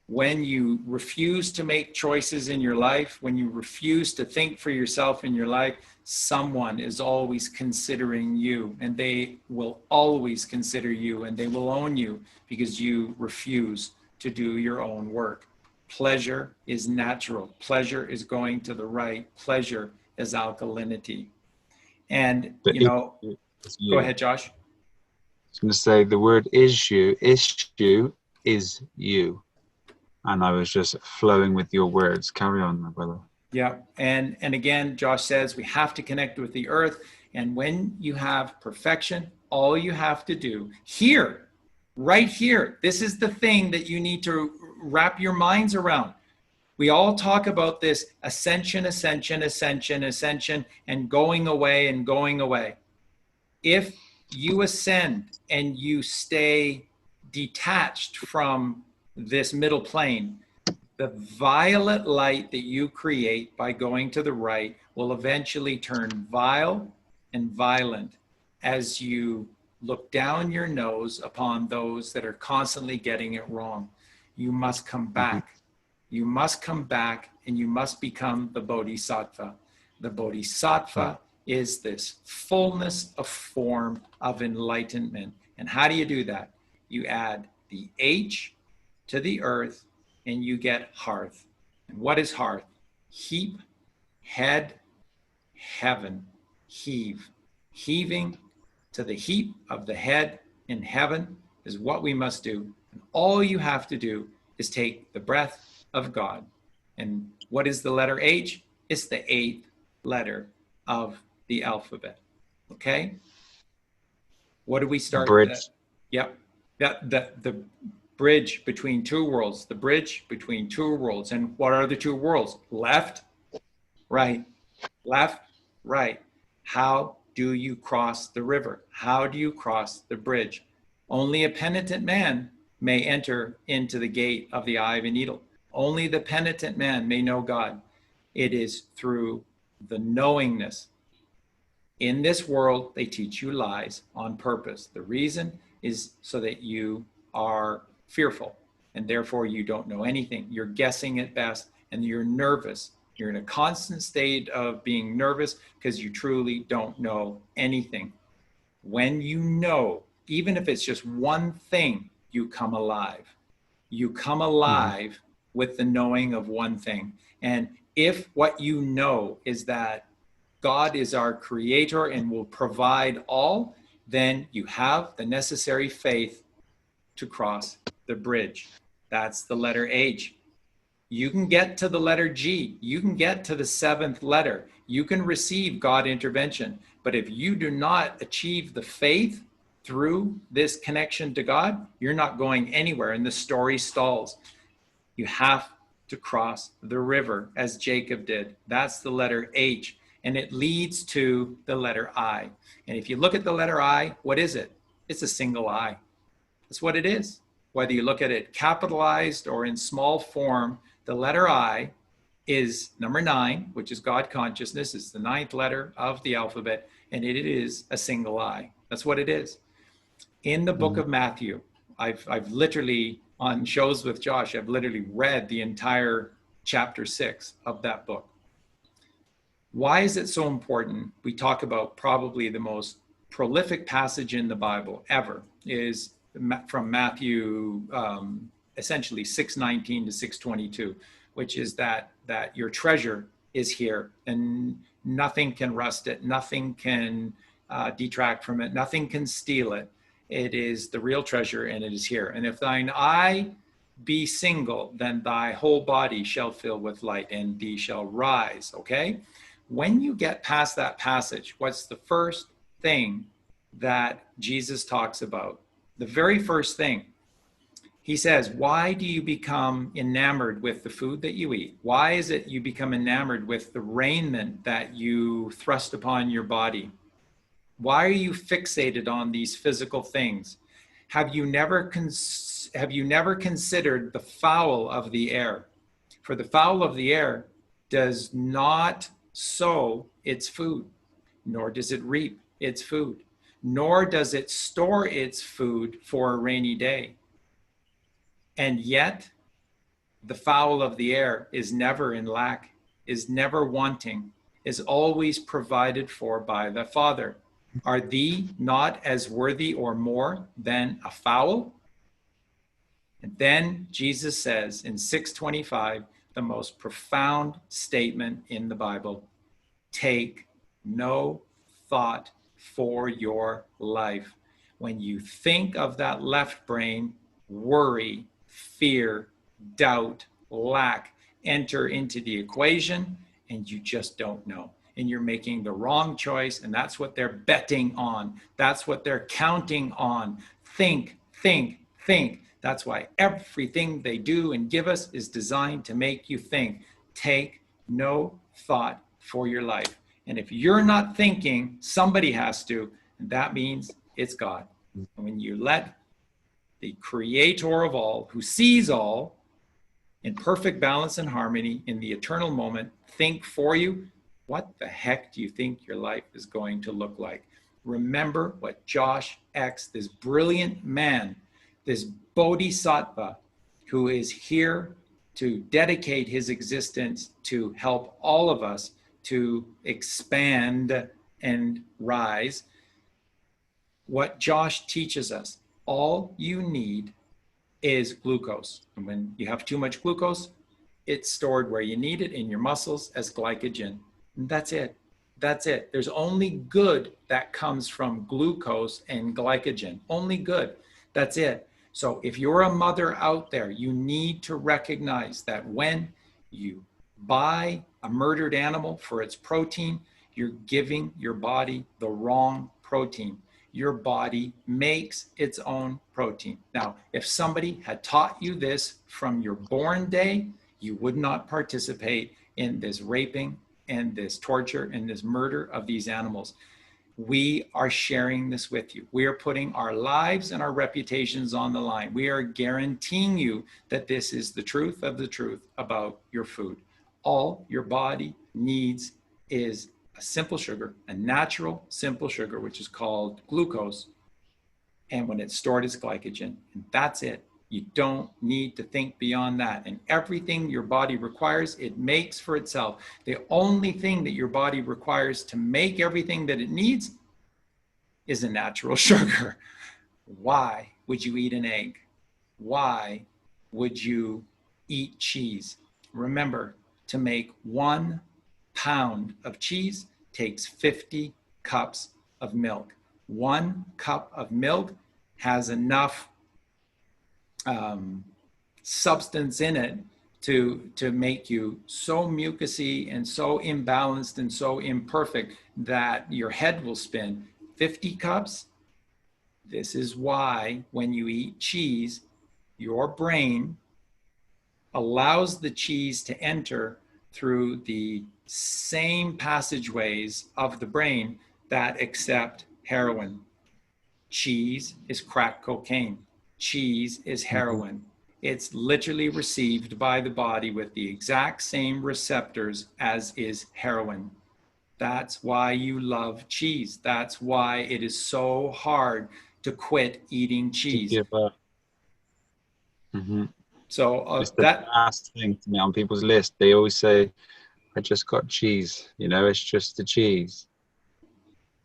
When you refuse to make choices in your life, when you refuse to think for yourself in your life, someone is always considering you, and they will always consider you, and they will own you because you refuse to do your own work. Pleasure is natural. Pleasure is going to the right. Pleasure is alkalinity. And, But you know, you. Go ahead, Josh. I was going to say the word issue is you. And I was just flowing with your words. Carry on, my brother. Yeah. And again, Josh says we have to connect with the earth. And when you have perfection, all you have to do here, right here, this is the thing that you need to wrap your minds around. We all talk about this ascension, ascension, ascension, ascension, and going away and going away. If you ascend and you stay detached from this middle plane, the violet light that you create by going to the right will eventually turn vile and violent as you look down your nose upon those that are constantly getting it wrong. You must come back. You must come back and you must become the bodhisattva. The bodhisattva is this fullness of form of enlightenment. And how do you do that? You add the H to the earth and you get hearth. And what is hearth? Heap, head, heaven, heave. Heaving to the heap of the head in heaven is what we must do. And all you have to do is take the breath of God. And what is the letter H? It's the 8th letter of the alphabet. Okay? What do we start? Bridge. Yep. The bridge between two worlds. The bridge between two worlds. And what are the two worlds? Left, right. Left, right. How do you cross the river? How do you cross the bridge? Only a penitent man may enter into the gate of the eye of a needle. Only the penitent man may know God. It is through the knowingness. In this world, they teach you lies on purpose. The reason is so that you are fearful and therefore you don't know anything. You're guessing at best and you're nervous. You're in a constant state of being nervous because you truly don't know anything. When you know, even if it's just one thing, you come alive. You come alive with the knowing of one thing. And if what you know is that God is our creator and will provide all, then you have the necessary faith to cross the bridge. That's the letter H. You can get to the letter G. You can get to the 7th letter. You can receive God intervention. But if you do not achieve the faith through this connection to God, you're not going anywhere and the story stalls. You have to cross the river as Jacob did. That's the letter H. And it leads to the letter I. And if you look at the letter I, what is it? It's a single I. That's what it is. Whether you look at it capitalized or in small form, the letter I is number 9, which is God consciousness. It's the 9th letter of the alphabet, and it is a single I. That's what it is. In the book of Matthew, I've literally, on shows with Josh, I've literally read the entire chapter 6 of that book. Why is it so important? We talk about probably the most prolific passage in the Bible ever is from Matthew, essentially 6:19 to 6:22, which is that your treasure is here and nothing can rust it, nothing can detract from it, nothing can steal it. It is the real treasure and it is here. And if thine eye be single, then thy whole body shall fill with light and thee shall rise, okay? When you get past that passage, what's the first thing that Jesus talks about? The very first thing, he says, why do you become enamored with the food that you eat? Why is it you become enamored with the raiment that you thrust upon your body? Why are you fixated on these physical things? Have you never considered the fowl of the air? For the fowl of the air does not sow its food, nor does it reap its food, nor does it store its food for a rainy day. And yet, the fowl of the air is never in lack, is never wanting, is always provided for by the Father. Are thee not as worthy or more than a fowl? And then Jesus says in 6:25, the most profound statement in the Bible, take no thought for your life. When you think of that left brain, worry, fear, doubt, lack enter into the equation and you just don't know. And you're making the wrong choice, and that's what they're betting on. That's what they're counting on. Think, think, think. That's why everything they do and give us is designed to make you think. Take no thought for your life. And if you're not thinking, somebody has to, and that means it's God. And when you let the creator of all, who sees all in perfect balance and harmony in the eternal moment, think for you, what the heck do you think your life is going to look like? Remember what Josh X, this brilliant man, this bodhisattva, who is here to dedicate his existence to help all of us to expand and rise. What Josh teaches us, all you need is glucose. And when you have too much glucose, it's stored where you need it in your muscles as glycogen. And that's it. That's it. There's only good that comes from glucose and glycogen. Only good. That's it. So if you're a mother out there, you need to recognize that when you buy a murdered animal for its protein, you're giving your body the wrong protein. Your body makes its own protein. Now, if somebody had taught you this from your born day, you would not participate in this raping and this torture and this murder of these animals. We are sharing this with you. We are putting our lives and our reputations on the line. We are guaranteeing you that this is the truth of the truth about your food. All your body needs is a simple sugar, a natural simple sugar, which is called glucose. And when it's stored as glycogen, and that's it. You don't need to think beyond that. And everything your body requires, it makes for itself. The only thing that your body requires to make everything that it needs is a natural sugar. Why would you eat an egg? Why would you eat cheese? Remember, to make 1 pound of cheese takes 50 cups of milk. 1 cup of milk has enough substance in it to make you so mucousy and so imbalanced and so imperfect that your head will spin. 50 cups. This is why when you eat cheese, your brain allows the cheese to enter through the same passageways of the brain that accept heroin. Cheese is crack cocaine. Cheese is heroin. It's literally received by the body with the exact same receptors as is heroin. That's why you love cheese. That's why it is so hard to quit eating cheese. So it's the last thing to me on people's list. They always say, I just got cheese, you know, it's just the cheese.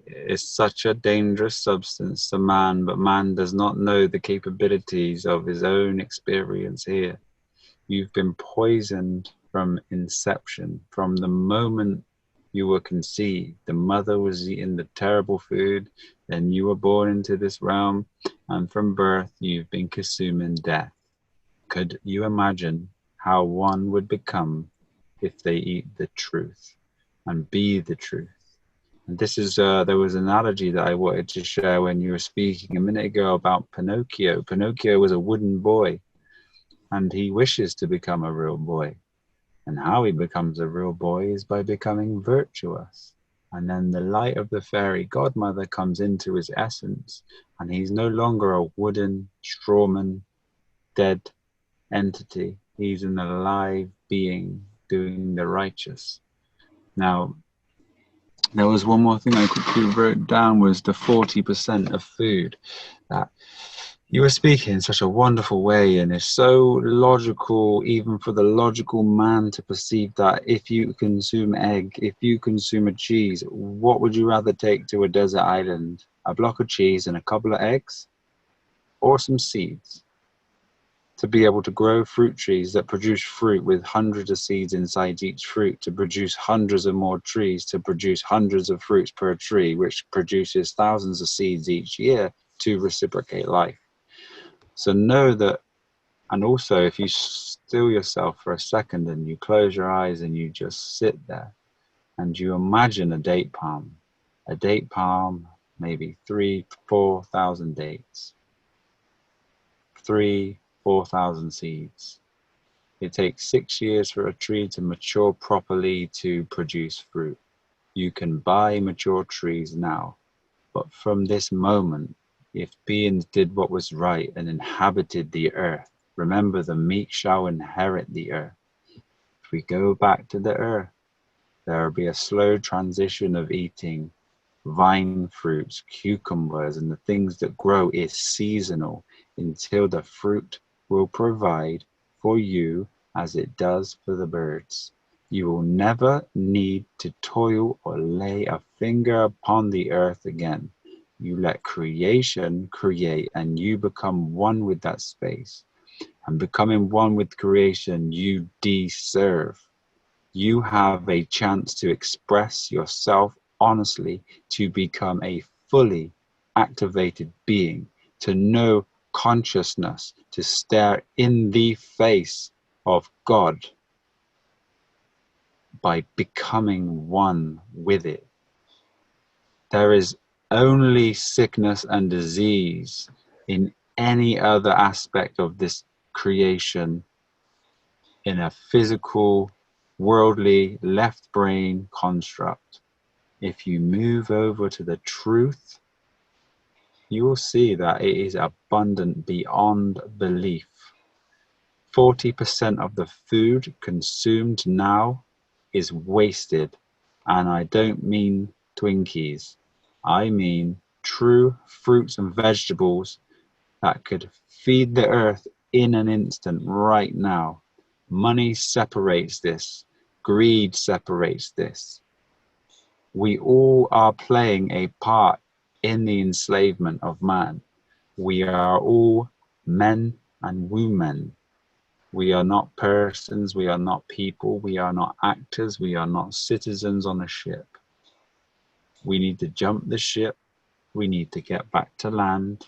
It's such a dangerous substance to man, but man does not know the capabilities of his own experience here. You've been poisoned from inception, from the moment you were conceived. The mother was eating the terrible food, then you were born into this realm, and from birth you've been consuming death. Could you imagine how one would become if they eat the truth and be the truth? And this is, there was an analogy that I wanted to share when you were speaking a minute ago about Pinocchio. Pinocchio was a wooden boy, and he wishes to become a real boy. And how he becomes a real boy is by becoming virtuous. And then the light of the fairy godmother comes into his essence, and he's no longer a wooden, strawman, dead entity. He's an alive being doing the righteous. Now, there was one more thing I quickly wrote down, was the 40% of food. That you were speaking in such a wonderful way, and it's so logical, even for the logical man to perceive that if you consume egg, if you consume a cheese, what would you rather take to a desert island? A block of cheese and a couple of eggs, or some seeds? To be able to grow fruit trees that produce fruit with hundreds of seeds inside each fruit, to produce hundreds of more trees, to produce hundreds of fruits per tree, which produces thousands of seeds each year to reciprocate life. So know that, and also if you still yourself for a second and you close your eyes and you just sit there and you imagine a date palm, maybe 3,000 to 4,000 dates, 3 4,000 seeds. It takes 6 years for a tree to mature properly to produce fruit. You can buy mature trees now, but from this moment, if beings did what was right and inhabited the earth, remember the meek shall inherit the earth. If we go back to the earth, there will be a slow transition of eating vine fruits, cucumbers, and the things that grow is seasonal until the fruit will provide for you as it does for the birds. You will never need to toil or lay a finger upon the earth again. You let creation create and you become one with that space. And becoming one with creation, you deserve. You have a chance to express yourself honestly, to become a fully activated being, to know consciousness, to stare in the face of God by becoming one with it. There is only sickness and disease in any other aspect of this creation, in a physical, worldly, left brain construct. If you move over to the truth, you will see that it is abundant beyond belief. 40% of the food consumed now is wasted, and I don't mean Twinkies. I mean true fruits and vegetables that could feed the earth in an instant right now. Money separates this. Greed separates this. We all are playing a part in the enslavement of man. We are all men and women. We are not persons, we are not people, we are not actors, we are not citizens on a ship. We need to jump the ship, we need to get back to land.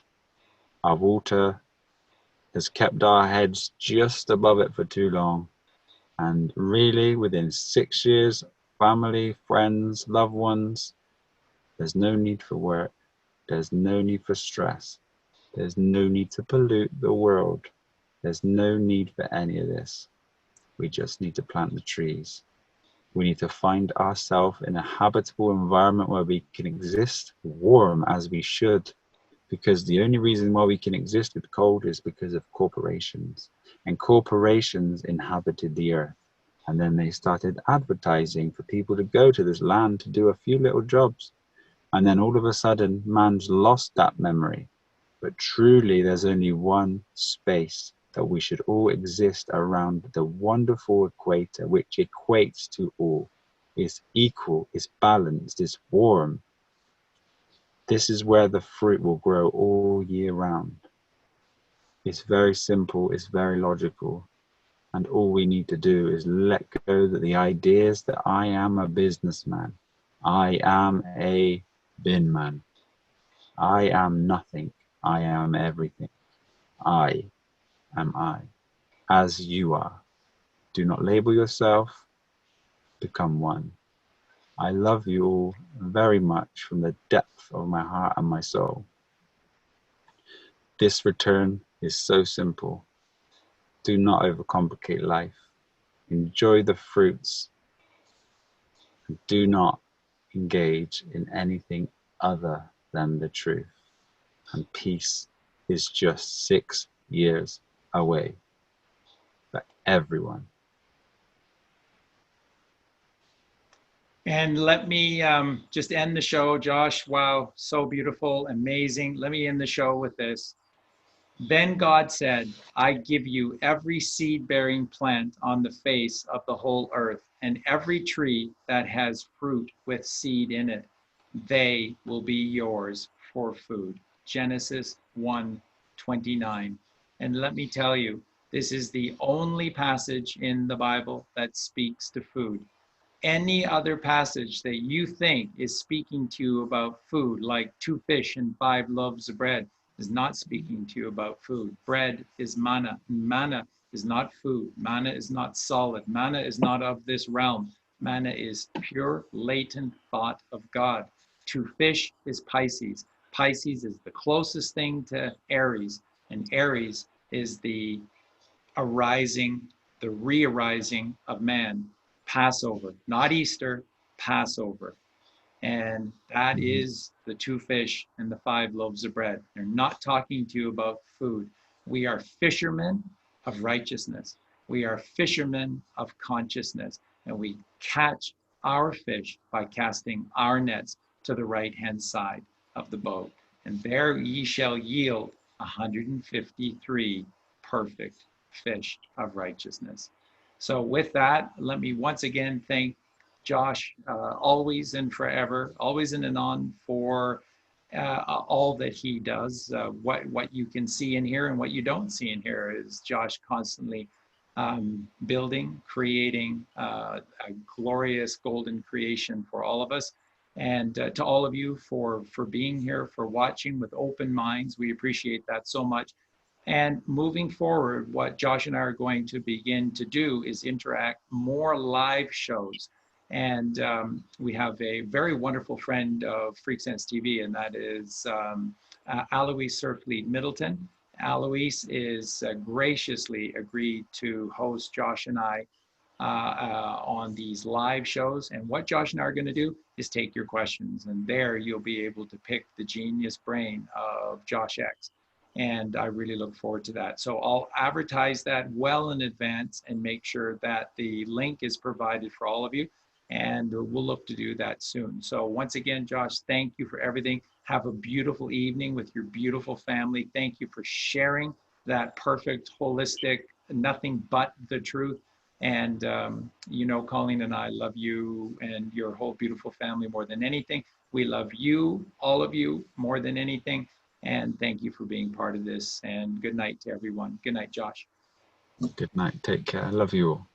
Our water has kept our heads just above it for too long. And really, within 6 years, family, friends, loved ones, there's no need for work. There's no need for stress. There's no need to pollute the world. There's no need for any of this. We just need to plant the trees. We need to find ourselves in a habitable environment where we can exist warm as we should, because the only reason why we can exist with cold is because of corporations. And corporations inhabited the earth. And then they started advertising for people to go to this land to do a few little jobs. And then all of a sudden, man's lost that memory. But truly, there's only one space that we should all exist around, the wonderful equator, which equates to all, is equal, is balanced, is warm. This is where the fruit will grow all year round. It's very simple, it's very logical. And all we need to do is let go of the ideas that I am a businessman. I am a bin man. I am nothing. I am everything. I am I, as you are. Do not label yourself. Become one. I love you all very much from the depth of my heart and my soul. This return is so simple. Do not overcomplicate life. Enjoy the fruits. And do not engage in anything other than the truth. And peace is just 6 years away for everyone. And let me just end the show, Josh. Wow, so beautiful, amazing. Let me end the show with this. Then God said, I give you every seed-bearing plant on the face of the whole earth, and every tree that has fruit with seed in it. They will be yours for food. Genesis 1:29. And let me tell you, this is the only passage in the Bible that speaks to food. Any other passage that you think is speaking to you about food, like 2 fish and 5 loaves of bread, is not speaking to you about food. Bread is manna. Manna is not food. Manna is not solid. Manna is not of this realm. Manna is pure, latent thought of God. 2 fish is Pisces. Pisces is the closest thing to Aries, and Aries is the arising, the re-arising of man. Passover, not Easter, Passover. And that is the 2 fish and the 5 loaves of bread. They're not talking to you about food. We are fishermen of righteousness. We are fishermen of consciousness. And we catch our fish by casting our nets to the right-hand side of the boat. And there ye shall yield 153 perfect fish of righteousness. So with that, let me once again thank Josh, always and forever, always and anon, for all that he does. What you can see in here and what you don't see in here is Josh constantly building, creating a glorious golden creation for all of us. And to all of you for being here, for watching with open minds. We appreciate that so much. And moving forward, what Josh and I are going to begin to do is interact more live shows. And we have a very wonderful friend of freaksense TV, and that is Alois Surfleet Middleton. Alois is graciously agreed to host Josh and I on these live shows. And what Josh and I are going to do is take your questions, and there you'll be able to pick the genius brain of Josh X. And I really look forward to that. So I'll advertise that well in advance and make sure that the link is provided for all of you. And we'll look to do that soon. So once again, Josh, thank you for everything. Have a beautiful evening with your beautiful family. Thank you for sharing that perfect, holistic, nothing but the truth. And you know, Colleen and I love you and your whole beautiful family more than anything. We love you, all of you, more than anything. And thank you for being part of this. And good night to everyone. Good night, Josh. Good night. Take care. I love you all.